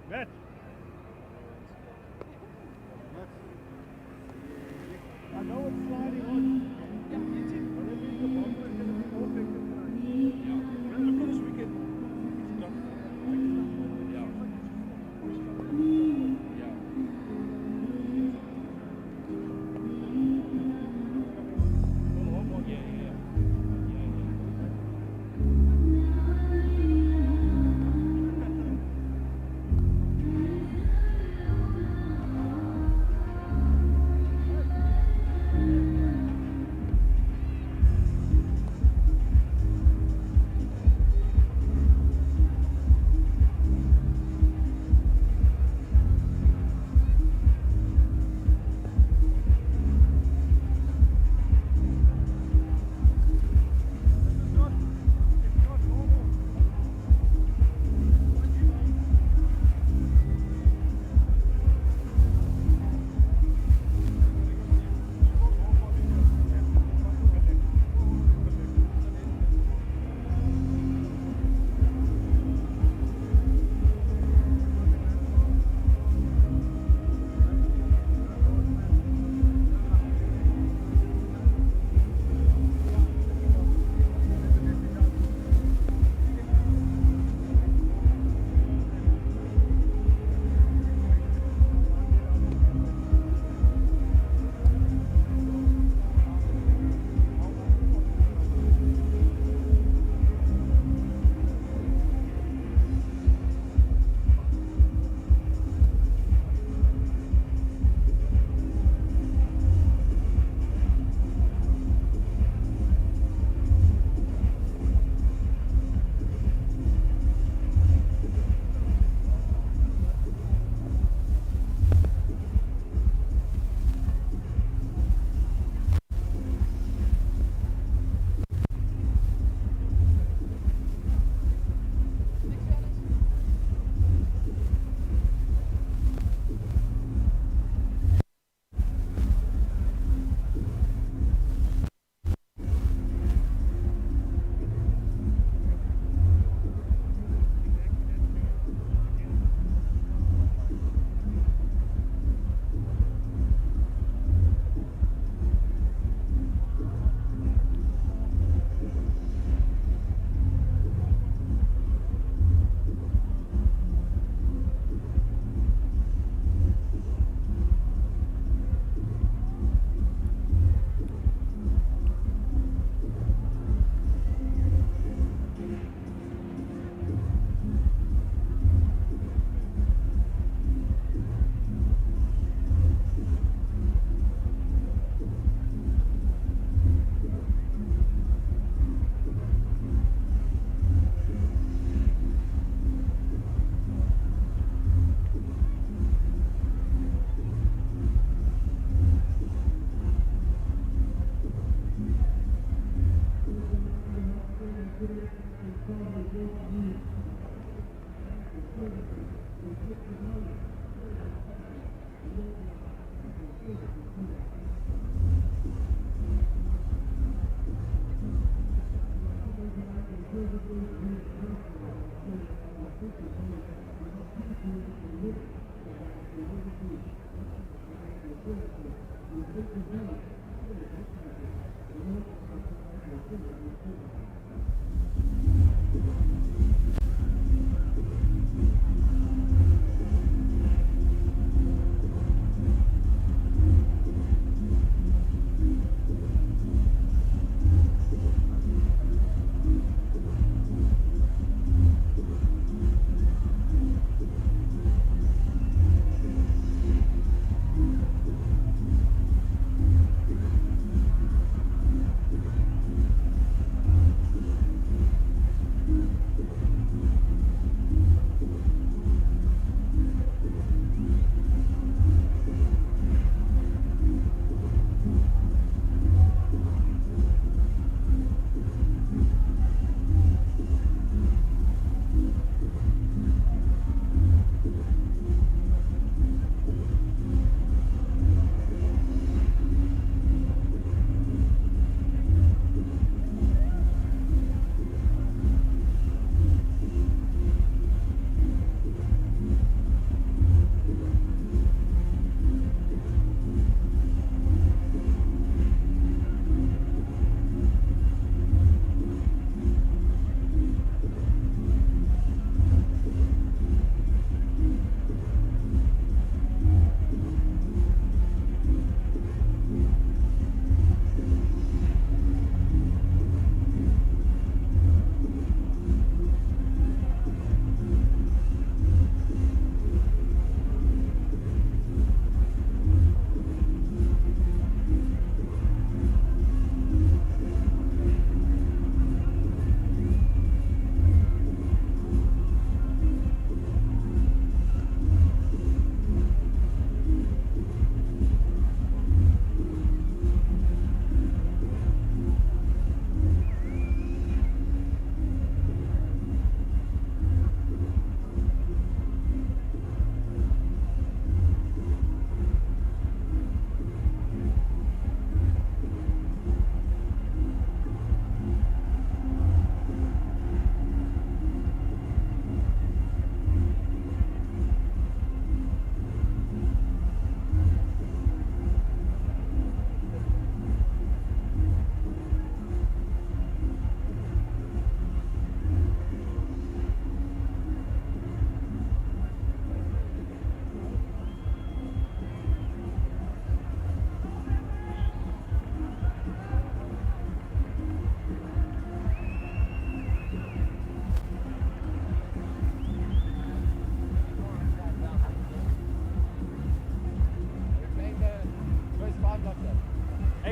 Match. I know it's sliding on. But that means the bumper is going to be more effective tonight. Well, look at this weekend.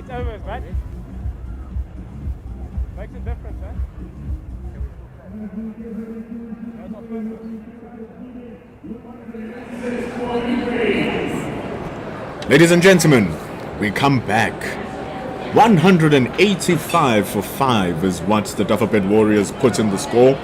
8 overs, right? Makes a difference, huh? That's on purpose. Ladies and gentlemen, we come back. 185 for 5 is what the Dafabet Warriors put in the score.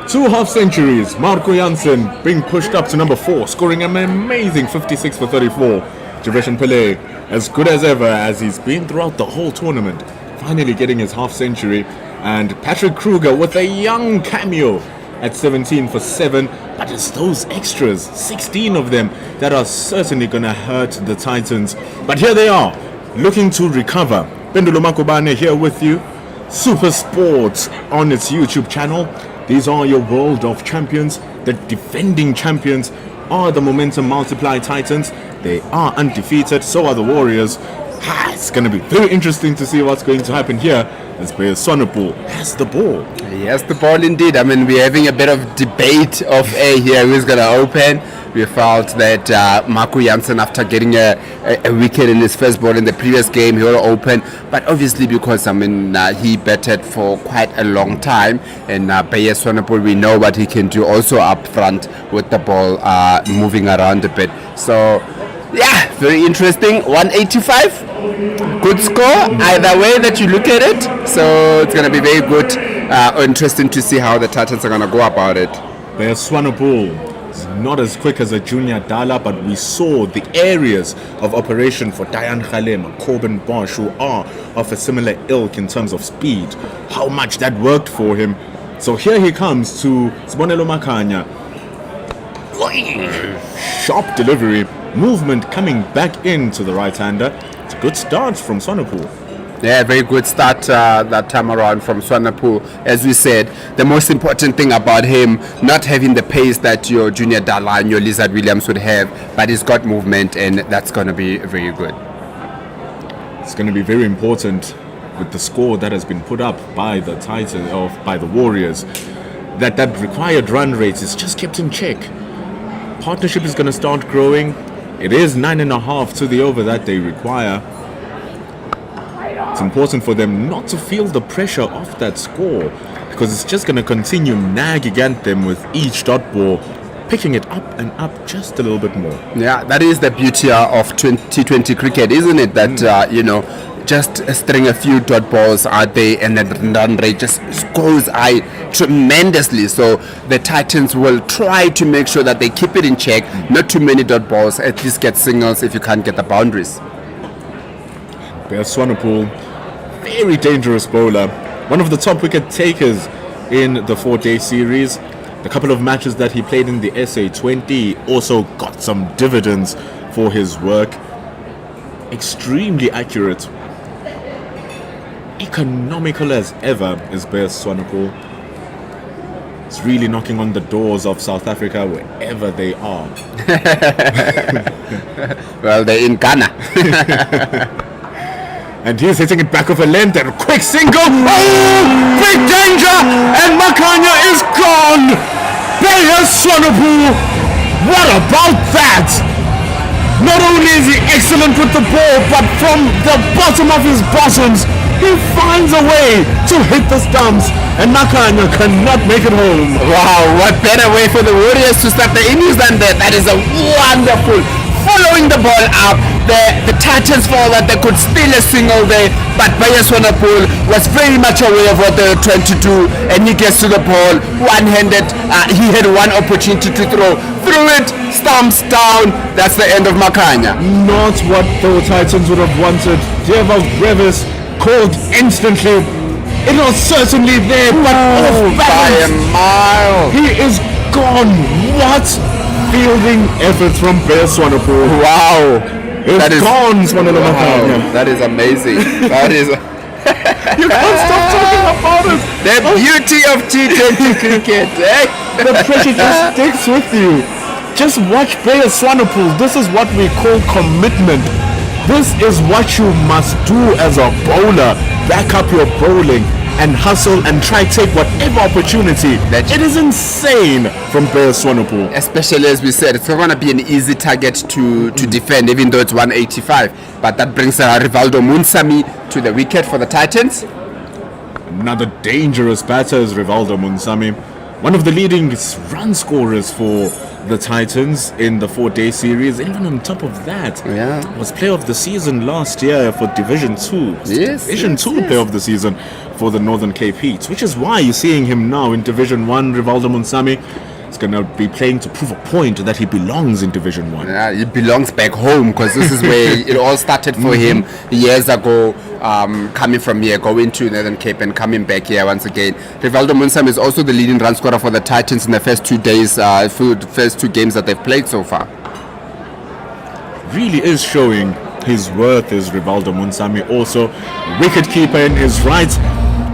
2 half centuries. Marco Jansen being pushed up to number 4, scoring an amazing 56 for 34. Javeshan Pillay, as good as ever as he's been throughout the whole tournament, finally getting his half century. And Patrick Kruger with a young cameo at 17 for 7. But it's those extras, 16 of them, that are certainly going to hurt the Titans. But here they are, looking to recover. Pendulo Makobane here with you. SuperSport on its YouTube channel. These are your World of Champions. The defending champions are the Momentum Multiply Titans. They are undefeated, so are the Warriors. It's going to be very interesting to see what's going to happen here as player Swanepoel has the ball. He has the ball indeed. I mean, we're having a bit of debate of here who's going to open. We felt that Marco Jansen, after getting a wicket in his first ball in the previous game, he will open. But obviously, because he batted for quite a long time, and Beye Swanepoel, we know what he can do also up front with the ball moving around a bit. So, yeah, very interesting. 185, good score either way that you look at it. So it's going to be very good, interesting to see how the Titans are going to go about it. Beye Swanepoel is not as quick as a Junior Dala, but we saw the areas of operation for Dayan Khalem, Corbin Bosch, who are of a similar ilk in terms of speed, how much that worked for him. So here he comes to Sibonelo Makhanya. Sharp delivery, movement coming back into the right-hander. It's a good start from Swanepoel. Yeah, very good start that time around from Swanepoel. As we said, the most important thing about him, not having the pace that your Junior Dala and your Lizard Williams would have, but he's got movement, and that's going to be very good. It's going to be very important with the score that has been put up by the Titans, or by the Warriors, that required run rate is just kept in check. Partnership is going to start growing. It is 9.5 to the over that they require. It's important for them not to feel the pressure of that score, because it's just going to continue nagging at them with each dot ball, picking it up and up just a little bit more. Yeah, that is the beauty of T20 cricket, isn't it? That, just string a few dot balls out there and then run rate just goes high tremendously. So the Titans will try to make sure that they keep it in check, not too many dot balls, at least get singles if you can't get the boundaries. Beye Swanepoel, very dangerous bowler, one of the top wicket takers in the 4-day series. The couple of matches that he played in the SA20 also got some dividends for his work. Extremely accurate, economical as ever is Beye Swanepoel. It's really knocking on the doors of South Africa wherever they are. Well, they're in Ghana. And he's hitting it back of a length and a quick single. Oh, big danger! And Makhanya is gone! Beye Swanepoel, what about that? Not only is he excellent with the ball, but from the bottom of his bottoms, he finds a way to hit the stumps, and Makhanya cannot make it home. Wow, what better way for the Warriors to start the innings than that? That is a wonderful following the ball up. The Titans felt that they could steal a single there, but Beye Swanepoel was very much aware of what they were trying to do, and he gets to the ball one-handed. He had one opportunity to throw it, stumps down. That's the end of Makhanya. Not what the Titans would have wanted. Deval Brevis called instantly. It was certainly there, but off by a balance. mile. He is gone. What fielding effort from Beye Swanepoel. Wow. It's gone, Swanelo Makhanya. That is amazing. That is. You can't stop talking about it. The beauty of T20 cricket, eh? The pressure just sticks with you. Just watch Beye Swanepoel. This is what we call commitment. This is what you must do as a bowler. Back up your bowling. and hustle and try take whatever opportunity. It is insane from Bear Swanepoel. Especially as we said, it's not going to be an easy target to defend, even though it's 185. But that brings Rivaldo Munsami to the wicket for the Titans. Another dangerous batter is Rivaldo Munsami, one of the leading run scorers for the Titans in the 4-day series. Even on top of that, was player of the season last year for Division 2. Division 2 player of the season for the Northern Cape Heat, which is why you're seeing him now in Division 1. Rivaldo Munsami is going to be playing to prove a point that he belongs in Division 1. Yeah, he belongs back home, because this is where it all started for him years ago, coming from here, going to Northern Cape and coming back here once again. Rivaldo Munsami is also the leading run scorer for the Titans in the first 2 days, first 2 games that they've played so far. Really is showing his worth is Rivaldo Munsami, also wicket keeper in his right.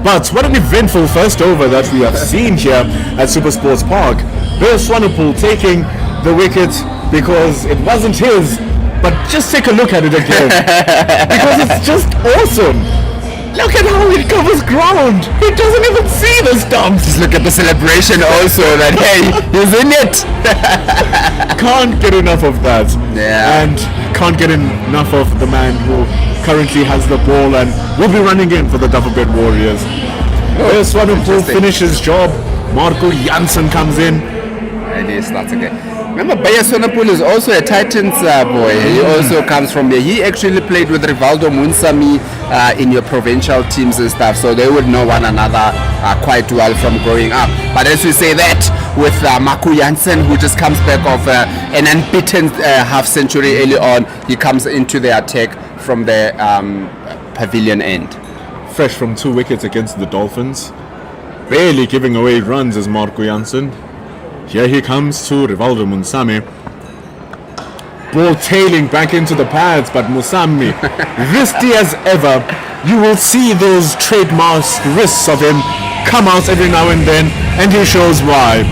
But what an eventful first over that we have seen here at SuperSports Park. Bear Swanepoel taking the wicket because it wasn't his. But just take a look at it again, because it's just awesome. Look at how it covers ground. He doesn't even see the stumps. Just look at the celebration also, that hey, he's in it. Can't get enough of that. Yeah. And can't get enough of the man who currently has the ball and will be running in for the Dafabet Warriors. Bear Swanepoel finishes job. Marco Jansen comes in. And he starts again. Remember, Bear Swanepoel is also a Titans boy. He also comes from there. He actually played with Rivaldo Munsami in your provincial teams and stuff, so they would know one another quite well from growing up. But as we say that, with Marco Jansen, who just comes back off an unbeaten half century early on, he comes into the attack from the pavilion end. Fresh from 2 wickets against the Dolphins. Barely giving away runs is Marco Jansen. Here he comes to Rivaldo Munsami. Ball tailing back into the pads, but Munsami, risky as ever. You will see those trademark wrists of him come out every now and then, and he shows why.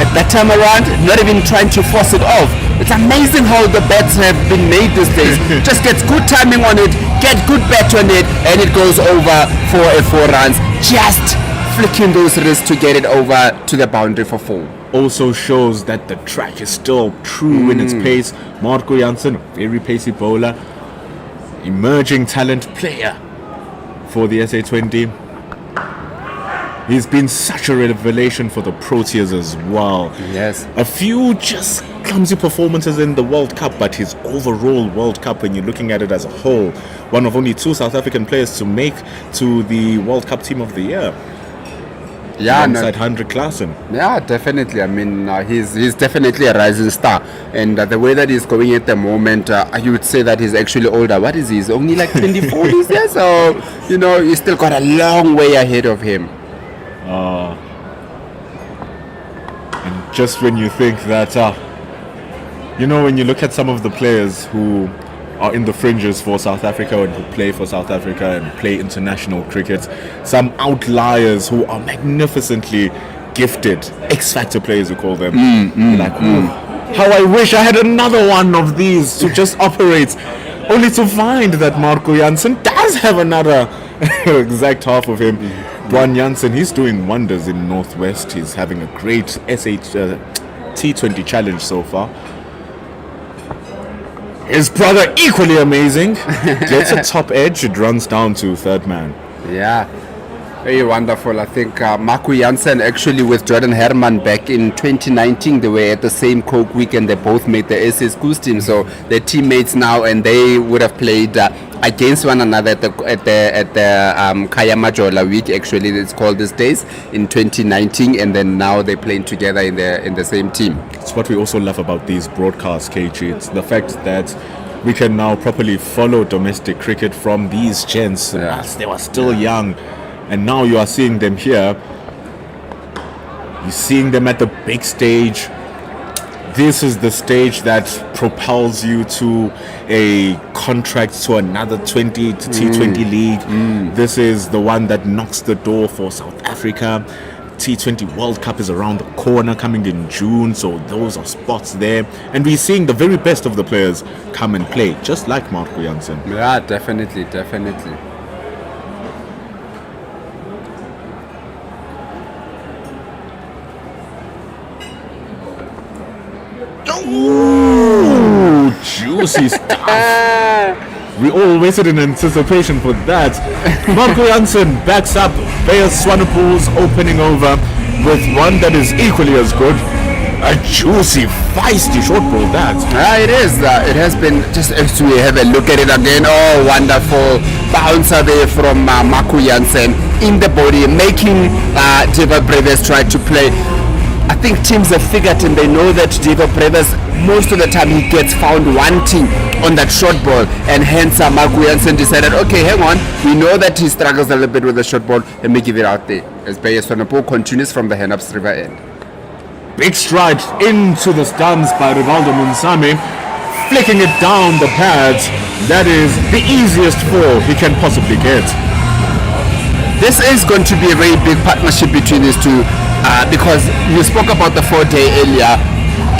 At that time around, not even trying to force it off. It's amazing how the bats have been made these days. Just gets good timing on it, get good bat on it, and it goes over for 4 runs. Just flicking those wrists to get it over to the boundary for 4. Also shows that the track is still true in its pace. Marco Jansen, very pacey bowler, emerging talent player for the SA20. He's been such a revelation for the Proteas as well. Yes. A few just clumsy performances in the World Cup, but his overall World Cup, when you're looking at it as a whole, one of only 2 South African players to make to the World Cup Team of the Year. Yeah, alongside Hendrik Klaassen. Yeah, definitely. I mean, he's definitely a rising star, and the way that he's going at the moment, you would say that he's actually older. What is he? He's only like 24 these days, so you know he's still got a long way ahead of him. And just when you think that, you know, when you look at some of the players who are in the fringes for South Africa and who play for South Africa and play international cricket, some outliers who are magnificently gifted, X-Factor players we call them, how I wish I had another one of these to just operate, only to find that Marco Jansen does have another exact half of him. Dwan Jansen, he's doing wonders in Northwest. He's having a great T20 challenge so far. His brother, equally amazing, gets a top edge. It runs down to 3rd man. Yeah, very wonderful. I think Marco Jansen actually with Jordan Herman back in 2019, they were at the same Coke weekend. They both made the SA Schools team, so they're teammates now, and they would have played against one another at the Kaya Majola week. Actually, it's called these days in 2019, and then now they're playing together in the same team. It's what we also love about these broadcasts, KG. It's the fact that we can now properly follow domestic cricket from these gents as they were still young, and now you are seeing them here. You're seeing them at the big stage. This is the stage that propels you to a contract to another T20 league. This is the one that knocks the door for South Africa. T20 World Cup is around the corner, coming in June, so those are spots there. And we're seeing the very best of the players come and play, just like Marco Jansen. Yeah, definitely. Ooh, juicy stuff. We all waited in anticipation for that. Marco Janssen backs up Bayer Swanepoel's opening over with one that is equally as good. A juicy, feisty short ball, that. It is. It has been just as we have a look at it again. Oh, wonderful bouncer there from Marco Janssen in the body, making Deva Breves try to play. I think teams have figured and they know that Deva Breves, most of the time he gets found wanting on that short ball, and hence Marco Janssen decided, okay, hang on, we know that he struggles a little bit with the short ball, let me give it out there. As Bayer Swanepoel continues from the Hennops River end. Big stride into the stumps by Rivaldo Munsami, flicking it down the pads. That is the easiest four he can possibly get. This is going to be a very big partnership between these two, because you spoke about the 4-day earlier.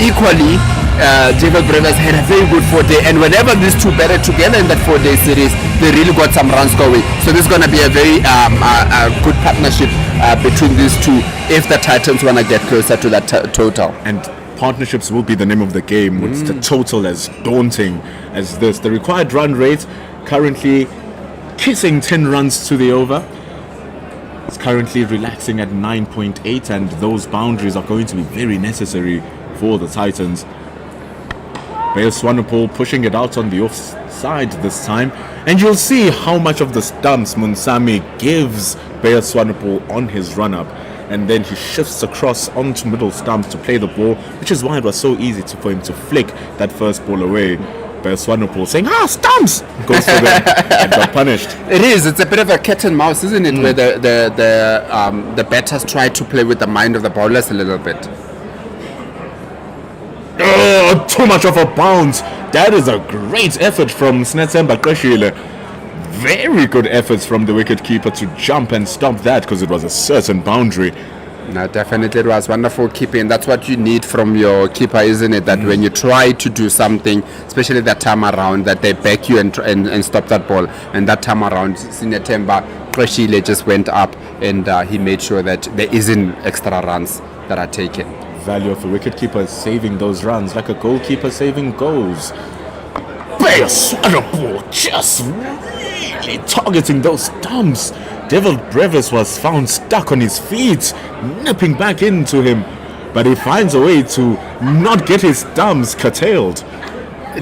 Equally, Deva Breves had a very good 4-day, and whenever these two batted together in that 4-day series, they really got some runs going. So this is going to be a very good partnership between these two if the Titans want to get closer to that total. And partnerships will be the name of the game. With the total as daunting as this. The required run rate currently kissing 10 runs to the over. It's currently relaxing at 9.8, and those boundaries are going to be very necessary for the Titans. Bayer Swanepoel pushing it out on the offside this time, and you'll see how much of the stumps Munsami gives Bayer Swanepoel on his run-up, and then he shifts across onto middle stumps to play the ball, which is why it was so easy for him to flick that first ball away. Bayer Swanepoel saying, stumps! Goes for them and got punished. It is. It's a bit of a cat and mouse, isn't it? Where the batters try to play with the mind of the bowlers a little bit. Oh, too much of a bounce. That is a great effort from Snetsemba Qeshile. Very good efforts from the wicketkeeper to jump and stop that, because it was a certain boundary. No, definitely it was wonderful keeping. That's what you need from your keeper, isn't it? That when you try to do something, especially that time around, that they back you and stop that ball. And that time around, Snetsemba Qeshile just went up and he made sure that there isn't extra runs that are taken. Value of a wicketkeeper is saving those runs like a goalkeeper saving goals. Bayer Swanepoel just really targeting those stumps. Devil Brevis was found stuck on his feet, nipping back into him, but he finds a way to not get his stumps curtailed.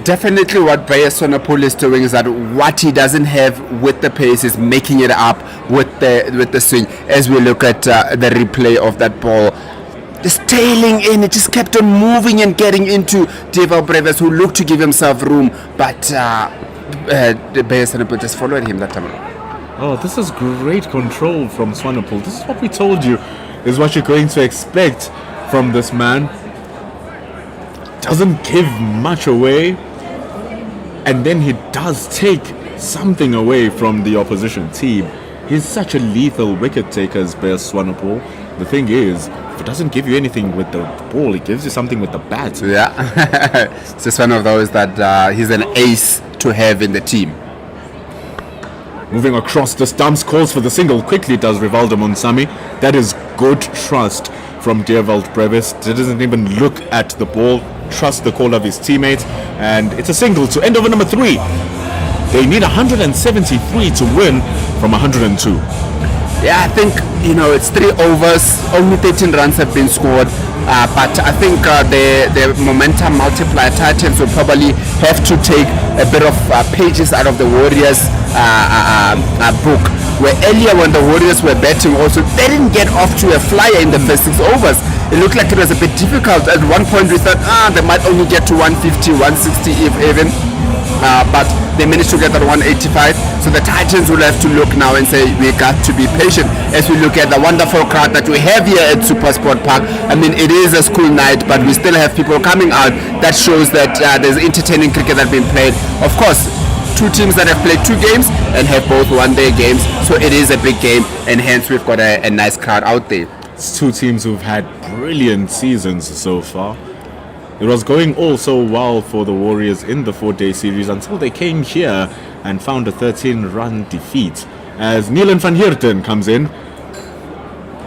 Definitely what Bayer Swanepoel is doing is that what he doesn't have with the pace is making it up with the swing. As we look at the replay of that ball, just tailing in, it just kept on moving and getting into Deva Breves, who looked to give himself room, but Bayer Swanepoel just followed him that time around. Oh, this is great control from Swanepoel. This is what we told you is what you're going to expect from this man. Doesn't give much away, and then he does take something away from the opposition team. He's such a lethal wicket taker as Bayer Swanepoel. The thing is, if it doesn't give you anything with the ball, it gives you something with the bat. Yeah, it's just one of those that he's an ace to have in the team. Moving across the stumps, calls for the single quickly, does Rivaldo Munsami. That is good trust from Dewald Brevis. He doesn't even look at the ball, trust the call of his teammate, and it's a single to end over number 3. They need 173 to win from 102. Yeah, I think, it's 3 overs, only 13 runs have been scored, but I think the momentum multiplier Titans will probably have to take a bit of pages out of the Warriors book, where earlier when the Warriors were batting also, they didn't get off to a flyer in the first 6 overs. It looked like it was a bit difficult. At one point we thought, they might only get to 150, 160 if even. But they managed to get that 185. So the Titans will have to look now and say, we got to be patient as we look at the wonderful crowd that we have here at SuperSport Park. I mean, it is a school night, but we still have people coming out. That shows that there's entertaining cricket that's been played. Of course, 2 teams that have played 2 games and have both won their games. So it is a big game, and hence we've got a nice crowd out there. It's 2 teams who've had brilliant seasons so far. It was going all so well for the Warriors in the 4-day series until they came here and found a 13-run defeat as Nielen van Heerden comes in.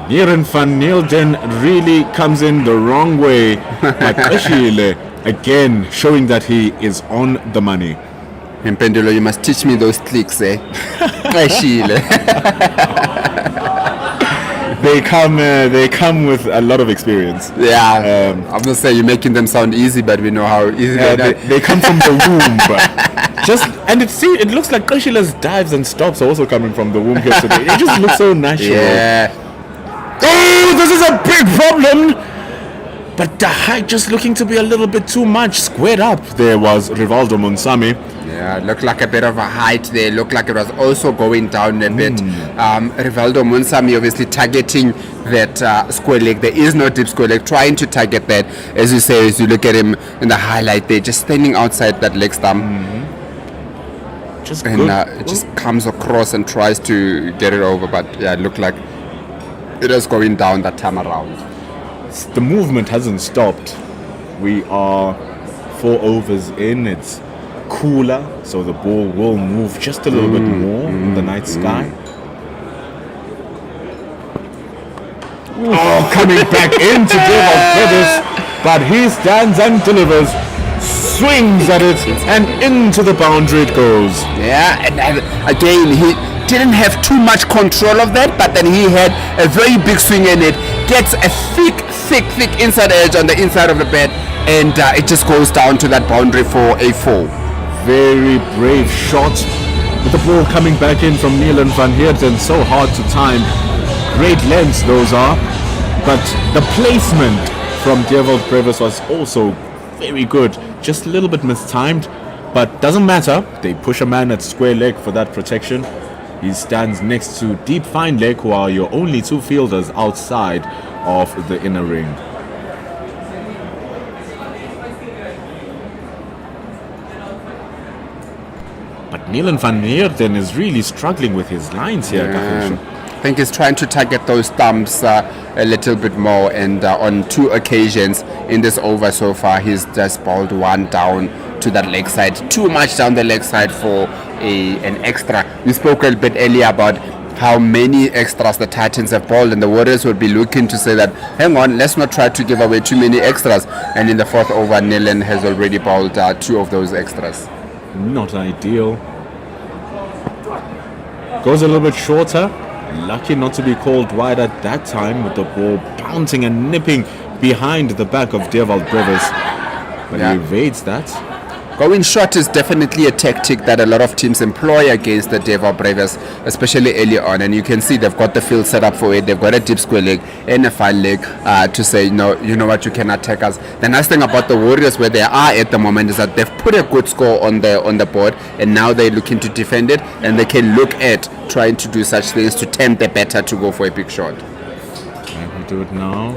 Nieren van Nielden really comes in the wrong way. But Ashile, again, showing that he is on the money. Mpendulo, you must teach me those clicks, eh? Ashile. They come with a lot of experience. Yeah, I'm gonna say you're making them sound easy, but we know how easy They come from the womb. It looks like Kashila's dives and stops are also coming from the womb here today. It just looks so natural. Yeah. Oh, this is a big problem. But the height just looking to be a little bit too much. Squared up there was Rivaldo Monsami. Yeah, looked like a bit of a height there. Looked like it was also going down a bit. Rivaldo Munsami obviously targeting that square leg. There is no deep square leg. Trying to target that, as you say, as you look at him in the highlight there, just standing outside that leg stump. Just And good. it just comes across and tries to get it over. But yeah, it looked like it is going down that time around. The movement hasn't stopped. We are 4 overs in. It's cooler, so the ball will move just a little bit more in the night sky. Oh, coming back into Dafabet Brothers, but he stands and delivers, swings at it, and into the boundary it goes. Yeah, and again, he didn't have too much control of that, but then he had a very big swing in it, gets a thick inside edge on the inside of the bat, and it just goes down to that boundary for a 4. Very brave shot, with the ball coming back in from Nielen van Heerden, so hard to time. Great lengths those are, but the placement from Dafabet Brothers was also very good, just a little bit mistimed, but doesn't matter. They push a man at square leg for that protection. He stands next to deep fine leg, who are your only 2 fielders outside of the inner ring. But Nielen van Heerden is really struggling with his lines here. I think he's trying to target those stumps a little bit more, and on 2 occasions in this over so far, he's just bowled one down to that leg side. Too much down the leg side for an extra. We spoke a bit earlier about how many extras the Titans have bowled, and the Warriors would be looking to say that, hang on, let's not try to give away too many extras. And in the 4th over, Nielen has already bowled 2 of those extras. Not ideal. Goes a little bit shorter. Lucky not to be called wide at that time, with the ball bouncing and nipping behind the back of Dafabet Brothers. But he evades that. Going short is definitely a tactic that a lot of teams employ against the Dafabet Brothers, especially early on. And you can see they've got the field set up for it. They've got a deep square leg and a fine leg to say, no, you know what, you can attack us. The nice thing about the Warriors, where they are at the moment, is that they've put a good score on the board, and now they're looking to defend it, and they can look at trying to do such things to tempt the batter to go for a big shot. And he'll do it now.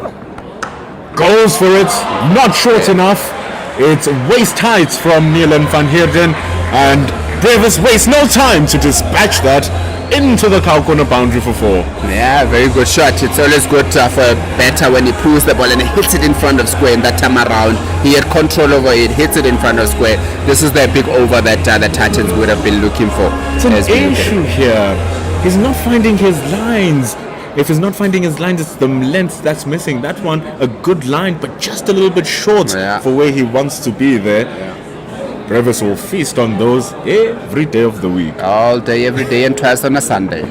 Goes for it. Not short enough. It's waist height from Nielen van Heerden, and Brothers waste no time to dispatch that into the cow corner boundary for 4. Yeah, very good shot. It's always good for a batter when he pulls the ball and he hits it in front of square, and that time around he had control over it, hits it in front of square. This is the big over that the Titans would have been looking for. It's an issue here. He's not finding his lines. If he's not finding his lines, it's the length that's missing. That one, a good line, but just a little bit short for where he wants to be there. Brothers will feast on those every day of the week. All day, every day, and twice on a Sunday.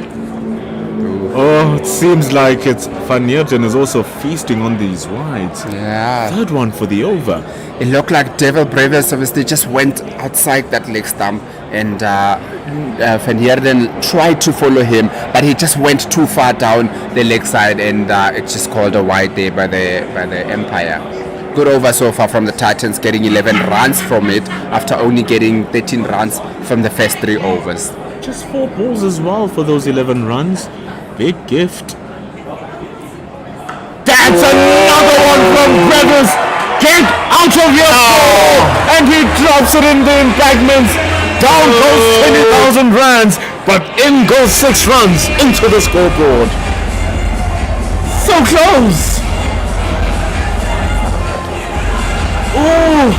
Oh, it seems like it's Van Heerden is also feasting on these wides. Yeah. 3rd one for the over. It looked like Dafabet Brothers obviously just went outside that leg stump, and Van Heerden tried to follow him, but he just went too far down the leg side, and it's just called a wide there by the Empire. Good over so far from the Titans, getting 11 runs from it after only getting 13 runs from the first 3 overs. Just 4 balls as well for those 11 runs. Big gift. That's another one from Brothers. Get out of here, and he drops it in the embankments. Down goes 20,000 rands, but in goes 6 runs into the scoreboard. So close. Ooh.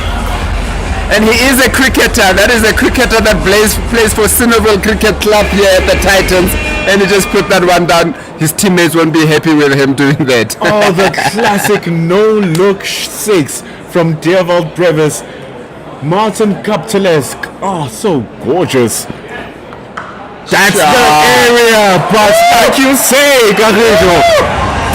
And he is a cricketer. That is a cricketer that plays for Sinnerville Cricket Club here at the Titans. and he just put that one down. His teammates won't be happy with him doing that. Oh, the classic no-look 6 from Dafabet Brevis. Martin Kaptelesque. Oh, so gorgeous. That's the area, but like you say, Garrido,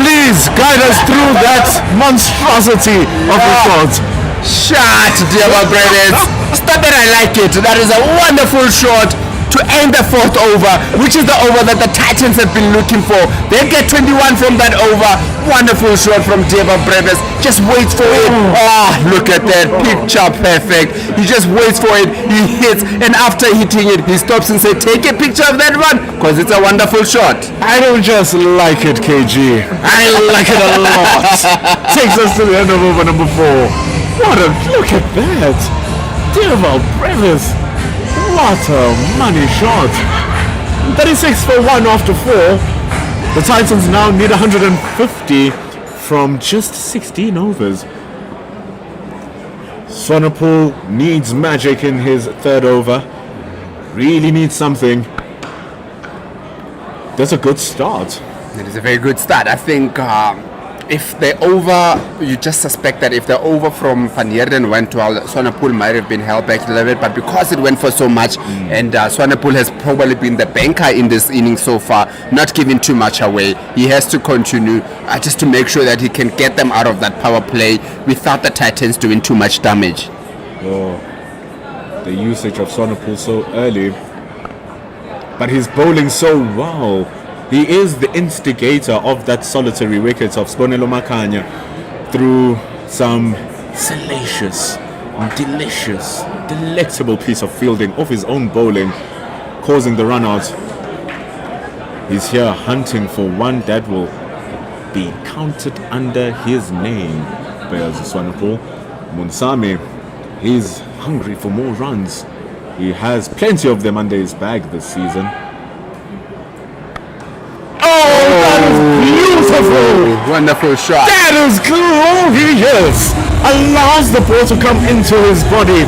please guide us through that monstrosity of a shot. Shot, Dafabet Brevis. Stop it, I like it. That is a wonderful shot to end the 4th over, which is the over that the Titans have been looking for. They get 21 from that over. Wonderful shot from Dafabet Brevis. Just waits for it. Oh, look at that. Picture perfect. He just waits for it. He hits, and after hitting it, he stops and says, take a picture of that one, because it's a wonderful shot. I don't just like it, KG. I like it a lot. Takes us to the end of over number 4. What a look at that. Dafabet Brevis. What a money shot. 36 for 1 after 4. The Titans now need 150 from just 16 overs. Swanepoel needs magic in his 3rd over. Really needs something. That's a good start. It is a very good start. I think if the over, you just suspect that if the over from Van Heerden went well, Swanepoel might have been held back a little bit, but because it went for so much, and Swanepoel has probably been the banker in this inning so far, not giving too much away. He has to continue just to make sure that he can get them out of that power play without the Titans doing too much damage. Oh, the usage of Swanepoel so early, but he's bowling so well. He is the instigator of that solitary wicket of Sponelo Makanya through some salacious, delicious, delectable piece of fielding of his own bowling, causing the run out. He's here hunting for one that will be counted under his name. Bears Swanepoel. Munsami, he's hungry for more runs. He has plenty of them under his bag this season. Beautiful! Wonderful shot. That is glorious! Allows the ball to come into his body.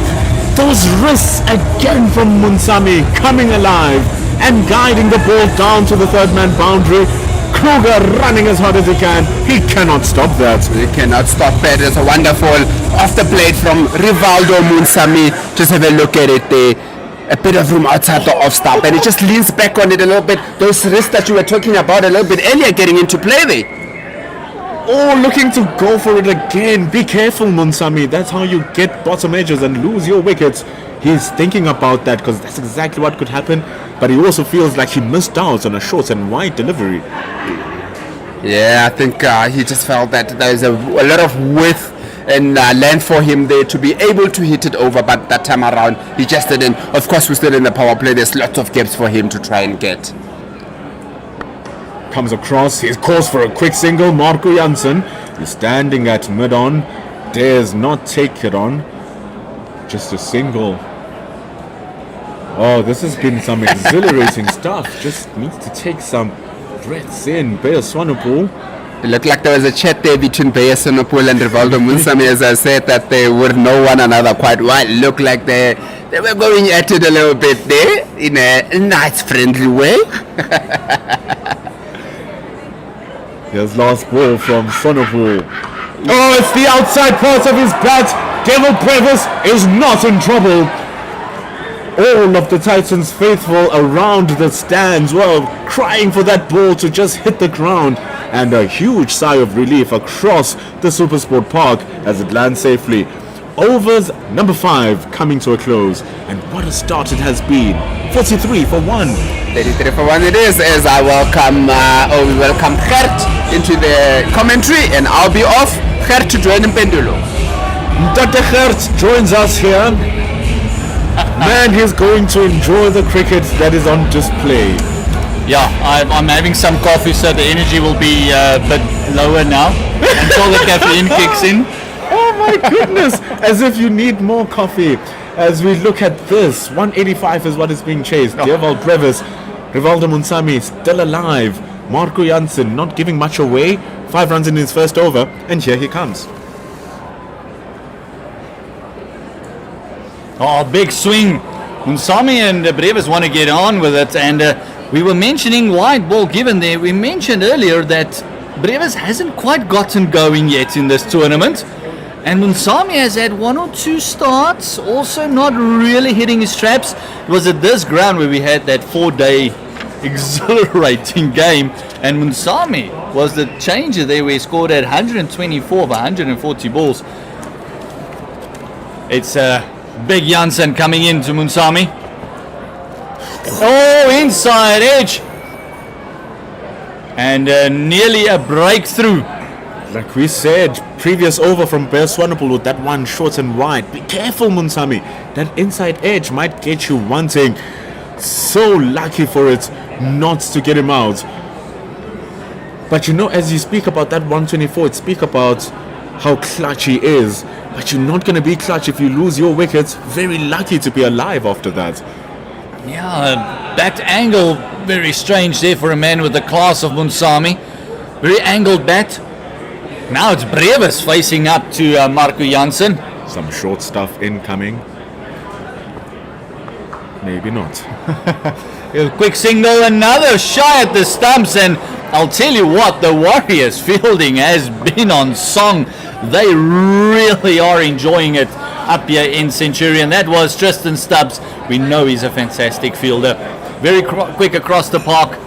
Those wrists again from Munsami coming alive and guiding the ball down to the 3rd man boundary. Kruger running as hard as he can. He cannot stop that. He cannot stop it. It's a wonderful off the plate from Rivaldo Munsami. Just have a look at it there. A bit of room outside the off stump, and it just leans back on it a little bit. Those wrists that you were talking about a little bit earlier getting into play there. Oh, looking to go for it again. Be careful, Munsami. That's how you get bottom edges and lose your wickets. He's thinking about that because that's exactly what could happen, but he also feels like he missed out on a short and wide delivery. Yeah, I think he just felt that there's a lot of width and length for him there to be able to hit it over, but that time around he just didn't. Of course, we're still in the power play. There's lots of gaps for him to try and get. Comes across, he calls for a quick single. Marco Janssen is standing at mid-on, dares not take it on. Just a single. Oh, this has been some exhilarating stuff. Just needs to take some breaths in. Bear Swanepoel. It looked like there was a chat there between Bear Swanepoel and Rivaldo Munsami, as I said, that they would know one another quite well. It looked like they were going at it a little bit there in a nice, friendly way. Here's last ball from Swanepoel. Oh, it's the outside part of his bat. Dafabet Brevis is not in trouble. All of the Titans faithful around the stands were crying for that ball to just hit the ground, and a huge sigh of relief across the SuperSport Park as it lands safely. Overs number 5 coming to a close, and what a start it has been. 43 for 1. 33 for 1 it is, as I welcome, we welcome Gert into the commentary, and I'll be off. Gert to join Pendulo. Dr. Gert joins us here. Man, he's going to enjoy the cricket that is on display. Yeah, I'm having some coffee, so the energy will be a bit lower now until the caffeine kicks in. Oh my goodness, as if you need more coffee. As we look at this, 185 is what is being chased. Dafabet Brevis, Rivaldo Munsami still alive. Marco Janssen not giving much away. 5 runs in his first over, and here he comes. Oh, big swing. Munsami and Brevis want to get on with it, and We were mentioning wide ball given there. We mentioned earlier that Brevis hasn't quite gotten going yet in this tournament. And Munsami has had 1 or 2 starts, also not really hitting his straps. It was at this ground where we had that 4-day exhilarating game. And Munsami was the changer there where he scored at 124 of 140 balls. It's Big Janssen coming in to Munsami. Oh, inside edge. And nearly a breakthrough. Like we said, previous over from Bear Swanepoel with that one short and wide. Be careful, Munsami. That inside edge might get you wanting. So lucky for it not to get him out. But you know, as you speak about that 124, it speak about how clutch he is. But you're not going to be clutch if you lose your wickets. Very lucky to be alive after that. Yeah, that angle, very strange there for a man with the class of Munsami. Very angled bat. Now it's Brevis facing up to Marco Janssen. Some short stuff incoming. Maybe not. A quick signal, another shy at the stumps, and I'll tell you what, the Warriors fielding has been on song. They really are enjoying it up here in Centurion. That was Tristan Stubbs. We know he's a fantastic fielder. Very quick across the park.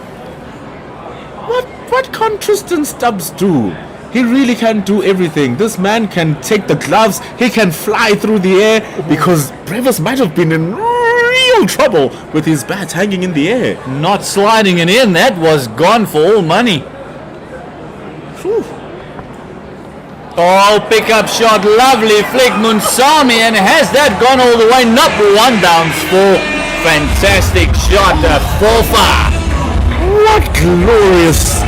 What can Tristan Stubbs do? He really can do everything. This man can take the gloves. He can fly through the air, because Brevis might have been in real trouble with his bat hanging in the air. Not sliding it in. That was gone for all money. Whew. Oh, pickup shot. Lovely flick. Munsami. And has that gone all the way? Not one down four. Fantastic shot. Fofa. What glorious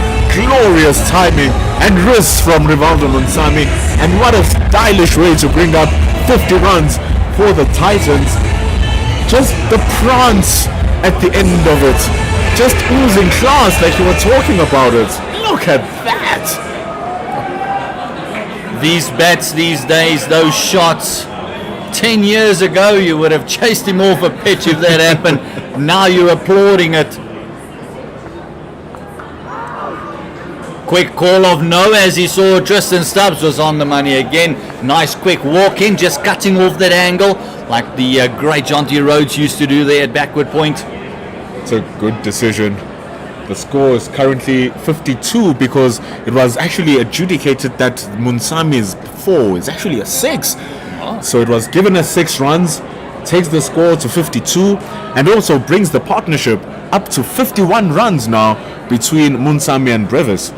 timing and wrist from Rivaldo Munsami, and what a stylish way to bring up 50 runs for the Titans. Just the prance at the end of it, just oozing class like you were talking about it. Look at that. These bats these days, those shots, 10 years ago you would have chased him off a pitch if that happened. Now you're applauding it. Quick call of no, as he saw Tristan Stubbs was on the money again. Nice quick walk in, just cutting off that angle like the great Jonty Rhodes used to do there at backward point. It's a good decision. The score is currently 52 because it was actually adjudicated that Munsami's 4 is actually a 6. So it was given as 6 runs, takes the score to 52, and also brings the partnership up to 51 runs now between Munsami and Brevis.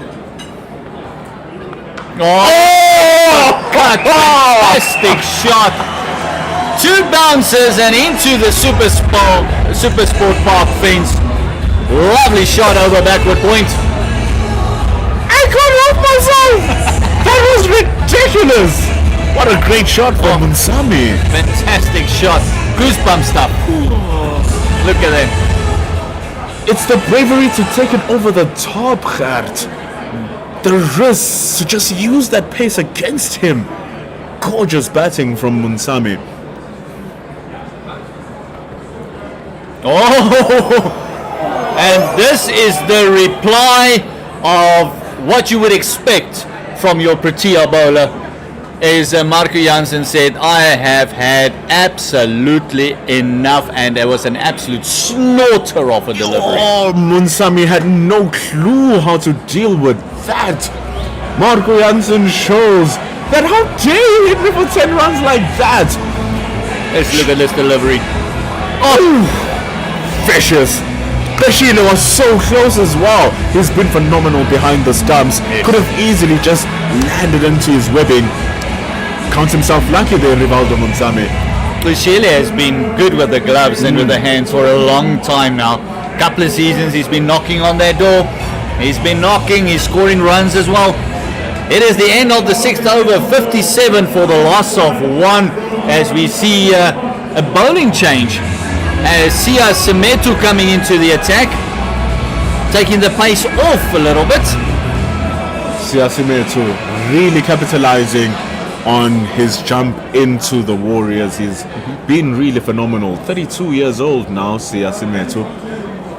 Fantastic shot. 2 bounces and into the SuperSport Park fence. Lovely shot over backward point. I can't help myself! That was ridiculous! What a great shot from Munsami. Fantastic shot. Goosebump stuff. Look at that. It's the bravery to take it over the top, Gert. The wrists to just use that pace against him. Gorgeous batting from Munsami. Oh! And this is the reply of what you would expect from your Protea bowler. As Marco Janssen said, I have had absolutely enough, and there was an absolute snorter of a delivery. Oh, Munsami had no clue how to deal with that. Marco Janssen shows that how dare you hit me for 10 runs like that. Let's look at this delivery. Oh, vicious. Bashila was so close as well. He's been phenomenal behind the stumps. Could have easily just landed into his webbing. Counts himself lucky there, Rivaldo Munsami. Bashila has been good with the gloves and with the hands for a long time now. Couple of seasons he's been knocking on their door. He's been knocking, he's scoring runs as well. It is the end of the 6th over, 57 for the loss of 1, as we see a bowling change. CSA T20 coming into the attack, taking the pace off a little bit. CSA T20 really capitalizing on his jump into the Warriors. He's been really phenomenal. 32 years old now, CSA T20.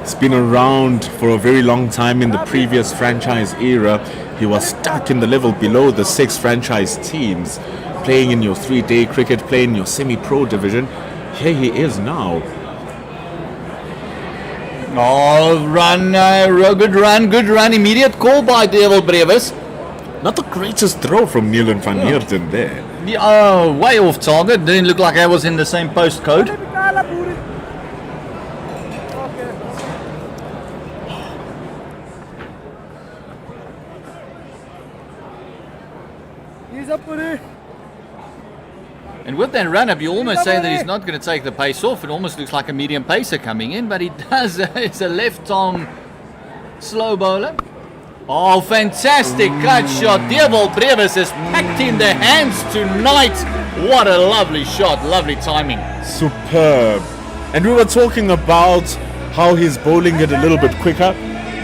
He's been around for a very long time in the previous franchise era. He was stuck in the level below the 6 franchise teams, playing in your 3-day cricket, playing in your semi-pro division. Here he is now. Oh, run, good run. Immediate call by Devil Brevis. Not the greatest throw from Nielen van Heerden there. Way off target. Didn't look like I was in the same postcode. He's up for it. And with that run-up, you almost say that he's not going to take the pace off. It almost looks like a medium pacer coming in, but he does. It's a left-arm slow bowler. Oh, fantastic cut shot. Devil Brevis is packed in the hands tonight. What a lovely shot, lovely timing. Superb. And we were talking about how he's bowling it a little bit quicker.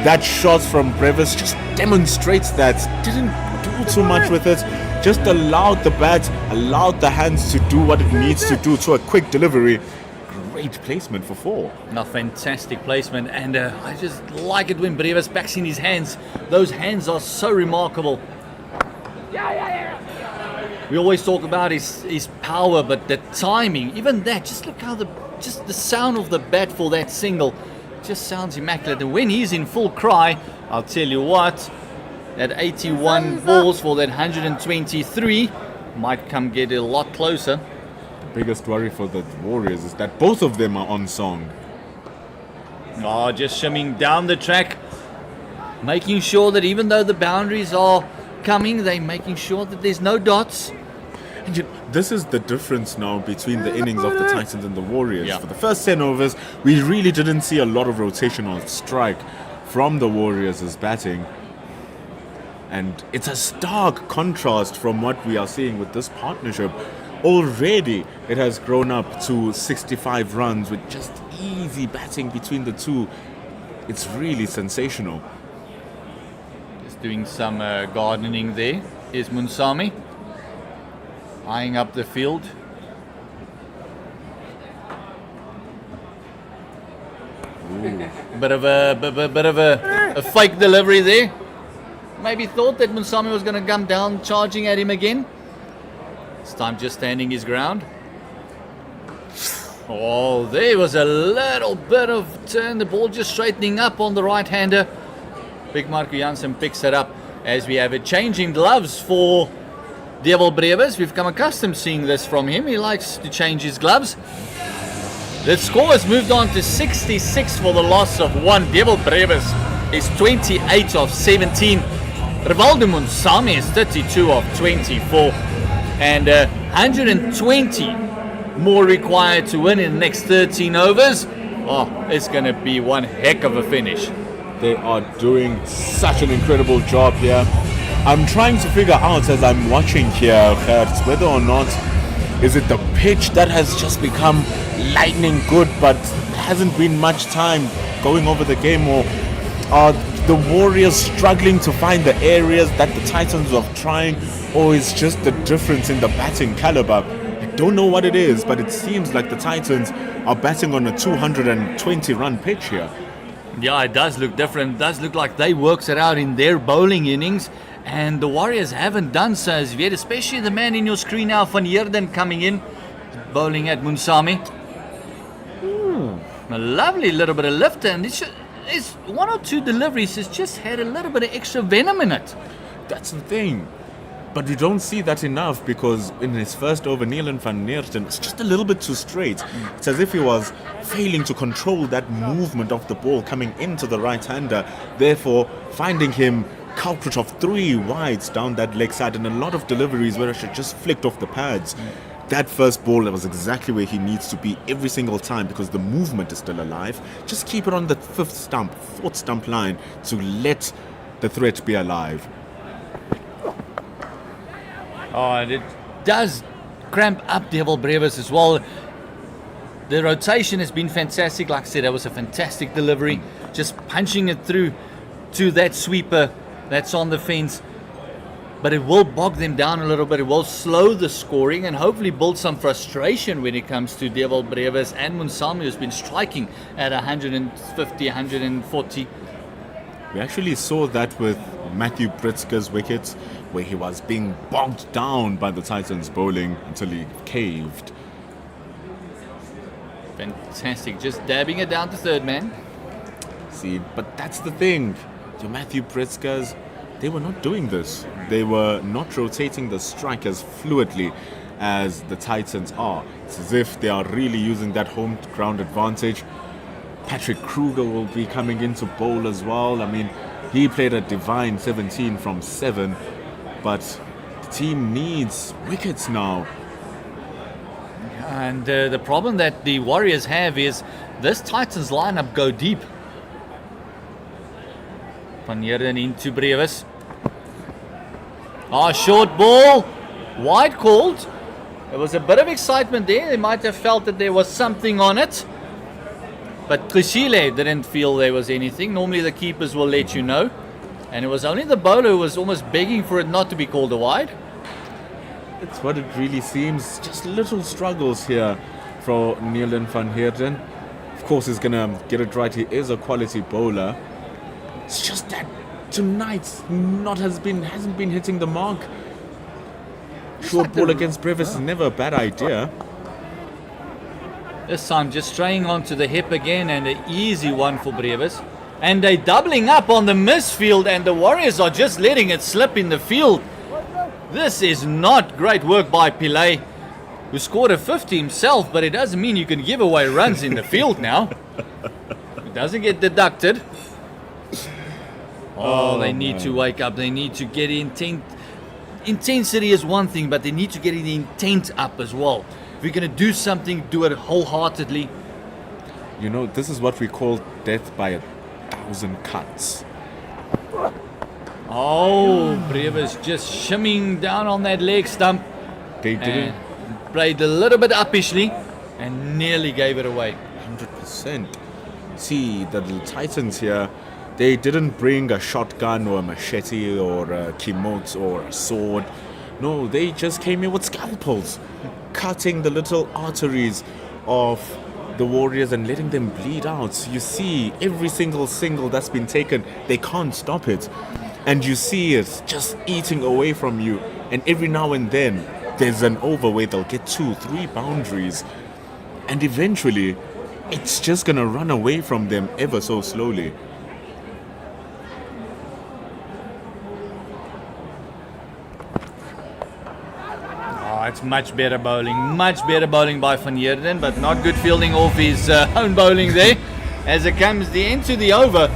That shot from Brevis just demonstrates that. Didn't do too much with it. Just allowed the bat, allowed the hands to do what it needs to do to a quick delivery. Great placement for 4. A fantastic placement, and I just like it when Brevis backs in his hands. Those hands are so remarkable. We always talk about his power, but the timing, even that, just look how the sound of the bat for that single just sounds immaculate. And when he's in full cry, I'll tell you what, that 81 balls for that 123 might come get a lot closer. Biggest worry for the Warriors is that both of them are on song. Oh, just shimming down the track, making sure that even though the boundaries are coming, they're making sure that there's no dots. And this is the difference now between the innings of the Titans and the Warriors. Yeah. For the first 10 overs, we really didn't see a lot of rotation on strike from the Warriors' batting. And it's a stark contrast from what we are seeing with this partnership. Already, it has grown up to 65 runs with just easy batting between the two. It's really sensational. Just doing some gardening there is Munsami, eyeing up the field. Bit of a fake delivery there. Maybe thought that Munsami was going to come down charging at him again. This time just standing his ground. Oh, there was a little bit of turn. The ball just straightening up on the right-hander. Big Marco Jansen picks it up as we have a change in gloves for Devil Brevis. We've come accustomed seeing this from him. He likes to change his gloves. The score has moved on to 66 for the loss of 1. Devil Brevis is 28 of 17. Rivaldo Munsami is 32 of 24. And 120 more required to win in the next 13 overs. Oh, it's going to be one heck of a finish. They are doing such an incredible job here. I'm trying to figure out as I'm watching here, Gert, whether or not is it the pitch that has just become lightning good but hasn't been much time going over the game, or are the Warriors struggling to find the areas that the Titans are trying, or is just the difference in the batting caliber? I don't know what it is, but it seems like the Titans are batting on a 220 run pitch here. Yeah, it does look different. It does look like they worked it out in their bowling innings, and the Warriors haven't done so as yet, especially the man in your screen now, Van Heerden, coming in, bowling at Munsami. A lovely little bit of lift, and it's one or two deliveries has just had a little bit of extra venom in it. That's the thing. But we don't see that enough, because in his first over, Nielen van Heerden was just a little bit too straight. It's as if he was failing to control that movement of the ball coming into the right-hander, therefore finding him culprit of 3 wides down that leg side, and a lot of deliveries where it should just flicked off the pads. That first ball, that was exactly where he needs to be every single time, because the movement is still alive. Just keep it on the 4th stump line to let the threat be alive. Oh, and it does cramp up Devil Brevis as well. The rotation has been fantastic. Like I said, that was a fantastic delivery. Just punching it through to that sweeper that's on the fence. but it will bog them down a little bit. It will slow the scoring and hopefully build some frustration when it comes to Devil Brevis and Munsami, who's been striking at 150, 140. We actually saw that with Matthew Pritzker's wickets, where he was being bogged down by the Titans bowling until he caved. Fantastic, just dabbing it down to third man. See, but that's the thing. Your Matthew Pritzkers, they were not doing this. They were not rotating the strike as fluidly as the Titans are. It's as if they are really using that home ground advantage. Patrick Kruger will be coming into bowl as well. I mean, he played a divine 17 from 7, but the team needs wickets now. And the problem that the Warriors have is this Titans lineup go deep. Van Heerden into Brevis. Short ball. Wide called. There was a bit of excitement there. They might have felt that there was something on it. But Trishile didn't feel there was anything. Normally the keepers will let you know. And it was only the bowler who was almost begging for it not to be called a wide. It's what it really seems. Just little struggles here for Neelan van Heerden. Of course, he's going to get it right. He is a quality bowler. It's just that tonight hasn't been hitting the mark. Short ball against Brevis is never a bad idea. This time just straying onto the hip again, and an easy one for Brevis. And they're doubling up on the misfield, and the Warriors are just letting it slip in the field. This is not great work by Pillay, who scored a 50 himself, but it doesn't mean you can give away runs in the field now. It doesn't get deducted. They need to wake up. They need to get intent. Intensity is one thing, but they need to get the intent up as well. If you're going to do something, do it wholeheartedly. You know, this is what we call death by 1,000 cuts. Brevis just shimming down on that leg stump. They didn't. And played a little bit uppishly and nearly gave it away. 100%. See, the Titans here, they didn't bring a shotgun or a machete or a kimote or a sword. No, they just came in with scalpels, cutting the little arteries of the Warriors and letting them bleed out. You see, every single that's been taken, they can't stop it. And you see it just eating away from you. And every now and then, there's an over where they'll get 2-3 boundaries. And eventually, it's just going to run away from them ever so slowly. It's much better bowling by Van Heerden, but not good fielding off his own bowling there. As it comes the end to the over,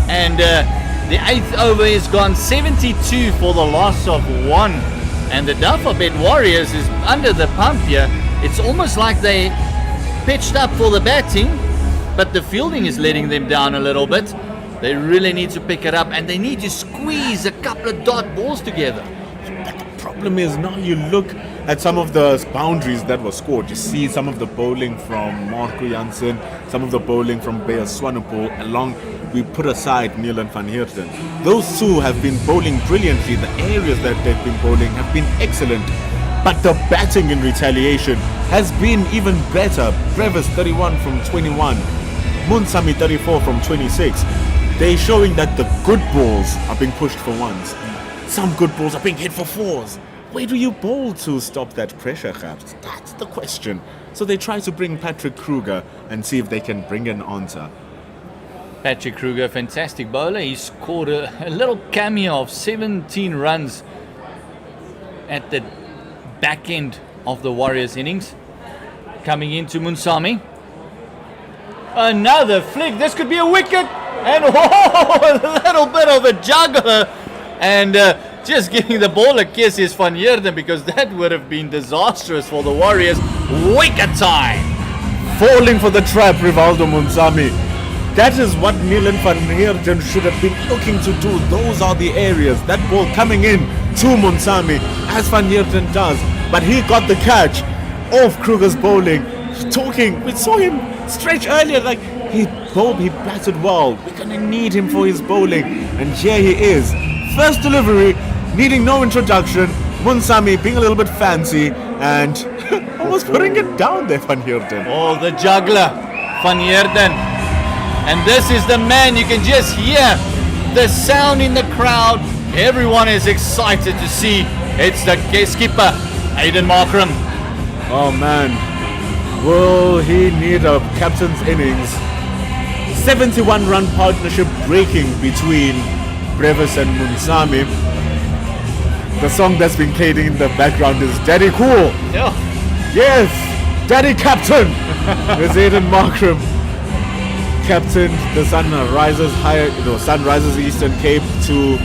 and the 8th over is gone 72 for the loss of 1. And the Dafabet Warriors is under the pump here. It's almost like they pitched up for the batting, but the fielding is letting them down a little bit. They really need to pick it up, and they need to squeeze a couple of dot balls together. But the problem is now you look at some of the boundaries that were scored. You see some of the bowling from Marco Jansen, some of the bowling from Bear Swanepoel, along we put aside Neelan van Heerden. Those two have been bowling brilliantly. The areas that they've been bowling have been excellent. But the batting in retaliation has been even better. Brevis 31 from 21. Munsami 34 from 26. They're showing that the good balls are being pushed for ones. Some good balls are being hit for fours. Where do you bowl to stop that pressure, Gabs? That's the question. So they try to bring Patrick Kruger and see if they can bring an answer. Patrick Kruger, fantastic bowler. He scored a little cameo of 17 runs at the back end of the Warriors innings. Coming into Munsami. Another flick. This could be a wicket. And a little bit of a juggler. And just giving the ball a kiss is Van Heerden, because that would have been disastrous for the Warriors. Wicket time. Falling for the trap, Rivaldo Munsami. That is what Neelan van Heerden should have been looking to do. Those are the areas. That ball coming in to Munsami, as Van Heerden does. But he got the catch off Kruger's bowling. We saw him stretch earlier, like he batted well. We're going to need him for his bowling. And here he is. First delivery, needing no introduction. Munsami being a little bit fancy and almost putting it down there, Van Heerden. Oh, the juggler, Van Heerden. And this is the man, you can just hear the sound in the crowd. Everyone is excited to see. It's the guest keeper, Aiden Markram. Oh man, will he need a captain's innings? 71 run partnership breaking between Brevis and Munsami. The song that's been played in the background is Daddy Cool. Yeah. Yes, Daddy Captain is Aiden Markram. Captain the Sunrisers Eastern Cape to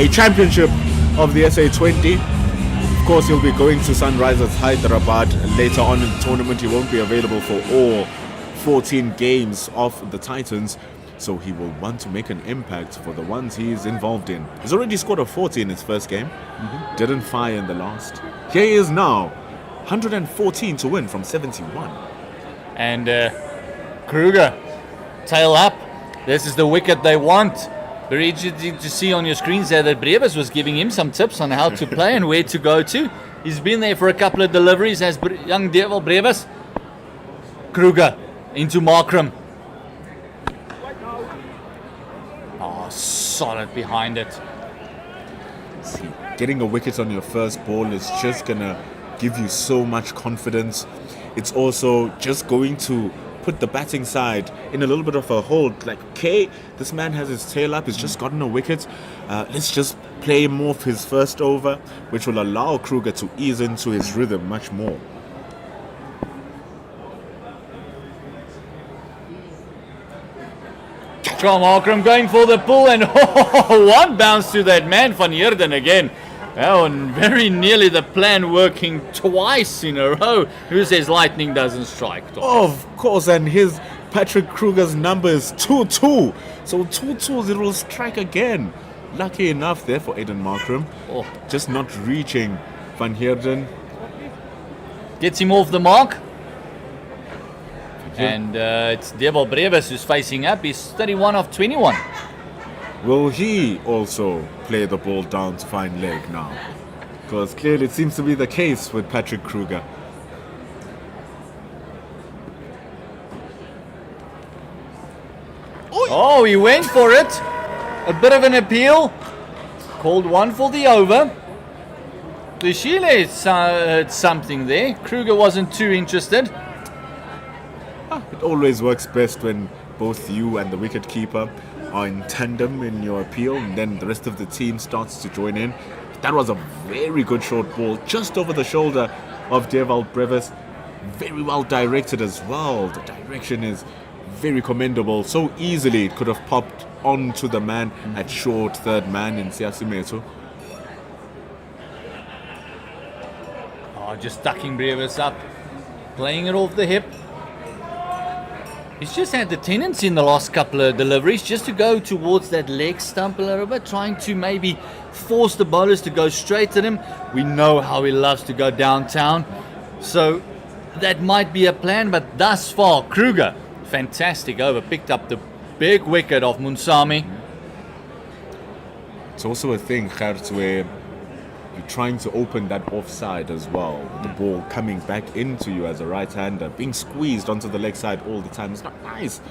a championship of the SA 20. Of course, he'll be going to Sunrisers Hyderabad later on in the tournament. He won't be available for all 14 games of the Titans, so he will want to make an impact for the ones he's involved in. He's already scored a 40 in his first game, didn't fire in the last. Here he is now, 114 to win from 71. And Kruger, tail up. This is the wicket they want. Very interesting to see on your screens there that Brevis was giving him some tips on how to play and where to go to. He's been there for a couple of deliveries as young Devil Brevis. Kruger into Markram. Oh, solid behind it. See, getting a wicket on your first ball is just gonna give you so much confidence. It's also just going to put the batting side in a little bit of a hold. Like, okay, this man has his tail up, he's just gotten a wicket. Let's just play him off his first over, which will allow Kruger to ease into his rhythm much more. John Markram going for the pull and one bounce to that man, Van Heerden again. Oh, and very nearly the plan working twice in a row. Who says lightning doesn't strike? Of course, and his Patrick Kruger's number is 2-2. So 2-2, it will strike again. Lucky enough there for Aiden Markram. Oh. Just not reaching Van Heerden. Gets him off the mark. And it's Devil Brevis who's facing up. He's 31 of 21. Will he also play the ball down to find leg now? Because clearly it seems to be the case with Patrick Kruger. Oh, he went for it. A bit of an appeal. Called one for the over. Dushile had something there. Kruger wasn't too interested. It always works best when both you and the wicketkeeper are in tandem in your appeal, and then the rest of the team starts to join in. That was a very good short ball, just over the shoulder of Deval Brevis. Very well directed as well. The direction is very commendable. So easily it could have popped onto the man at short third man in Siasimeto. Oh, just tucking Brevis up, playing it off the hip. He's just had the tendency in the last couple of deliveries just to go towards that leg stump a little bit, trying to maybe force the bowlers to go straight at him. We know how he loves to go downtown, so that might be a plan, but thus far, Kruger, fantastic over, picked up the big wicket of Munsami. It's also a thing, Gert, where you're trying to open that offside as well. The ball coming back into you as a right-hander, being squeezed onto the leg side all the time. It's not nice.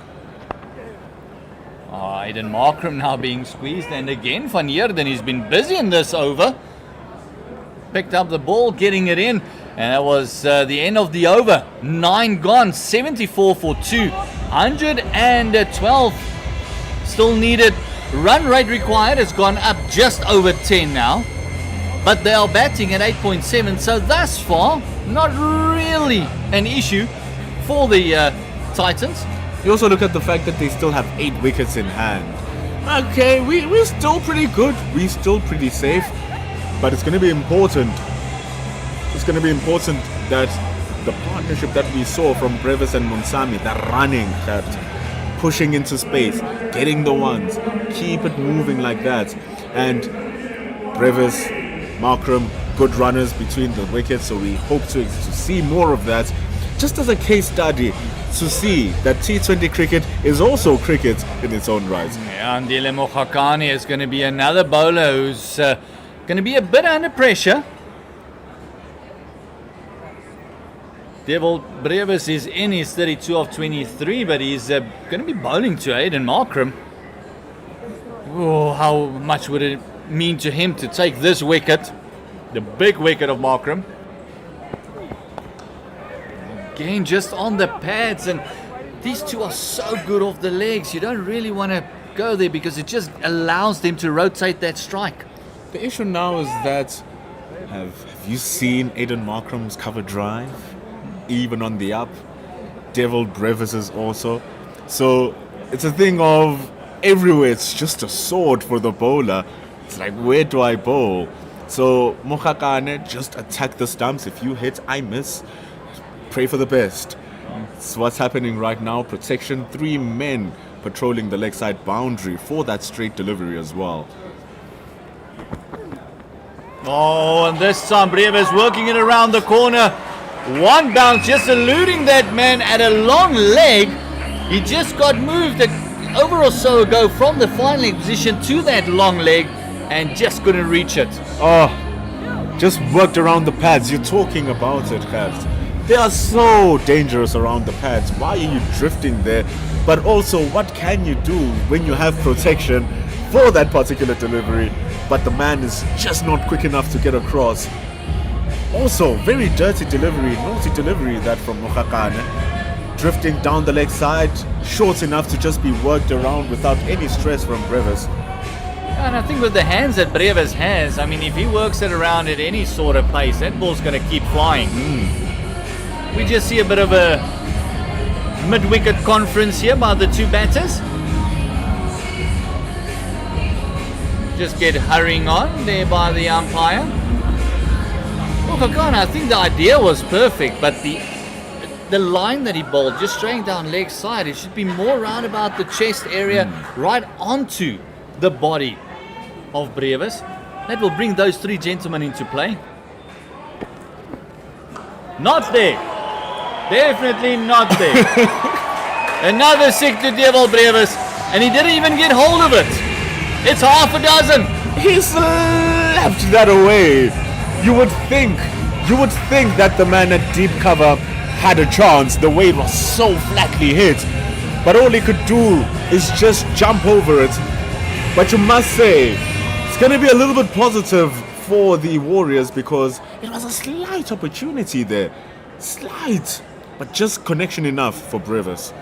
Oh, Aiden Markram now being squeezed, and again Van Heerden, he's been busy in this over. Picked up the ball, getting it in, and that was the end of the over. 9 gone, 74 for 2, 112 still needed. Run rate required has gone up just over 10 now, but they are batting at 8.7, so thus far not really an issue for the Titans. You also look at the fact that they still have 8 wickets in hand. Okay, we're still pretty good. We're still pretty safe. But it's going to be important. It's going to be important that the partnership that we saw from Brevis and Munsami, the running, that pushing into space, getting the ones, keep it moving like that. And Brevis, Markram, good runners between the wickets, so we hope to see more of that. Just as a case study, to see that T20 cricket is also cricket in its own right. Yeah, and Dile Mokhakane is going to be another bowler who's Going to be a bit under pressure. Devil Brevis is in his 32 of 23, but he's going to be bowling to Aiden Markram. Oh, how much would it mean to him to take this wicket? The big wicket of Markram. Again, just on the pads, and these two are so good off the legs. You don't really want to go there because it just allows them to rotate that strike. The issue now is that have you seen Aiden Markram's cover drive? Even on the up, Devil Brevis's also. So it's a thing of everywhere. It's just a sword for the bowler. It's like, where do I bowl? So Mohakane, just attack the stumps. If you hit, I miss. Pray for the best. It's what's happening right now. Protection, 3 men patrolling the leg side boundary for that straight delivery as well. Oh, and this time Brevis working it around the corner. One bounce, just eluding that man at a long leg. He just got moved over or so ago from the fine leg position to that long leg and just couldn't reach it. Oh, just worked around the pads. You're talking about it, Khabs. They are so dangerous around the pads. Why are you drifting there? But also, what can you do when you have protection for that particular delivery, but the man is just not quick enough to get across? Also, very dirty delivery, naughty delivery that from Mohakane. Drifting down the leg side, short enough to just be worked around without any stress from Brevis. And I think with the hands that Brevis has, I mean, if he works it around at any sort of pace, that ball's going to keep flying. We just see a bit of a mid-wicket conference here by the two batters. Just get hurrying on there by the umpire. Mohakane, I think the idea was perfect, but the line that he bowled, just straight down leg side, it should be more round about the chest area, right onto the body of Brevis. That will bring those 3 gentlemen into play. Not there. Definitely not there. Another 6 to Devil Brevis, and he didn't even get hold of it. It's half a dozen. He slapped that away. You would think that the man at deep cover had a chance. The way it was so flatly hit. But all he could do is just jump over it. But you must say, it's going to be a little bit positive for the Warriors because it was a slight opportunity there. Slight. But just connection enough for Brevis.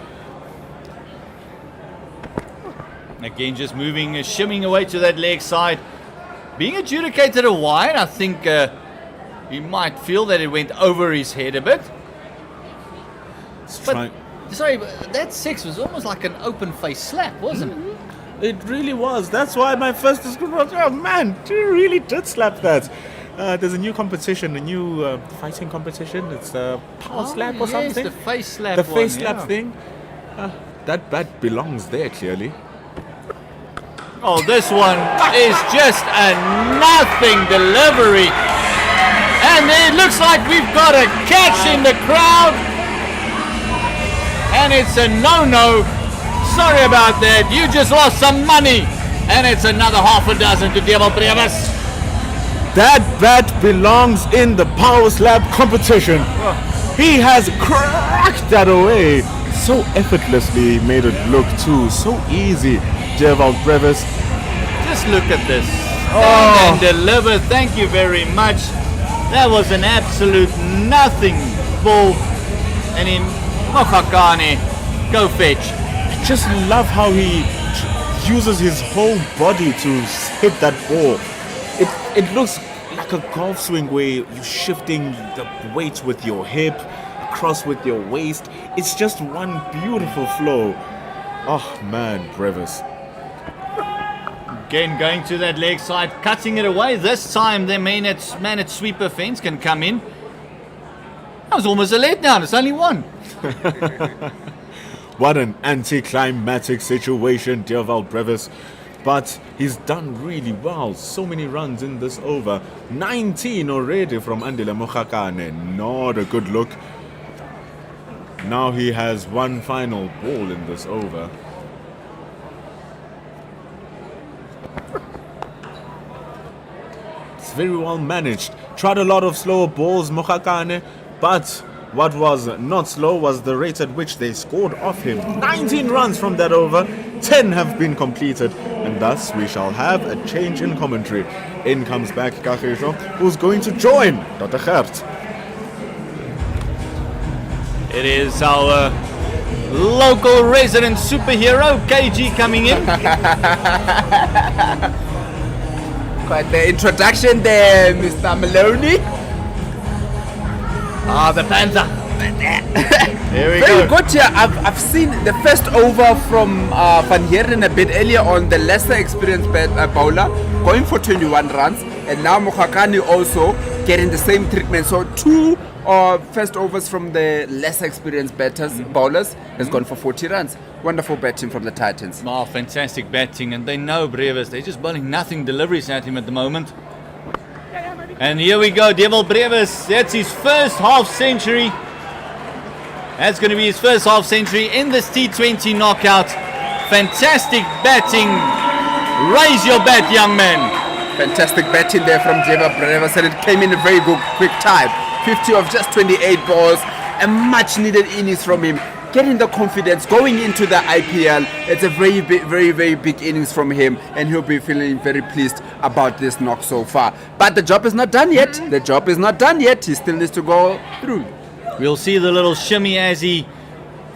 Again, just moving, shimming away to that leg side. Being adjudicated a wide, I think he might feel that it went over his head a bit. But, sorry, that 6 was almost like an open face slap, wasn't it? It really was. That's why my first description was, oh man, he really did slap that. There's a new competition, a new fighting competition. It's a power slap or something. The face slap. The face slap thing. That bat belongs there, clearly. Oh, this one is just a nothing delivery. And it looks like we've got a catch in the crowd. And it's a no-no. Sorry about that. You just lost some money. And it's another half a dozen to Devil Brevis. That bat belongs in the power slap competition. He has cracked that away. So effortlessly made it look too. So easy. Devil Brevis. Just look at this. Stand and deliver. Thank you very much. That was an absolute nothing ball. And in Mohakane, go fetch. I just love how he uses his whole body to hit that ball. It looks like a golf swing where you're shifting the weight with your hip, across with your waist. It's just one beautiful flow. Oh man, Brevis. Again, going to that leg side, cutting it away. This time, the man at sweeper fence can come in. That was almost a letdown. It's only 1. What an anticlimactic situation, Devil Brevis. But he's done really well. So many runs in this over. 19 already from Andile Mohakane. Not a good look. Now he has one final ball in this over. very well managed. Tried a lot of slower balls, Mokakane, but what was not slow was the rate at which they scored off him. 19 runs from that over, 10 have been completed, and thus we shall have a change in commentary. In comes back Kagiso, who's going to join Dr. Gert. It is our local resident superhero, KG, coming in. Quite the introduction there, Mr. Maloney. Ah, the Panther. Here we Very go. good here. I've seen the first over from Van Heeren a bit earlier on, the lesser experienced bowler, going for 21 runs, and now Mokhakani also getting the same treatment. So two first overs from the less experienced bowlers has gone for 40 runs. Wonderful batting from the Titans. Oh, fantastic batting, and they know Brevis. They're just bowling nothing deliveries at him at the moment. And here we go, Devil Brevis. That's his first half century. That's going to be his first half century in this T20 knockout. Fantastic batting. Raise your bat, young man. Fantastic batting there from Devil Brevis, and it came in a very good quick time. 50 of just 28 balls. A much needed innings from him. Getting the confidence going into the IPL. It's a very big innings from him, and he'll be feeling very pleased about this knock so far. But the job is not done yet. The job is not done yet. He still needs to go through. We'll see the little shimmy as he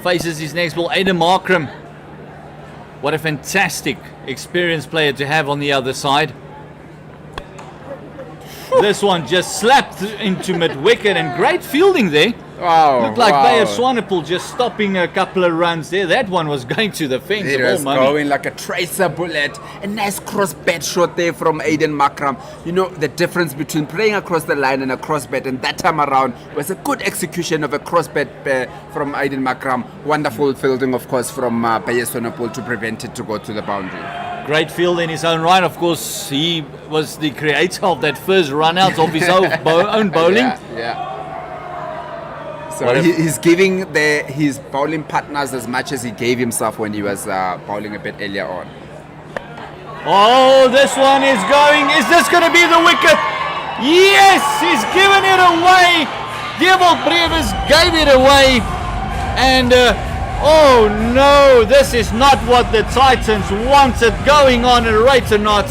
faces his next ball. Aiden Markram. What a fantastic experienced player to have on the other side. This one just slapped into mid-wicket, and great fielding there. Wow. Looked like wow. Bayer Swanepoel just stopping a couple of runs there. That one was going to the fence. It of all was money. going like a tracer bullet. A nice cross bat shot there from Aiden Makram. You know, the difference between playing across the line and a cross bat, and that time around was a good execution of a cross bat from Aiden Makram. Wonderful fielding, of course, from Bayer Swanepoel to prevent it to go to the boundary. Great field in his own right. Of course, he was the creator of that first run out of his own bowling. Yeah. So he's giving his bowling partners as much as he gave himself when he was bowling a bit earlier on. Oh, this one is going. Is this going to be the wicket? Yes, he's given it away. Devil Brevis gave it away. And, oh no, this is not what the Titans wanted going on at rate or not.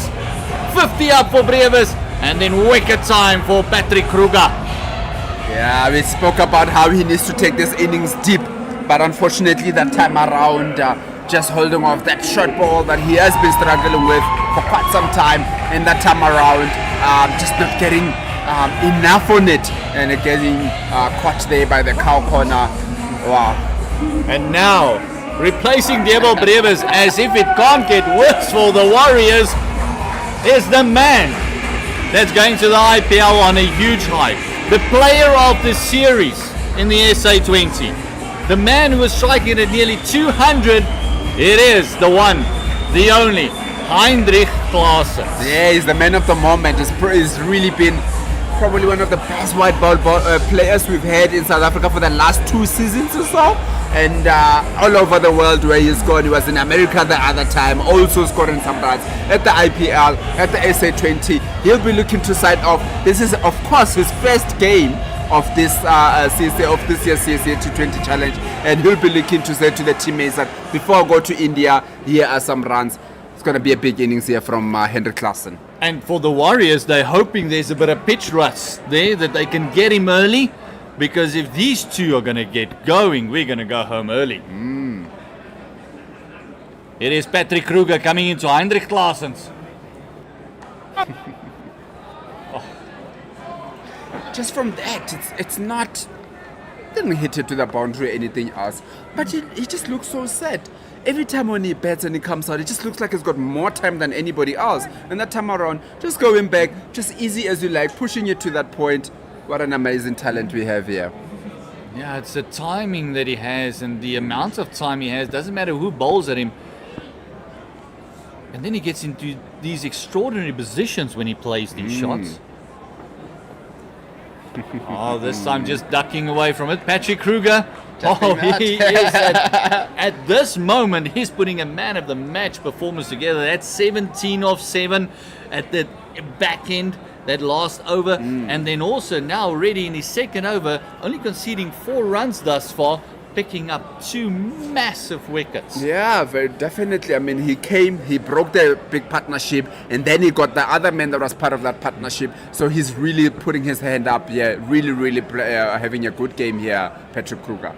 50 up for Brevis, and then wicket time for Patrick Kruger. Yeah, we spoke about how he needs to take this innings deep, but unfortunately that time around, just holding off that short ball that he has been struggling with for quite some time, and that time around, just not getting enough on it, and getting caught there by the cow corner. Wow. And now, replacing Devil Brevis as if it can't get worse for the Warriors is the man that's going to the IPL on a huge high. The player of the series in the SA 20. The man who was striking at nearly 200. It is the one, the only, Heinrich Klaassen. Yeah, he's the man of the moment. He's really been probably one of the best white ball players we've had in South Africa for the last 2 seasons or so. And all over the world where he's gone. He was in America the other time, also scoring some runs at the IPL, at the SA 20. He'll be looking to side off. This is, of course, his first game of this year's CSA T20 challenge, and he'll be looking to say to the teammates that before I go to India, here are some runs. It's going to be a big innings here from Heinrich Klaassen. And for the Warriors, they're hoping there's a bit of pitch rust there, that they can get him early. Because if these two are going to get going, we're going to go home early. It is Patrick Kruger coming into Heinrich Klaassen's. Just from that, it's not, didn't hit it to the boundary or anything else, but he just looks so sad. Every time when he bats and he comes out, it just looks like he's got more time than anybody else. And that time around, just going back, just easy as you like, pushing it to that point. What an amazing talent we have here. Yeah, it's the timing that he has and the amount of time he has. Doesn't matter who bowls at him. And then he gets into these extraordinary positions when he plays these shots. Oh, this time just ducking away from it. Patrick Kruger. Oh, he is at this moment, he's putting a man of the match performance together. That's 17 of 7 at the back end. that last over, and then also now already in his second over, only conceding 4 runs thus far, picking up 2 massive wickets. Yeah, very definitely. I mean, he came, he broke the big partnership, and then he got the other man that was part of that partnership. So he's really putting his hand up here, really having a good game here, Patrick Kruger.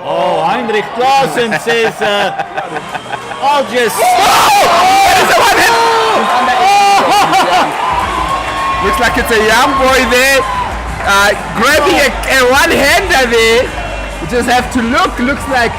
Oh, Heinrich Klaassen says, I'll just... Looks like it's a young boy there, grabbing a one-hander there. You just have to look. Looks like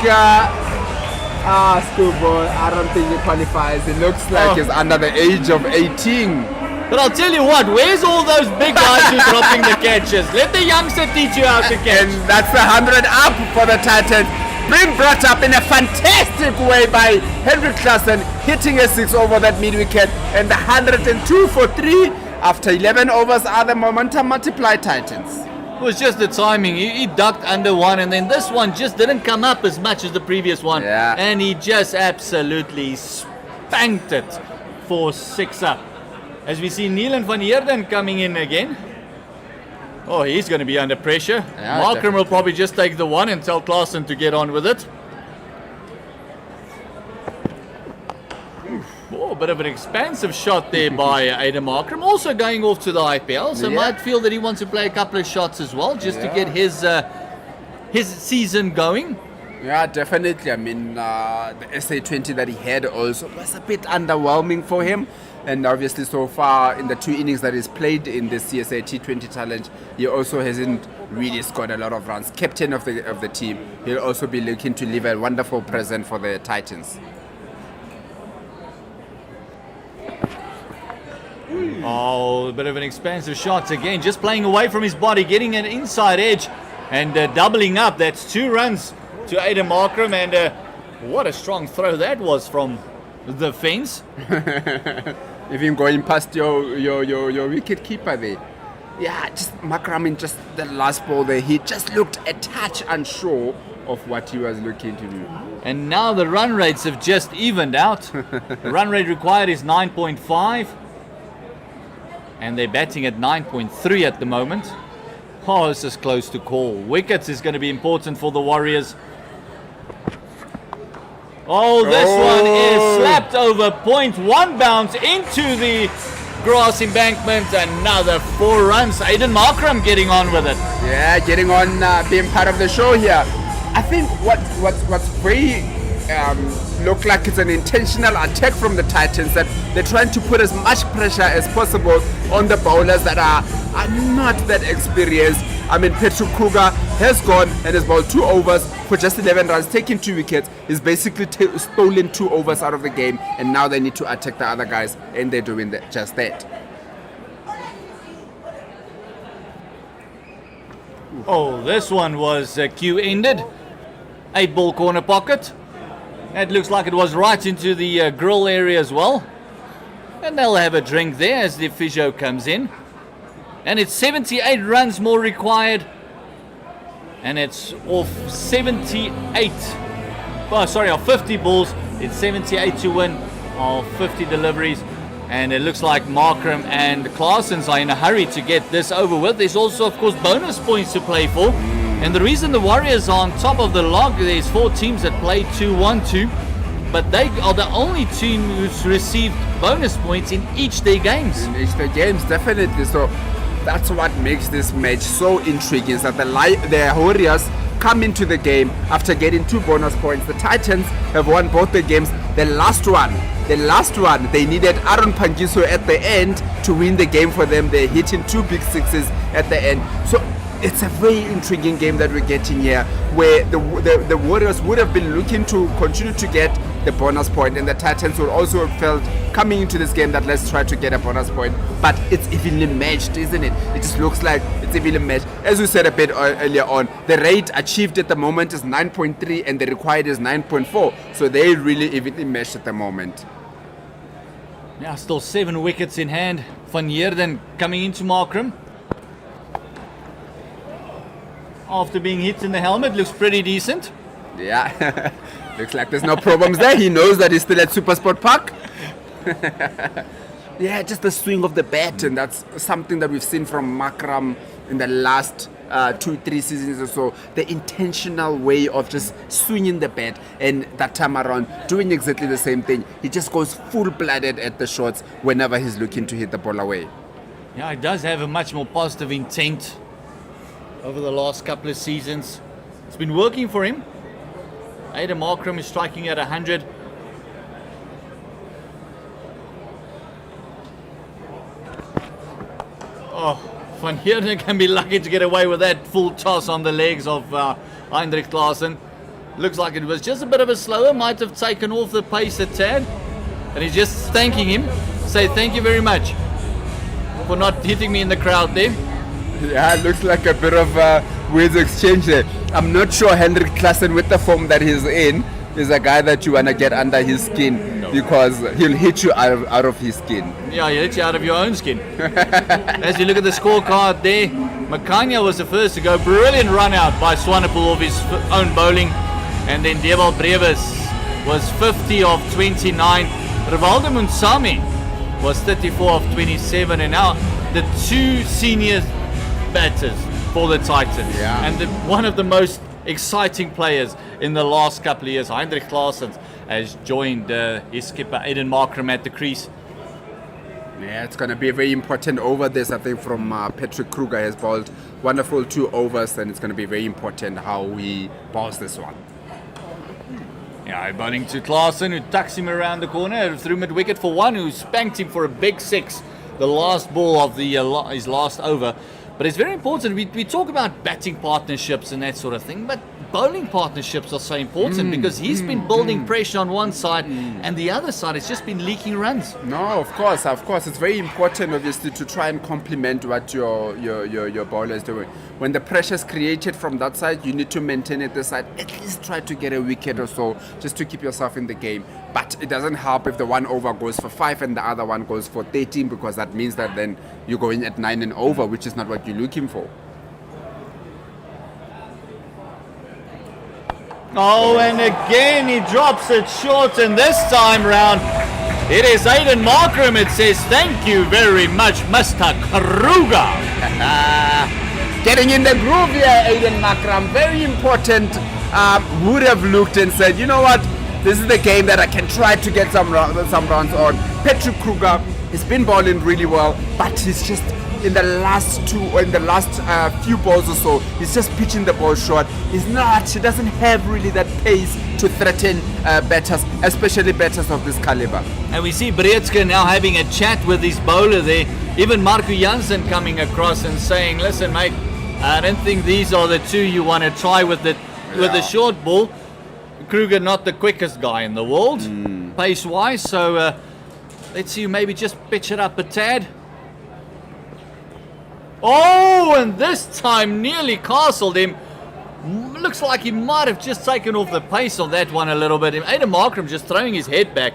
schoolboy. I don't think he qualifies. It looks like he's under the age of 18. But I'll tell you what, where's all those big guys who dropping the catches? Let the youngster teach you how to catch. And that's the 100 up for the Titans. Being brought up in a fantastic way by Henrik Klaassen, hitting a 6 over that mid-wicket, and the 102 for 3 after 11 overs are the momentum multiply Titans. It was just the timing. He ducked under one, and then this one just didn't come up as much as the previous one. Yeah. And he just absolutely spanked it for 6 up. As we see Neelan van Heerden coming in again. Oh, he's going to be under pressure. Yeah, Markram will probably just take the one and tell Klaassen to get on with it. Oh, a bit of an expansive shot there by Aidan Markram. Also going off to the IPL, so might feel that he wants to play a couple of shots as well, just to get his season going. Yeah, definitely. I mean, the SA20 that he had also was a bit underwhelming for him. And obviously, so far in the 2 innings that he's played in the CSA T20 challenge, he also hasn't really scored a lot of runs. Captain of the team, he'll also be looking to leave a wonderful present for the Titans. Oh, a bit of an expansive shot again, just playing away from his body, getting an inside edge and doubling up. That's 2 runs to Aidan Markram, and what a strong throw that was from the fence. Even going past your wicket keeper there. Yeah, just Markram, just the last ball there, he just looked a touch unsure of what he was looking to do. And now the run rates have just evened out. The run rate required is 9.5. And they're batting at 9.3 at the moment. Oh, this is close to call. Wickets is going to be important for the Warriors. Oh, this one is slapped over point. 1 bounce into the grass embankment. Another 4 runs. Aidan Markram getting on with it. Yeah, getting on, being part of the show here. I think what's very look like it's an intentional attack from the Titans, that they're trying to put as much pressure as possible on the bowlers that are not that experienced. I mean, Patrick Kruger has gone and has bowled 2 overs for just 11 runs, taking 2 wickets. He's basically stolen 2 overs out of the game, and now they need to attack the other guys, and they're doing just that. Oh, this one was cue ended. 8 ball corner pocket. It looks like it was right into the grill area as well. And they'll have a drink there as the physio comes in. And it's 78 runs more required. And it's off 78. Oh, sorry, off 50 balls. It's 78 to win of 50 deliveries. And it looks like Markram and Klaassen are in a hurry to get this over with. There's also, of course, bonus points to play for. And the reason the Warriors are on top of the log, there's 4 teams that play 2-1-2, but they are the only team who's received bonus points in each their games. In each their games, definitely. So that's what makes this match so intriguing, is that the Warriors come into the game after getting 2 bonus points. The Titans have won both the games. The last one, they needed Aaron Pangiso at the end to win the game for them. They're hitting 2 big sixes at the end. So it's a very intriguing game that we're getting here, where the Warriors would have been looking to continue to get the bonus point, and the Titans would also have felt coming into this game that let's try to get a bonus point. But it's evenly matched, isn't it? It just looks like it's evenly matched. As we said a bit earlier on, the rate achieved at the moment is 9.3 and the required is 9.4. So they're really evenly matched at the moment. Yeah, still 7 wickets in hand. Van Heerden coming into Markram. After being hit in the helmet, looks pretty decent. Yeah, looks like there's no problems there. He knows that he's still at SuperSport Park. Yeah, just the swing of the bat, and that's something that we've seen from Makram in the last 2-3 seasons or so. The intentional way of just swinging the bat, and that time around doing exactly the same thing. He just goes full-blooded at the shots whenever he's looking to hit the ball away. Yeah, he does have a much more positive intent over the last couple of seasons. It's been working for him. Aiden Markram is striking at 100. Oh, Van Heerden can be lucky to get away with that full toss on the legs of Heinrich Klaassen. Looks like it was just a bit of a slower, might have taken off the pace a tad. And he's just thanking him. Say thank you very much for not hitting me in the crowd there. Yeah, it looks like a bit of a weird exchange there. I'm not sure Hendrik Klaassen, with the form that he's in, is a guy that you want to get under his skin, because he'll hit you out of his skin. Yeah, he'll hit you out of your own skin. As you look at the scorecard there, Makanya was the first to go. Brilliant run out by Swanepoel of his own bowling. And then Dewald Brevis was 50 of 29. Rivaldo Munsami was 34 of 27. And now the two senior batters for the Titans. Yeah. And one of the most exciting players in the last couple of years, Heinrich Klaassen, has joined his skipper Aiden Markram at the crease. Yeah, it's going to be a very important over this, I think, from Patrick Kruger. Has bowled wonderful 2 overs, and it's going to be very important how he bowls this one. Yeah, bowling to Klaassen, who tucks him around the corner through mid-wicket for one, who spanked him for a big 6, the last ball of the his last over. But it's very important. We talk about batting partnerships and that sort of thing, but bowling partnerships are so important because he's been building pressure on one side and the other side has just been leaking runs. No, of course. It's very important, obviously, to try and complement what your bowler is doing. When the pressure is created from that side, you need to maintain it this side. At least try to get a wicket or so, just to keep yourself in the game. But it doesn't help if the one over goes for 5 and the other one goes for 13, because that means that then you're going at 9 and over, which is not what you're looking for. Oh, and again he drops it short, and this time round it is Aiden Markram. It says thank you very much, Mr. Kruger. Getting in the groove here, Aiden Markram. Very important. Would have looked and said, you know what, this is the game that I can try to get some runs on. Patrick Kruger has been bowling really well, but he's just in the last few balls or so, he's just pitching the ball short. He doesn't have really that pace to threaten batters, especially batters of this caliber. And we see Breetske now having a chat with his bowler there. Even Marco Jansen coming across and saying, listen mate, I don't think these are the two you want to try with the short ball. Kruger not the quickest guy in the world, pace wise, so let's see you maybe just pitch it up a tad. Oh, and this time nearly castled him. Looks like he might have just taken off the pace of that one a little bit. Aiden Markram just throwing his head back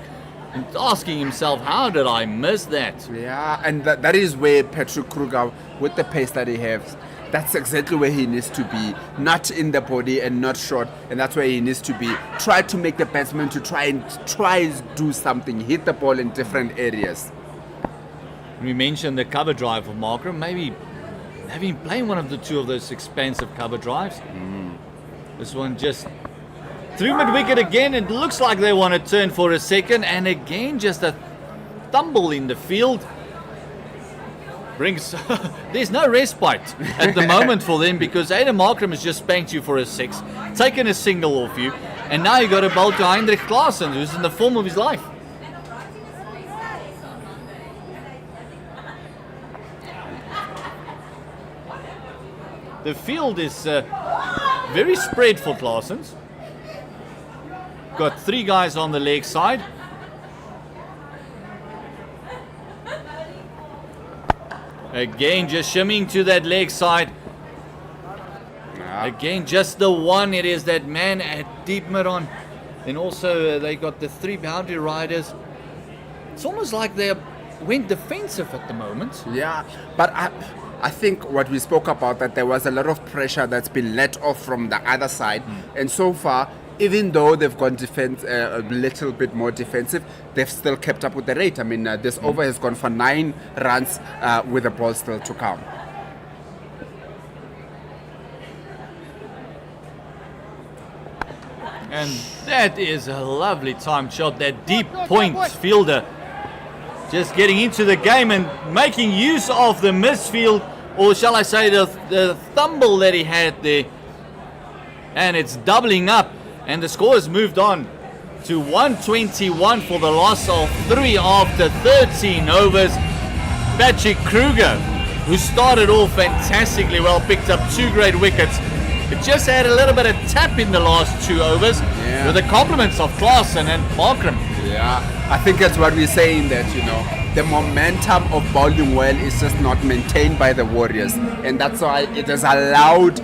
and asking himself, how did I miss that? Yeah, and that is where Patrick Kruger, with the pace that he has, that's exactly where he needs to be. Not in the body and not short, and that's where he needs to be. Try to make the batsman to try do something, hit the ball in different areas. We mentioned the cover drive of Markram, maybe having playing one of the two of those expensive cover drives. This one just through mid-wicket again. It looks like they want to turn for a second, and again just a tumble in the field. Brings there's no respite at the moment for them, because Aiden Markram has just spanked you for a 6, taken a single off you, and now you got to bowl to Heinrich Klaassen, who's in the form of his life. The field is very spread for Klaassen's. Got 3 guys on the leg side. Again, just shimmying to that leg side. Again, just the one. It is that man at deep mid on. And also they got the 3 boundary riders. It's almost like they went defensive at the moment. Yeah, but I think what we spoke about, that there was a lot of pressure that's been let off from the other side, and so far even though they've gone defense a little bit more defensive, they've still kept up with the rate. I mean, this over has gone for 9 runs with the ball still to come. And that is a lovely timed shot. That deep point fielder just getting into the game and making use of the misfield, or shall I say the thumble that he had there. And it's doubling up, and the score has moved on to 121 for the loss of 3 after 13 overs. Patrick Kruger, who started off fantastically well, picked up 2 great wickets. It just had a little bit of tap in the last 2 overs, with the compliments of Klaasen and Markram. Yeah, I think that's what we're saying, that, you know, the momentum of bowling well is just not maintained by the Warriors, and that's why it has allowed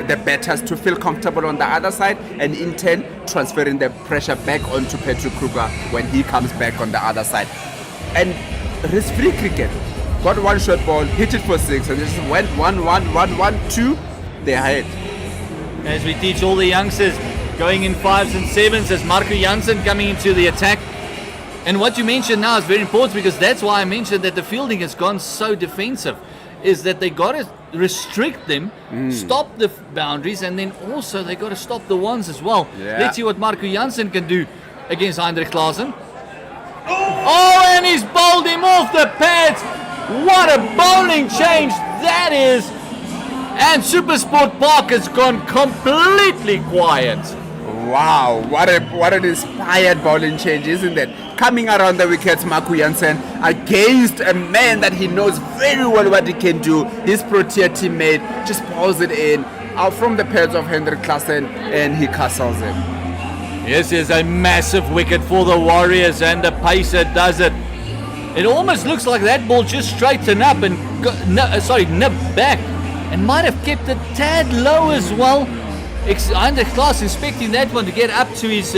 the batters to feel comfortable on the other side, and in turn transferring the pressure back onto Patrick Kruger when he comes back on the other side. And risk-free cricket, got 1 short ball, hit it for 6, and just went 1-1-1-1-2, they're ahead. As we teach all the youngsters, going in 5s and 7s, as Marco Jansen coming into the attack. And what you mentioned now is very important, because that's why I mentioned that the fielding has gone so defensive, is that they got to restrict them, stop the boundaries, and then also they got to stop the ones as well. Yeah. Let's see what Marco Jansen can do against Heinrich Klaasen. Oh, and he's bowled him off the pads. What a bowling change that is. And SuperSport Park has gone completely quiet. Wow, what an inspired bowling change, isn't it? Coming around the wickets, Marco Jansen against a man that he knows very well what he can do. His Protea teammate just bowls it in out from the pads of Hendrik Klaasen, and he castles him. Yes, there's a massive wicket for the Warriors, and the pacer does it. It almost looks like that ball just straightened up and nipped back, and might have kept it tad low as well. Heinrich Klaasen inspecting that one to get up to his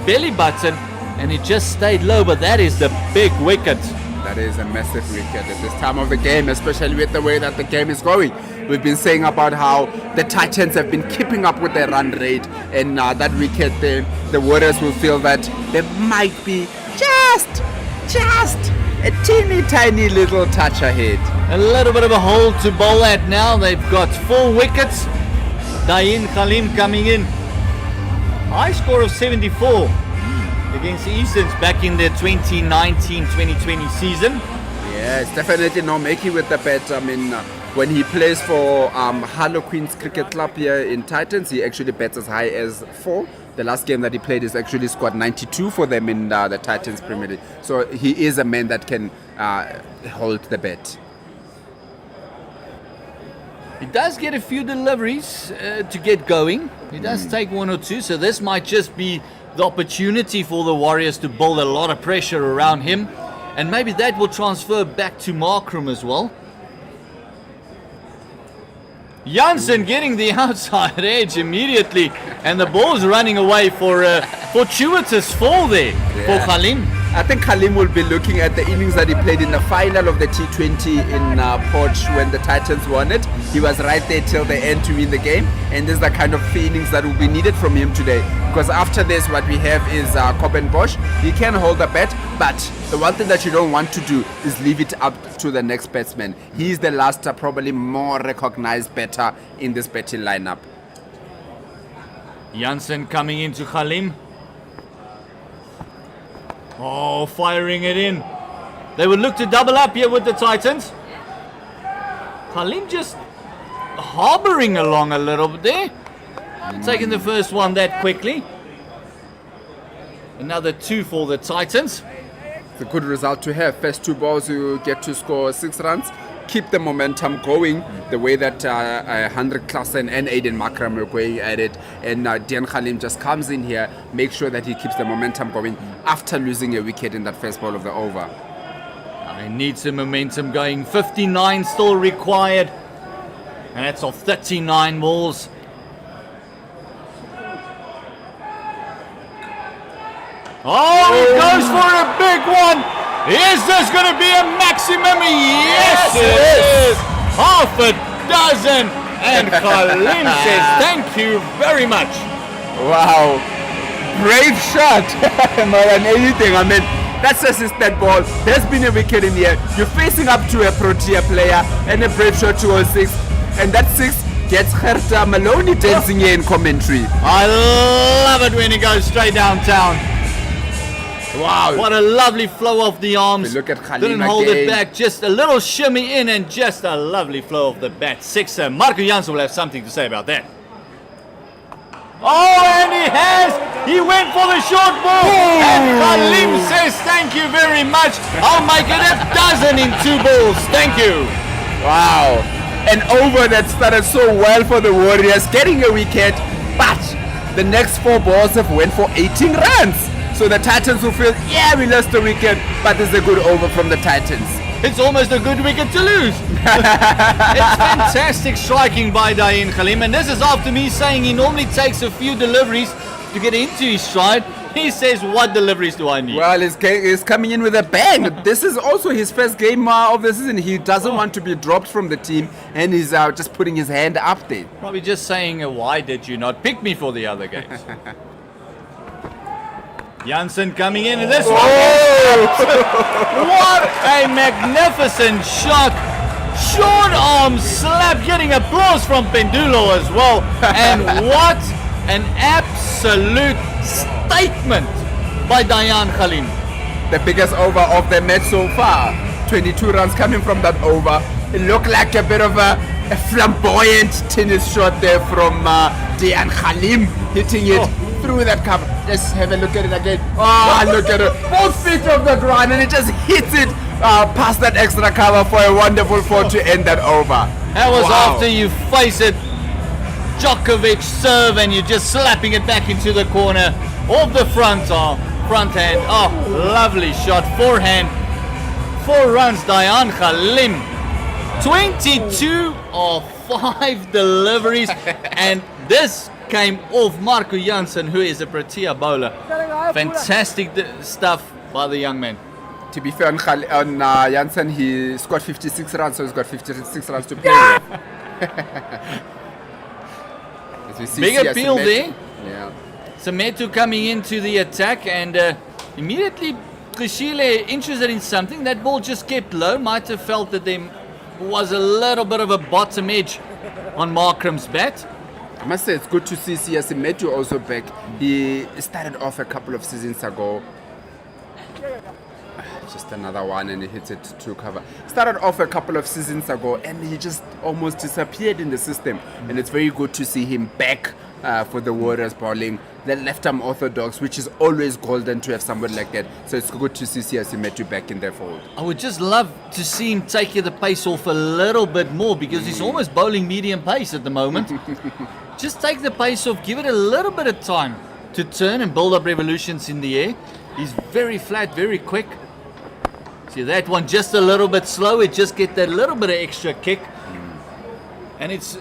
belly button, and it just stayed low, but that is the big wicket. That is a massive wicket at this time of the game, especially with the way that the game is going. We've been saying about how the Titans have been keeping up with their run rate, and that wicket, the Warriors will feel that there might be just a teeny tiny little touch ahead. A little bit of a hole to bowl at now. They've got 4 wickets. Dain Khalim coming in. High score of 74 against the Easterns back in the 2019-2020 season. Yeah, it's definitely no makey with the bat. I mean, when he plays for Harlequins Cricket Club here in Titans, he actually bats as high as 4. The last game that he played is actually scored 92 for them in the Titans Premier League. So he is a man that can hold the bat. He does get a few deliveries to get going. He does take 1 or 2, so this might just be the opportunity for the Warriors to build a lot of pressure around him, and maybe that will transfer back to Markram as well. Jansen getting the outside edge immediately, and the ball's running away for a fortuitous fall there for Khalim. I think Khalim will be looking at the innings that he played in the final of the T20 in Poch when the Titans won it. He was right there till the end to win the game, and this is the kind of innings that will be needed from him today. Because after this, what we have is Coben Bosch. He can hold the bat, but the one thing that you don't want to do is leave it up to the next batsman. He's the last, probably more recognized batter in this batting lineup. Jansen coming into Khalim. Oh, firing it in. They would look to double up here with the Titans. Khalim just harboring along a little bit there. Taking the first one that quickly. Another 2 for the Titans. It's a good result to have. First 2 balls, you get to score 6 runs. Keep the momentum going the way that Hendrik Klaasen and Aiden Markram are going at it, and Dain Khalim just comes in here, make sure that he keeps the momentum going after losing a wicket in that first ball of the over. I need some momentum going. 59 still required, and that's off 39 balls. Oh, he goes for a big one. Is this going to be a maximum? Yes, it is. Half a dozen. And Khalim says thank you very much. Wow. Brave shot. More than anything. I mean, that's assisted ball. There's been a wicket in here. You're facing up to a Protea player and a brave shot to 06. And that 6 gets Gerta Maloney dancing here in commentary. I love it when he goes straight downtown. Wow. What a lovely flow of the arms. We look at Khalim Didn't hold it again. back. Just a little shimmy in and just a lovely flow of the bat. Sixer. Marco Jansen will have something to say about that. Oh, and he has. He went for the short ball. And Khalim says, thank you very much. I'll make it a dozen in 2 balls. Thank you. Wow. An over that started so well for the Warriors, getting a wicket, but the next 4 balls have went for 18 runs. So the Titans will feel, yeah, we lost the wicket, but it's a good over from the Titans. It's almost a good wicket to lose. It's fantastic striking by Dayan Khalim, and this is after me saying he normally takes a few deliveries to get into his stride. He says, what deliveries do I need? Well, he's coming in with a bang. This is also his first game of the season. He doesn't want to be dropped from the team, and he's just putting his hand up there. Probably just saying, why did you not pick me for the other games? Jansen coming in, and this one. What a magnificent shot. Short arm slap, getting applause from Pendulo as well. And what an absolute statement by Dayan Khalim. The biggest over of the match so far. 22 runs coming from that over. It looked like a bit of a flamboyant tennis shot there from Dayan Khalim, hitting it through that cover. Let's have a look at it again. Oh, look at it. Both feet off the ground, and it just hits it past that extra cover for a wonderful 4 to end that over. That was Wow. after you face it. Djokovic serve, and you're just slapping it back into the corner of the front arm, front hand. Oh, lovely shot. Forehand. 4 runs, Dayan Khalim. 22 of 5 deliveries, and this came off Marco Jansen, who is a Protea bowler. Fantastic stuff by the young man. To be fair on Jansen, he scored 56 runs, so he's got 56 runs to play with. As we see, Big CSA appeal there. Yeah. Sametu coming into the attack, and immediately Krishile interested in something. That ball just kept low. Might have felt that there was a little bit of a bottom edge on Markram's bat. I must say it's good to see CSA T20 also back. He started off a couple of seasons ago. Just another one, and he hits it to cover. Started off a couple of seasons ago, and he just almost disappeared in the system. And it's very good to see him back for the Warriors bowling. The left-arm orthodox, which is always golden to have somebody like that. So it's good to see CSA T20 back in their fold. I would just love to see him take the pace off a little bit more, because he's almost bowling medium pace at the moment. Just take the pace off, give it a little bit of time to turn and build up revolutions in the air. He's very flat, very quick. See that one just a little bit slow, it just get that little bit of extra kick. And it's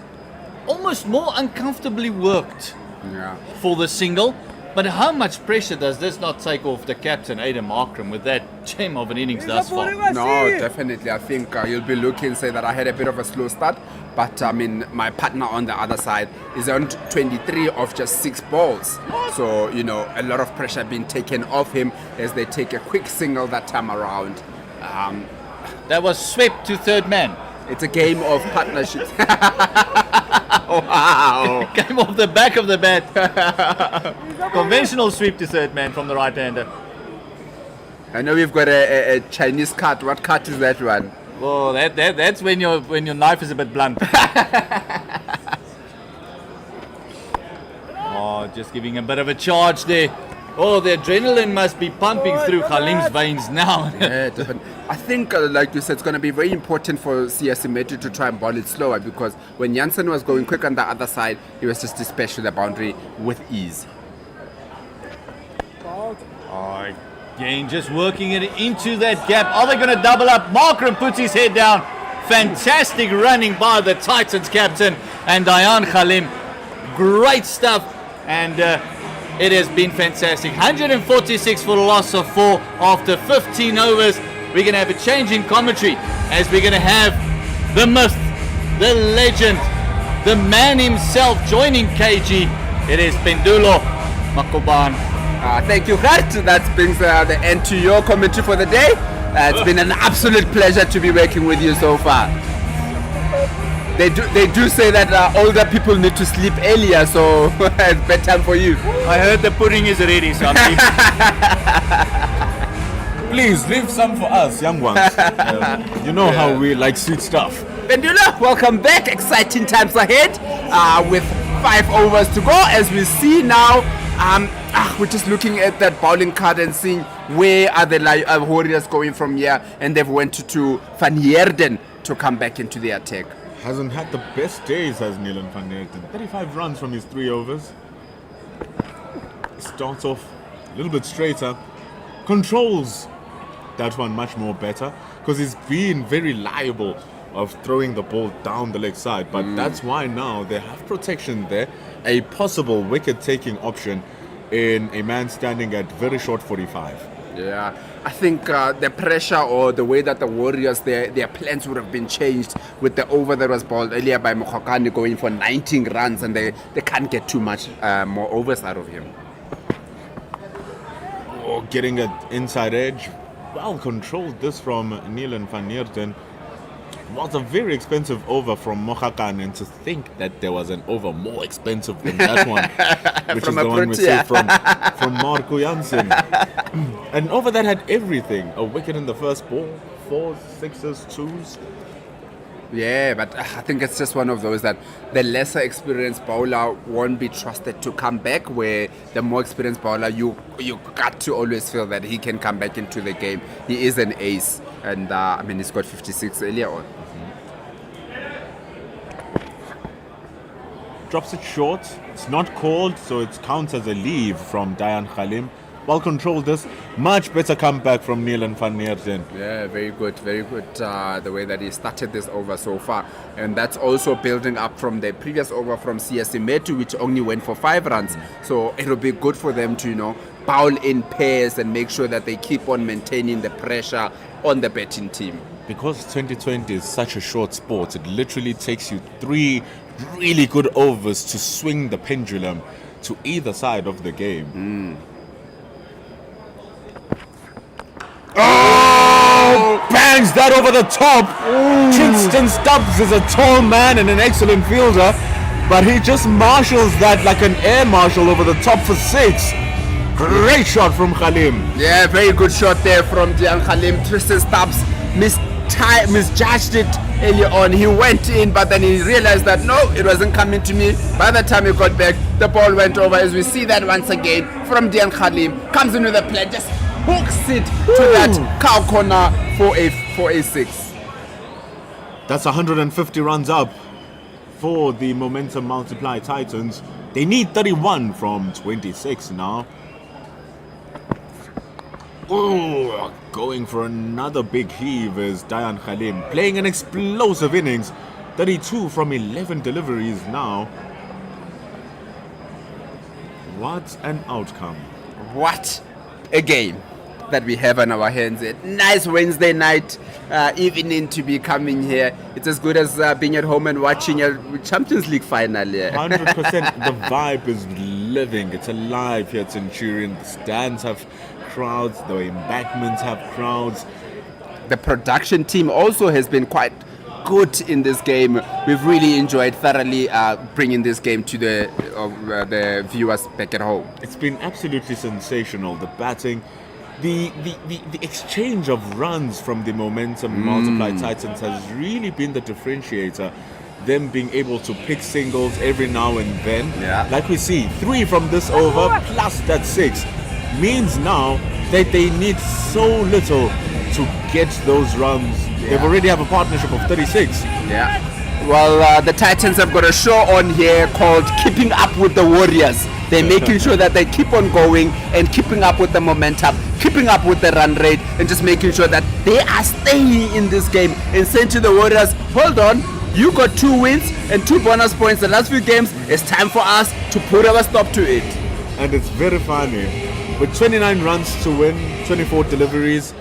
almost more uncomfortably worked Yeah. for the single. But how much pressure does this not take off the captain, Aiden Markram, with that gem of an innings thus far? No, definitely. I think you'll be looking, say that I had a bit of a slow start, but I mean, my partner on the other side is on 23 of just 6 balls. So, you know, a lot of pressure being taken off him as they take a quick single that time around. That was swept to third man. It's a game of partnerships. Wow. Came off the back of the bat. Conventional sweep to third man from the right-hander. I know we've got a Chinese cut. What cut is that one? Oh, that's when your knife is a bit blunt. Oh, just giving a bit of a charge there. Oh, the adrenaline must be pumping through Khalim's veins now. Yeah, definitely. I think, like you said, it's going to be very important for CSA T20 to try and bowl it slower, because when Jansen was going quick on the other side, he was just dispatched to the boundary with ease. Oh, again, just working it into that gap. Are they going to double up? Markram puts his head down. Fantastic running by the Titans captain and Dayan Khalim. Great stuff. And it has been fantastic. 146 for the loss of 4 after 15 overs. We're going to have a change in commentary as we're going to have the myth, the legend, the man himself joining KG. It is Pendulo Makoban. Thank you, Gert. That brings the end to your commentary for the day. It's been an absolute pleasure to be working with you so far. They do say that older people need to sleep earlier, so it's bedtime for you. I heard the pudding is ready, so I'm leaving. Please leave some for us, young ones. You know how we like sweet stuff. Pendula, welcome back. Exciting times ahead with 5 overs to go. As we see now, we're just looking at that bowling card and seeing where are the Warriors going from here, and they've went to Van Heerden to come back into the attack. Hasn't had the best days, has Nielen van Heerden. 35 runs from his 3 overs. Starts off a little bit straighter. Controls that one much more better because he's been very liable of throwing the ball down the leg side. But that's why now they have protection there. A possible wicket taking option in a man standing at very short 45. Yeah, I think the pressure or the way that the Warriors, their plans would have been changed with the over that was bowled earlier by Mokhokane going for 19 runs, and they can't get too much more overs out of him. Oh, getting an inside edge. Well controlled this from Nielen van Heerden. Was a very expensive over from Mokhokane, and to think that there was an over more expensive than that one, which From is the one we see Protea. from Marco Jansen. An over that had everything: a wicket in the first ball, 4s, 6s, 2s. Yeah, but I think it's just one of those that the lesser experienced bowler won't be trusted to come back, where the more experienced bowler, you got to always feel that he can come back into the game. He is an ace, and he scored 56 earlier on. Drops it short. It's not called, so it counts as a leave from Dayan Khalim. Well controlled this. Much better comeback from Nielen van Heerden. Yeah, very good, very good. The way that he started this over so far. And that's also building up from the previous over from CSA T20, which only went for 5 runs. So it'll be good for them to, bowl in pairs and make sure that they keep on maintaining the pressure on the batting team. Because 2020 is such a short sport, it literally takes you 3 really good overs to swing the pendulum to either side of the game. Oh! Bangs that over the top. Tristan Stubbs is a tall man and an excellent fielder, but he just marshals that like an air marshal over the top for 6. Great shot from Khalim. Yeah, very good shot there from Dian Khalim. Tristan Stubbs misjudged it earlier on. He went in, but then he realized that no, it wasn't coming to me. By the time he got back, the ball went over. As we see that once again from Dian Khalim, comes in with a play, just hooks it to that cow corner for a 6. That's 150 runs up for the Momentum Multiply Titans. They need 31 from 26 now. Oh, going for another big heave is Dayan Khalim, playing an explosive innings. 32 from 11 deliveries now. What an outcome. What a game that we have on our hands. A nice Wednesday night evening to be coming here. It's as good as being at home and watching a Champions League final. 100%. The vibe is living. It's alive here at Centurion. The stands have crowds. The embankments have crowds. The production team also has been quite good in this game. We've really enjoyed thoroughly bringing this game to the viewers back at home. It's been absolutely sensational. The batting, the exchange of runs from the Momentum Multiply Titans has really been the differentiator. Them being able to pick singles every now and then. Yeah. Like we see, 3 from this over plus that 6 means now that they need so little to get those runs. They've already have a partnership of 36. Yeah. Well, the Titans have got a show on here called Keeping Up with the Warriors. They're making sure that they keep on going and keeping up with the momentum, keeping up with the run rate, and just making sure that they are staying in this game and saying to the Warriors, hold on, you got 2 wins and 2 bonus points the last few games. It's time for us to put our stop to it. And it's very funny. With 29 runs to win, 24 deliveries,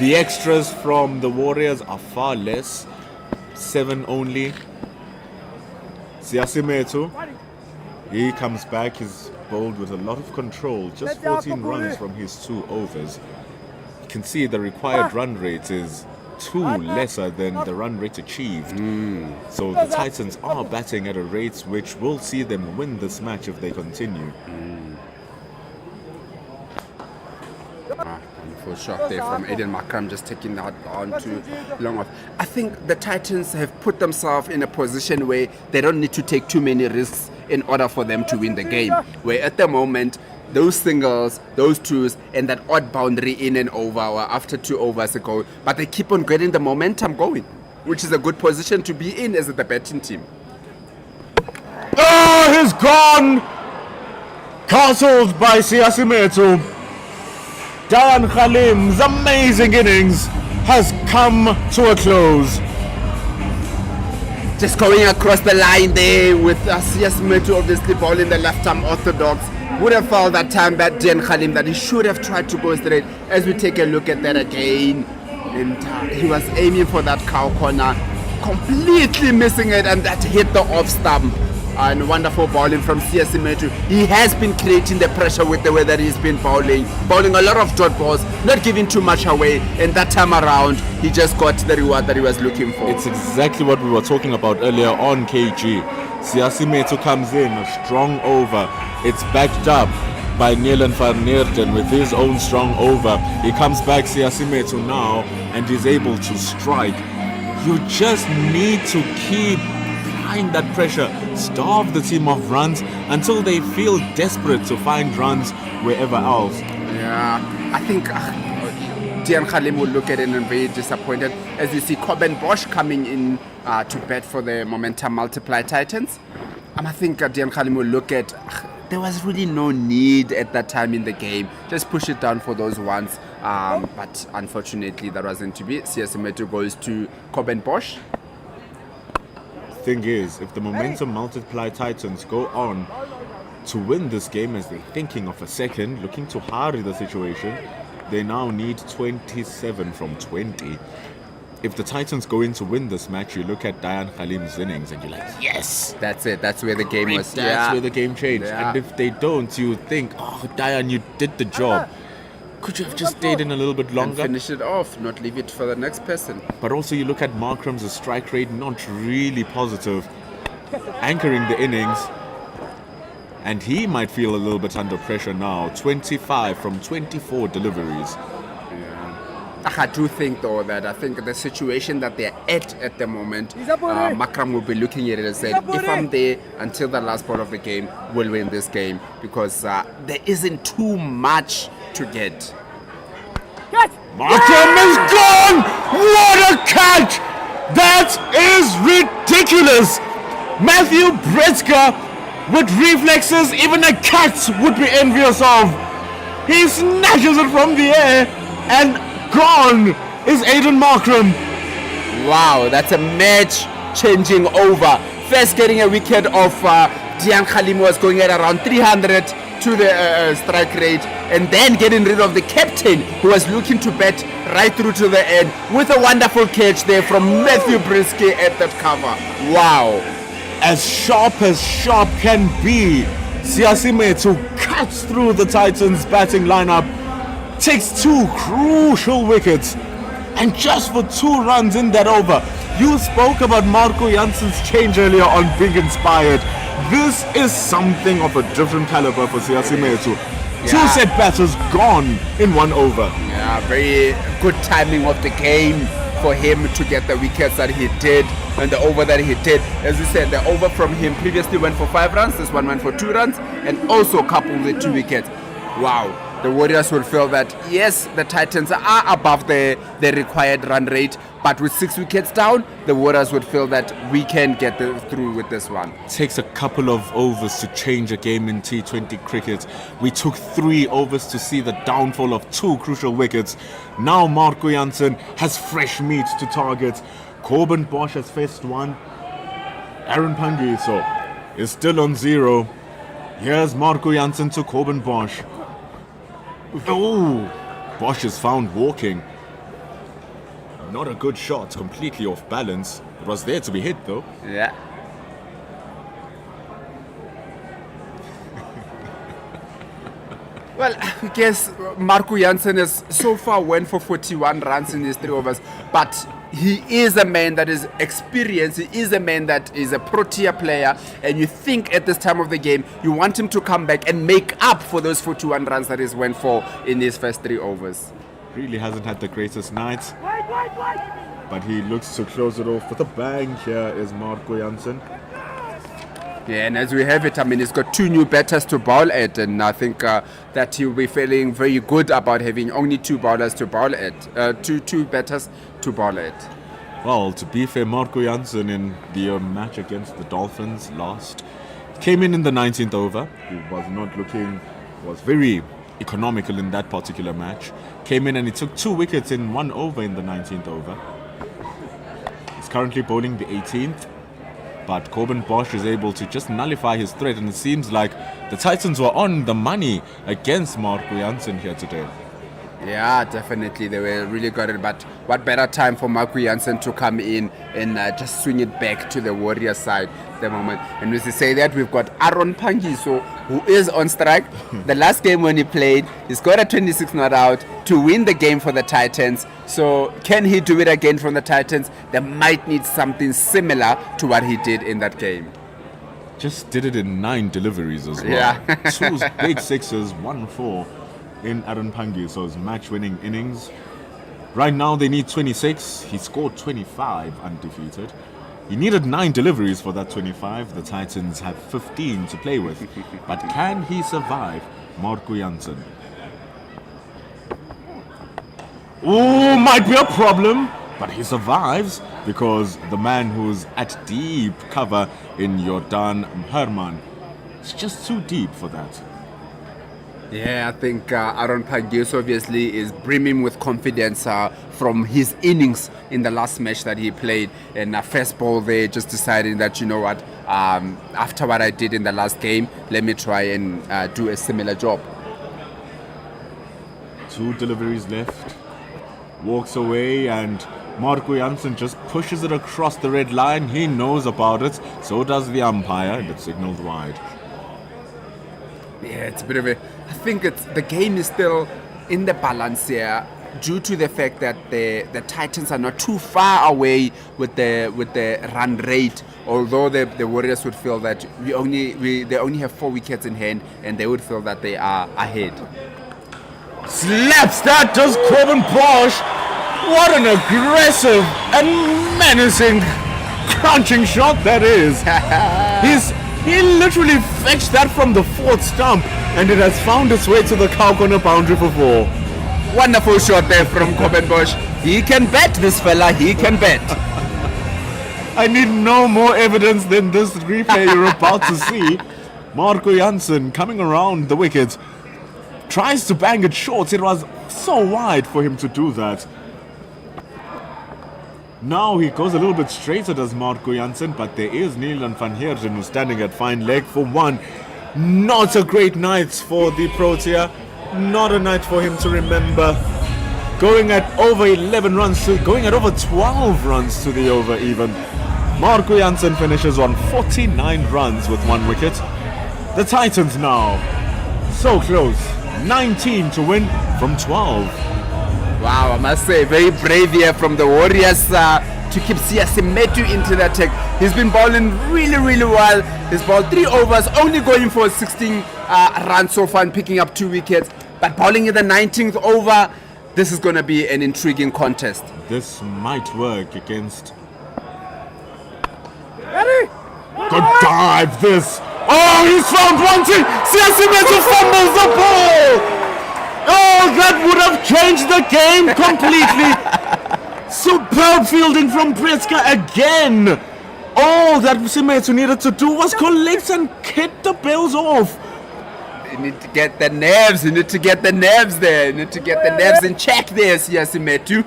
the extras from the Warriors are far less. 7 only. CSA T20 He comes back, he's bowled with a lot of control, just 14 runs from his 2 overs. You can see the required run rate is 2 lesser than the run rate achieved. So the Titans are batting at a rate which will see them win this match if they continue. Full shot there from Aiden Makram, just taking that on too long off. I think the Titans have put themselves in a position where they don't need to take too many risks in order for them to win the game. Where at the moment, those singles, those twos, and that odd boundary in and over or after 2 overs ago, but they keep on getting the momentum going, which is a good position to be in as the batting team. Oh, he's gone! Castled by Siasimetu. Dayan Khalim's amazing innings has come to a close. Just going across the line there with Siasimetu obviously bowling the left-arm orthodox. Would have felt that time that Dayan Khalim that he should have tried to go straight. As we take a look at that again, and he was aiming for that cow corner, completely missing it, and that hit the off stump. And wonderful bowling from Siasimetu. He has been creating the pressure with the way that he's been bowling a lot of dot balls, not giving too much away, and that time around he just got the reward that he was looking for. It's exactly what we were talking about earlier on KG. Siasimetu comes in, a strong over. It's backed up by Nielen van Neerden with his own strong over. He comes back, Siasimetu now, and is able to strike. You just need to keep applying that pressure, starve the team of runs until they feel desperate to find runs wherever else. Yeah, I think Dayan Khalim will look at it and be disappointed as you see Coben Bosch coming in to bat for the momentum multiply Titans. I think Dayan Khalim will look at there was really no need at that time in the game. Just push it down for those ones. But unfortunately that wasn't to be. Siasimetu goes to Coben Bosch. Thing is, if the momentum multiply Titans go on to win this game as they're thinking of a second, looking to hurry the situation, they now need 27 from 20. If the Titans go in to win this match, you look at Dayan Khalim's innings and you're like, yes! That's it. That's where the game was. That's where the game changed. Yeah. And if they don't, you think, oh, Dayan, you did the job. Could you have just stayed in a little bit And longer? finish it off, not leave it for the next person. But also you look at Markram's strike rate, not really positive. Anchoring the innings. And he might feel a little bit under pressure now. 25 from 24 deliveries. I do think though that I think the situation that they're at the moment, Makram will be looking at it and say, if I'm there until the last ball of the game, we'll win this game because there isn't too much to get. Makram is gone! What a catch! That is ridiculous! Matthew Bretzka with reflexes even a cat would be envious of. He snatches it from the air and gone is Aiden Markram. Wow, that's a match-changing over. First getting a wicket of Dayan Khalim was going at around 300 to the strike rate, and then getting rid of the captain who was looking to bat right through to the end with a wonderful catch there from Matthew Brisky at that cover. Wow. As sharp can be, Siasimetu cuts through the Titans batting lineup, takes 2 crucial wickets, and just for 2 runs in that over. You spoke about Marco Jansen's change earlier on being inspired. This is something of a different caliber for Siasimetu. 2 set batters gone in 1 over. Yeah, very good timing of the game for him to get the wickets that he did and the over that he did. As you said, the over from him previously went for 5 runs, this one went for 2 runs, and also coupled with 2 wickets. Wow. The Warriors will feel that, yes, the Titans are above the required run rate, but with 6 wickets down, the Warriors would feel that we can get through with this one. It takes a couple of overs to change a game in T20 cricket. We took 3 overs to see the downfall of 2 crucial wickets. Now Marco Jansen has fresh meat to target. Coben Bosch has faced 1. Aaron Pangiso is still on 0. Here's Marco Jansen to Coben Bosch. Oh, Bosch is found walking. Not a good shot, completely off balance. It was there to be hit though. Yeah. Well, I guess Marco Jansen has so far went for 41 runs in these 3 overs, but he is a man that is experienced. He is a man that is a pro-tier player, and you think at this time of the game you want him to come back and make up for those 41 runs that he went for in these first 3 overs. Really hasn't had the greatest night, but he looks to close it off with a bang. Here is Marco Jansen. Yeah, and as we have it, I mean, he's got 2 new batters to bowl at, and I think that he'll be feeling very good about having only 2 bowlers to bowl at, two batters to bowl at. Well, to be fair, Marco Jansen in the match against the Dolphins last came in the 19th over. He was very economical in that particular match. Came in and he took 2 wickets in 1 over in the 19th over. He's currently bowling the 18th. But Corbin Bosch is able to just nullify his threat, and it seems like the Titans were on the money against Marco Jansen here today. Yeah, definitely. They were really got it. But what better time for Marco Jansen to come in and just swing it back to the Warriors side at the moment. And as you say that, we've got Aaron Pangiso, who is on strike. The last game when he played, he scored a 26 not out to win the game for the Titans. So can he do it again from the Titans? They might need something similar to what he did in that game. Just did it in 9 deliveries as well. Yeah. 2 big sixes, 1-4 in Aaron Pangiso's match-winning innings. Right now they need 26. He scored 25 undefeated. He needed 9 deliveries for that 25. The Titans have 15 to play with. But can he survive Marco Jansen? Oh, might be a problem. But he survives because the man who's at deep cover in Jordan Herman is just too deep for that. Yeah, I think Aaron Pangiso obviously is brimming with confidence from his innings in the last match that he played. And first ball there, just deciding that, you know what, after what I did in the last game, let me try and do a similar job. 2 deliveries left. Walks away, and Marco Jansen just pushes it across the red line. He knows about it. So does the umpire, and it's signaled wide. Yeah, it's a bit of a... I think the game is still in the balance here due to the fact that the Titans are not too far away with the run rate. Although the Warriors would feel that they only have 4 wickets in hand, and they would feel that they are ahead. Slaps that does Corbin Bosch. What an aggressive and menacing crunching shot that is. He literally fetched that from the 4th stump, and it has found its way to the cow corner boundary for 4. Wonderful shot there from Corbin Bosch. He can bet, this fella. He can bet. I need no more evidence than this replay you're about to see. Marco Jansen coming around the wicket, tries to bang it short. It was so wide for him to do that. Now he goes a little bit straighter, does Marco Jansen, but there is Nilan van Heerden who's standing at fine leg for 1. Not a great night for the Protea. Not a night for him to remember. Going at over 11 runs, going at over 12 runs to the over even. Marco Jansen finishes on 49 runs with 1 wicket. The Titans now so close. 19 to win from 12. Wow, I must say, very brave here from the Warriors to keep CSA T20 into the attack. He's been bowling really, really well. He's bowled 3 overs, only going for 16 runs so far and picking up 2 wickets. But bowling in the 19th over, this is going to be an intriguing contest. This might work against... Good dive, this. Oh, he's found one thing. CSA T20 fumbles the ball. Oh, that would have changed the game completely. Superb fielding from Pretzka again. All that Simetsu needed to do was collect and hit the bells off. You need to get the nerves. You need to get the nerves there. You need to get the nerves in check there, CSA T20.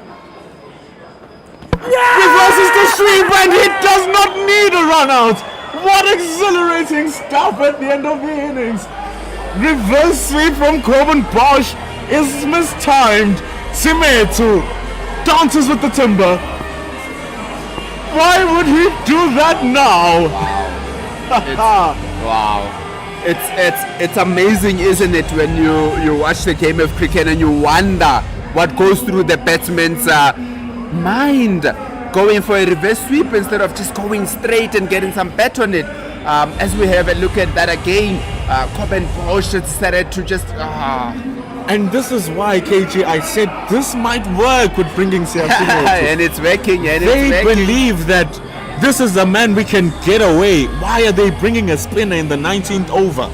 Reverses the sweep, and he does not need a run out. What exhilarating stuff at the end of the innings. Reverse sweep from Corbin Bosch is mistimed. Simetsu dances with the timber. Why would he do that now? Wow. it's amazing, isn't it, when you watch the game of cricket and you wonder what goes through the batsman's mind, going for a reverse sweep instead of just going straight and getting some bat on it. As we have a look at that again, Coben Bosch decided to just And this is why, KG, I said this might work with bringing CSA and it's working, and They it's working. believe that this is the man we can get away. Why are they bringing a spinner in the 19th over?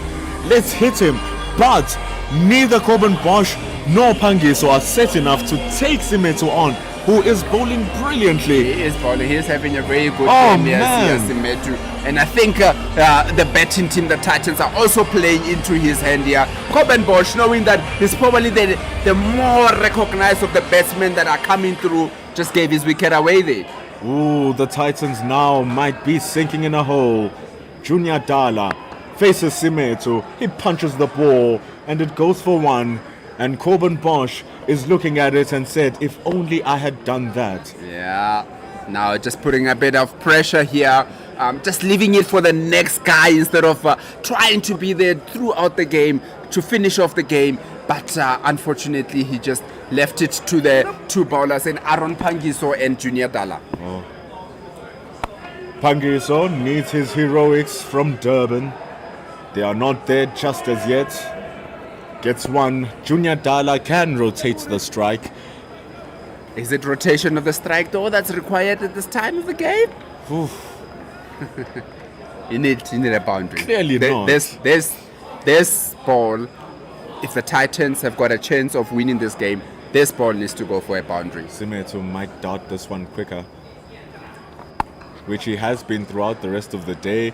Let's hit him. But neither Coben Bosch nor Pangiso are set enough to take Simeto on, who is bowling brilliantly. He is bowling. He is having a very good Oh, game here, man. Simeto. And I think the batting team, the Titans, are also playing into his hand here. Coben Bosch, knowing that he's probably the more recognized of the batsmen that are coming through, just gave his wicket away there. Ooh, the Titans now might be sinking in a hole. Junior Dala faces Simeto. He punches the ball and it goes for one. And Coben Bosch is looking at it and said, if only I had done that. Yeah, now just putting a bit of pressure here, just leaving it for the next guy instead of trying to be there throughout the game to finish off the game. But unfortunately, he just left it to the two bowlers, in Aaron Pangiso and Junior Dala. Pangiso needs his heroics from Durban. They are not there just as yet. Gets one. Junior Dala can rotate the strike. Is it rotation of the strike though that's required at this time of the game? You need a boundary. Clearly not. This ball, if the Titans have got a chance of winning this game, this ball needs to go for a boundary. Simeto might dart this one quicker, which he has been throughout the rest of the day.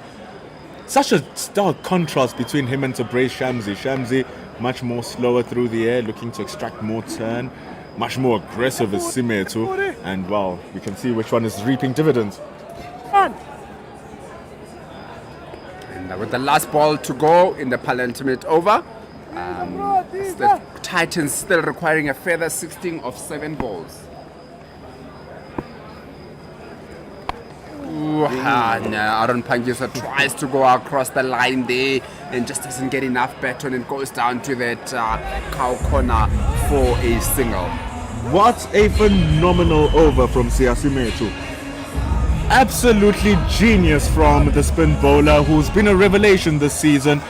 Such a stark contrast between him and Tabrez Shamsi. Shamsi much more slower through the air, looking to extract more turn. Much more aggressive as Simeto. And well, we can see which one is reaping dividends. And with the last ball to go in the penultimate over, the Titans still requiring a further 16 of 7 balls. No, Aaron Pangiso tries to go across the line there and just doesn't get enough bat on and goes down to that cow corner for a single. What a phenomenal over from Simeto. Absolutely genius from the spin bowler, who's been a revelation this season.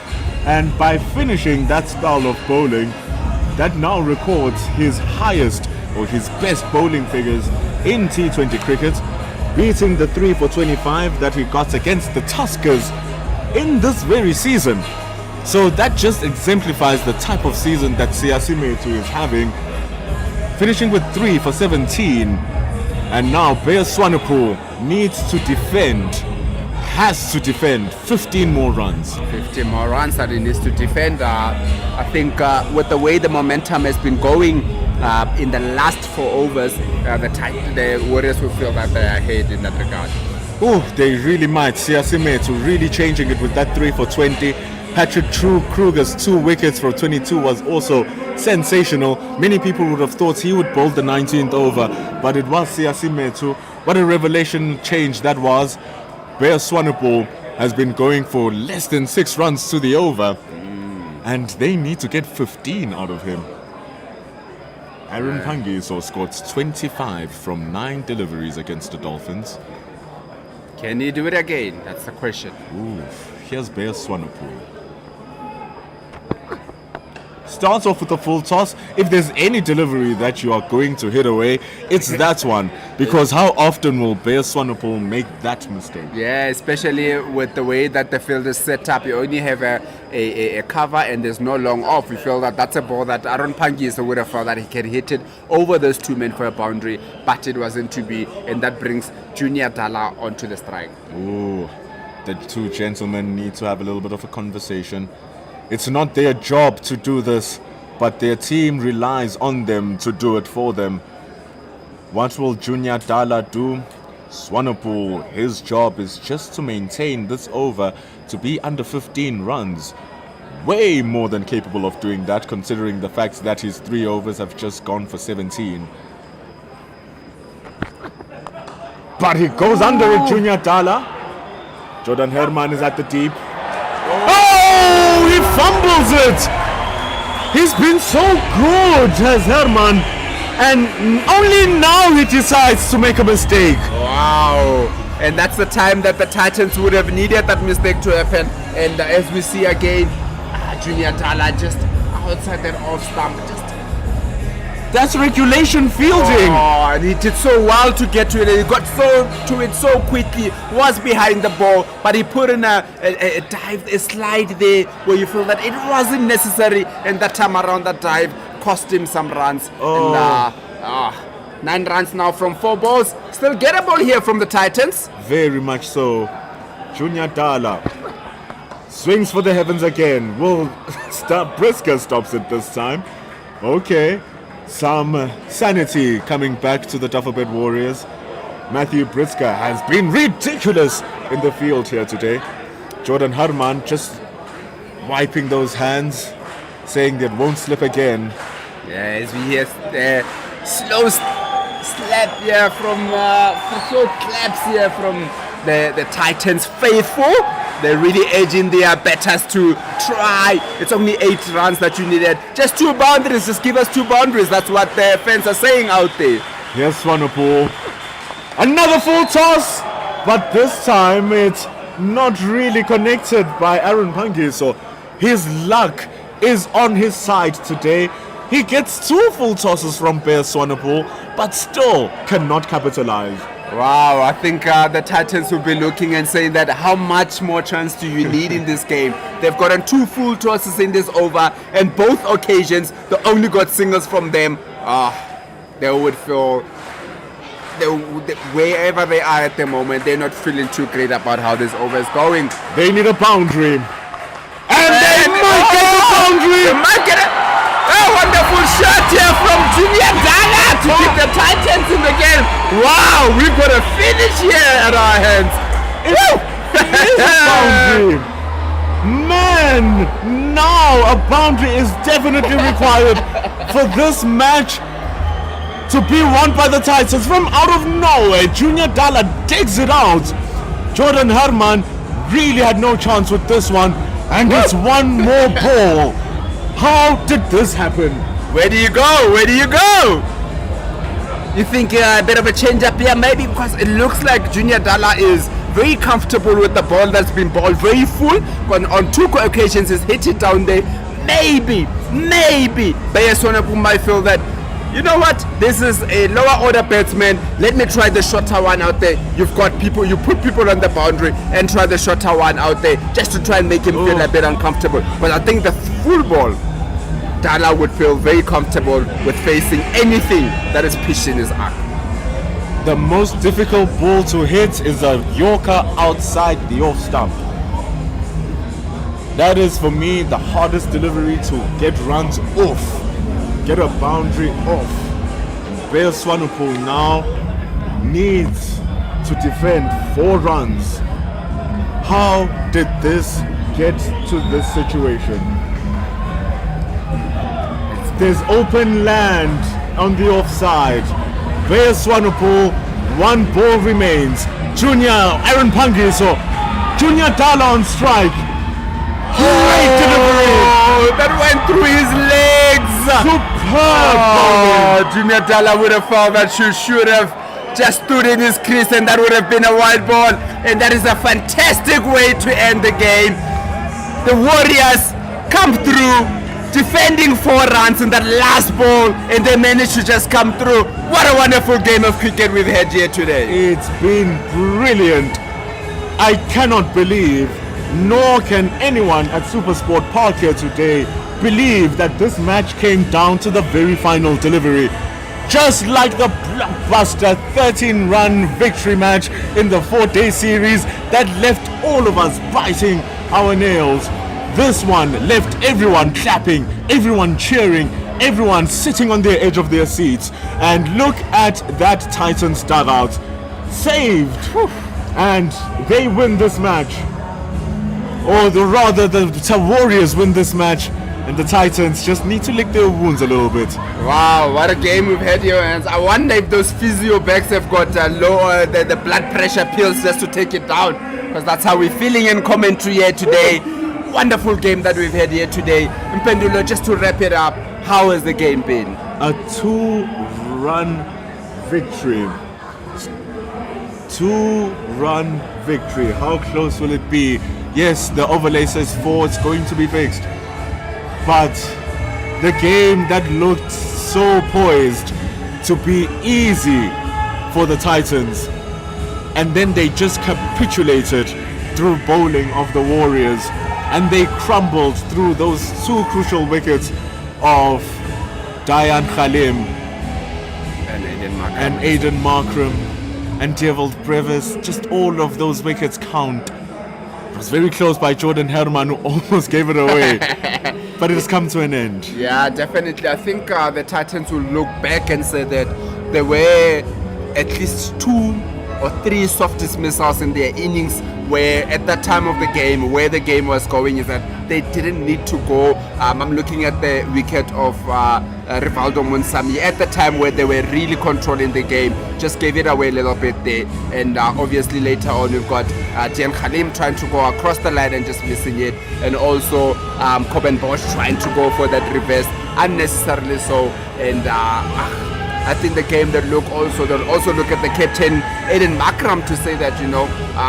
And by finishing that style of bowling, that now records his highest or his best bowling figures in T20 cricket, beating the 3 for 25 that he got against the Tuskers in this very season. So that just exemplifies the type of season that Simeto is having, finishing with 3 for 17. And now Bear Swanepoel needs to defend, has to defend 15 more runs. 15 more runs that he needs to defend. I think with the way the momentum has been going in the last 4 overs, the Warriors will feel that they are ahead in that regard. Oh, they really might. Simeto really changing it with that 3 for 20. Patrick Kruger's 2 wickets for 22 was also sensational. Many people would have thought he would bowl the 19th over, but it was Simeto. What a revelation change that was. Bear Swanepoel has been going for less than 6 runs to the over, and they need to get 15 out of him. Aaron Pangiso scored 25 from 9 deliveries against the Dolphins. Can he do it again? That's the question. Ooh, here's Bear Swanepoel. Starts off with a full toss. If there's any delivery that you are going to hit away, it's that one. Because how often will Bear Swanepoel make that mistake? Yeah, especially with the way that the field is set up. You only have a cover and there's no long off. We feel that that's a ball that Aaron Pangiso would have felt that he can hit it over those 2 men for a boundary, but it wasn't to be, and that brings Junior Dala onto the strike. Ooh, the 2 gentlemen need to have a little bit of a conversation. It's not their job to do this, but their team relies on them to do it for them. What will Junior Dala do? Swanepoel, his job is just to maintain this over to be under 15 runs. Way more than capable of doing that, considering the fact that his 3 overs have just gone for 17. But he goes under it, Junior Dala. Jordan Herman is at the deep. Oh, fumbles it. He's been so good, has Herman, and only now he decides to make a mistake. Wow. And that's the time that the Titans would have needed that mistake to happen. And as we see again, Junior Dala just outside that off stump. That's regulation fielding. Oh, and he did so well to get to it. He got to it so quickly. Was behind the ball, but he put in a dive, a slide there where you feel that it wasn't necessary. And that time around, that dive cost him some runs. Oh. And 9 runs now from 4 balls. Still gettable here from the Titans. Very much so. Junior Dala swings for the heavens again. Will Brisker stops it this time. Okay. Some sanity coming back to the Dafabet Warriors. Matthew Brisker has been ridiculous in the field here today. Jordan Herman just wiping those hands, saying that won't slip again. Yeah, as we hear slow slap here from slow claps here from the Titans faithful. They're really edging their batters to try. It's only 8 runs that you needed. Just 2 boundaries. Just give us 2 boundaries. That's what the fans are saying out there. Yes, Swanepoel. Another full toss, but this time it's not really connected by Aaron Pangi. So his luck is on his side today. He gets 2 full tosses from Bear Swanepoel, but still cannot capitalize. Wow, I think the Titans will be looking and saying that how much more chance do you need in this game? They've gotten 2 full tosses in this over, and both occasions they only got singles from them. They would feel wherever they are at the moment, they're not feeling too great about how this over is going. They need a boundary, and they might get the boundary. They might get it. A wonderful shot here from Junior Dala to keep the Titans in the game. Wow, we've got a finish here at our hands. It is a boundary. Man, now a boundary is definitely required for this match to be won by the Titans. From out of nowhere, Junior Dala digs it out. Jordan Herman really had no chance with this one, and it's one more ball. How did this happen? Where do you go? Where do you go? You think a bit of a change up here? Maybe because it looks like Junior Dala is very comfortable with the ball that's been balled, very full. But on 2 occasions he's hit it down there. Maybe Bear Swanepoel might feel that, you know what, this is a lower order batsman, let me try the shorter one out there. You've got people, you put people on the boundary and try the shorter one out there just to try and make him feel a bit uncomfortable. But I think the full ball, Dala would feel very comfortable with facing anything that is pitched in his arc. The most difficult ball to hit is a Yorker outside the off stump. That is for me the hardest delivery to get runs off. Get a boundary off. Bear Swanepoel now needs to defend 4 runs. How did this get to this situation? There's open land on the offside. Bear Swanepoel, 1 ball remains. Aaron Pangiso, Junior Dala on strike. Great delivery. That went through his legs. Superb. Junior Dala would have felt that should have just stood in his crease, and that would have been a wide ball. And that is a fantastic way to end the game. The Warriors come through, defending 4 runs in that last ball, and they managed to just come through. What a wonderful game of cricket we've had here today. It's been brilliant. I cannot believe, nor can anyone at SuperSport Park here today believe that this match came down to the very final delivery. Just like the blockbuster 13-run victory match in the 4-day series that left all of us biting our nails. This one left everyone clapping, everyone cheering, everyone sitting on the edge of their seats. And look at that Titans dugout. Saved. And they win this match. Or rather, the Warriors win this match. And the Titans just need to lick their wounds a little bit. Wow, what a game we've had here. And I wonder if those physio backs have got lower the blood pressure pills just to take it down. Because that's how we're feeling in commentary here today. wonderful game that we've had here today. Mpendulo, just to wrap it up, how has the game been? A 2-run victory. 2-run victory. How close will it be? Yes, the overlay says 4. It's going to be fixed. But the game that looked so poised to be easy for the Titans, and then they just capitulated through bowling of the Warriors, and they crumbled through those 2 crucial wickets of Diane Khalim and Aiden Markram and Devil Brevis. Just all of those wickets count. It was very close by Jordan Herman, who almost gave it away. But it has come to an end. Yeah, definitely. I think the Titans will look back and say that there were at least 2 or 3 soft dismissals in their innings, where at that time of the game, where the game was going, is that they didn't need to go. I'm looking at the wicket of Rivaldo Munsami at the time where they were really controlling the game, just gave it away a little bit there. And obviously later on we've got Dian Khalim trying to go across the line and just missing it, and also Coben Bosch trying to go for that reverse unnecessarily so. And I think the game they'll also look at the captain Aiden Makram to say that, you know,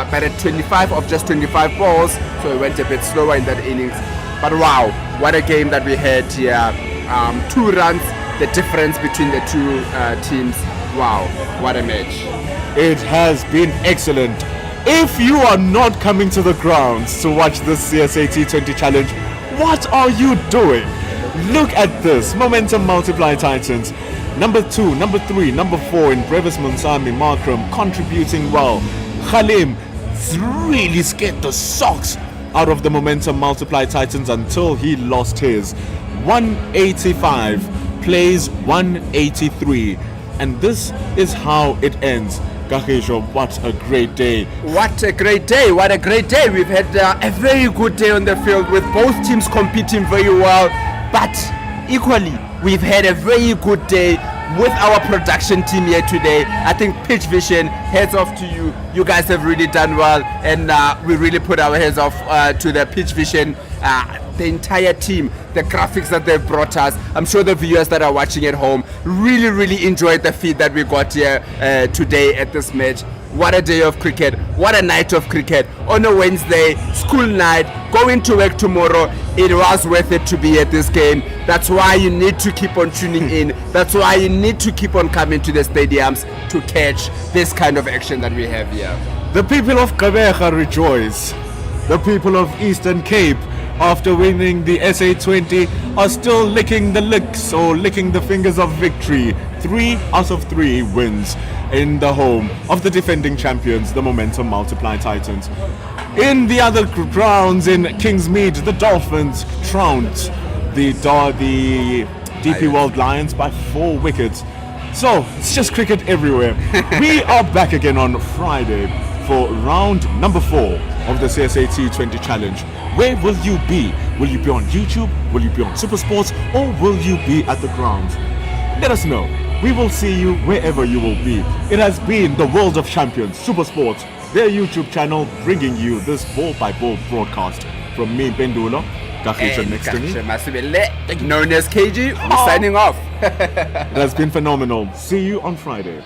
but at 25 of just 25 balls, so he went a bit slower in that innings. But wow, what a game that we had here. 2 runs, the difference between the 2 teams. Wow, what a match. It has been excellent. If you are not coming to the grounds to watch this CSA T20 challenge, what are you doing? Look at this. Momentum Multiply Titans. Number 2, number 3, number 4 in Brevis Munsami Markram contributing well. Khalim really scared the socks out of the Momentum Multiply Titans until he lost his. 185 plays 183. And this is how it ends. Kagisho, what a great day. What a great day. What a great day. We've had a very good day on the field with both teams competing very well. But equally, we've had a very good day with our production team here today. I think Pitch Vision, heads off to you. You guys have really done well, and we really put our heads off to the Pitch Vision, the entire team, the graphics that they've brought us. I'm sure the viewers that are watching at home really enjoyed the feed that we got here today at this match. What a day of cricket. What a night of cricket. On a Wednesday, school night, going to work tomorrow. It was worth it to be at this game. That's why you need to keep on tuning in. That's why you need to keep on coming to the stadiums to catch this kind of action that we have here. The people of Gqeberha rejoice. The people of Eastern Cape, after winning the SA20, are still licking the licks or licking the fingers of victory. 3 out of 3 wins in the home of the defending champions, the Momentum Multiply Titans. In the other grounds in Kingsmead, the Dolphins trounced the DP World Lions by 4 wickets. So it's just cricket everywhere. We are back again on Friday for round number 4 of the CSA T20 challenge. Where will you be? Will you be on YouTube? Will you be on SuperSport? Or will you be at the grounds? Let us know. We will see you wherever you will be. It has been the World of Champions, SuperSport, their YouTube channel, bringing you this ball-by-ball broadcast. From me, Bendulo, Kagisho next to me. Known as KG, we're signing off. It has been phenomenal. See you on Friday.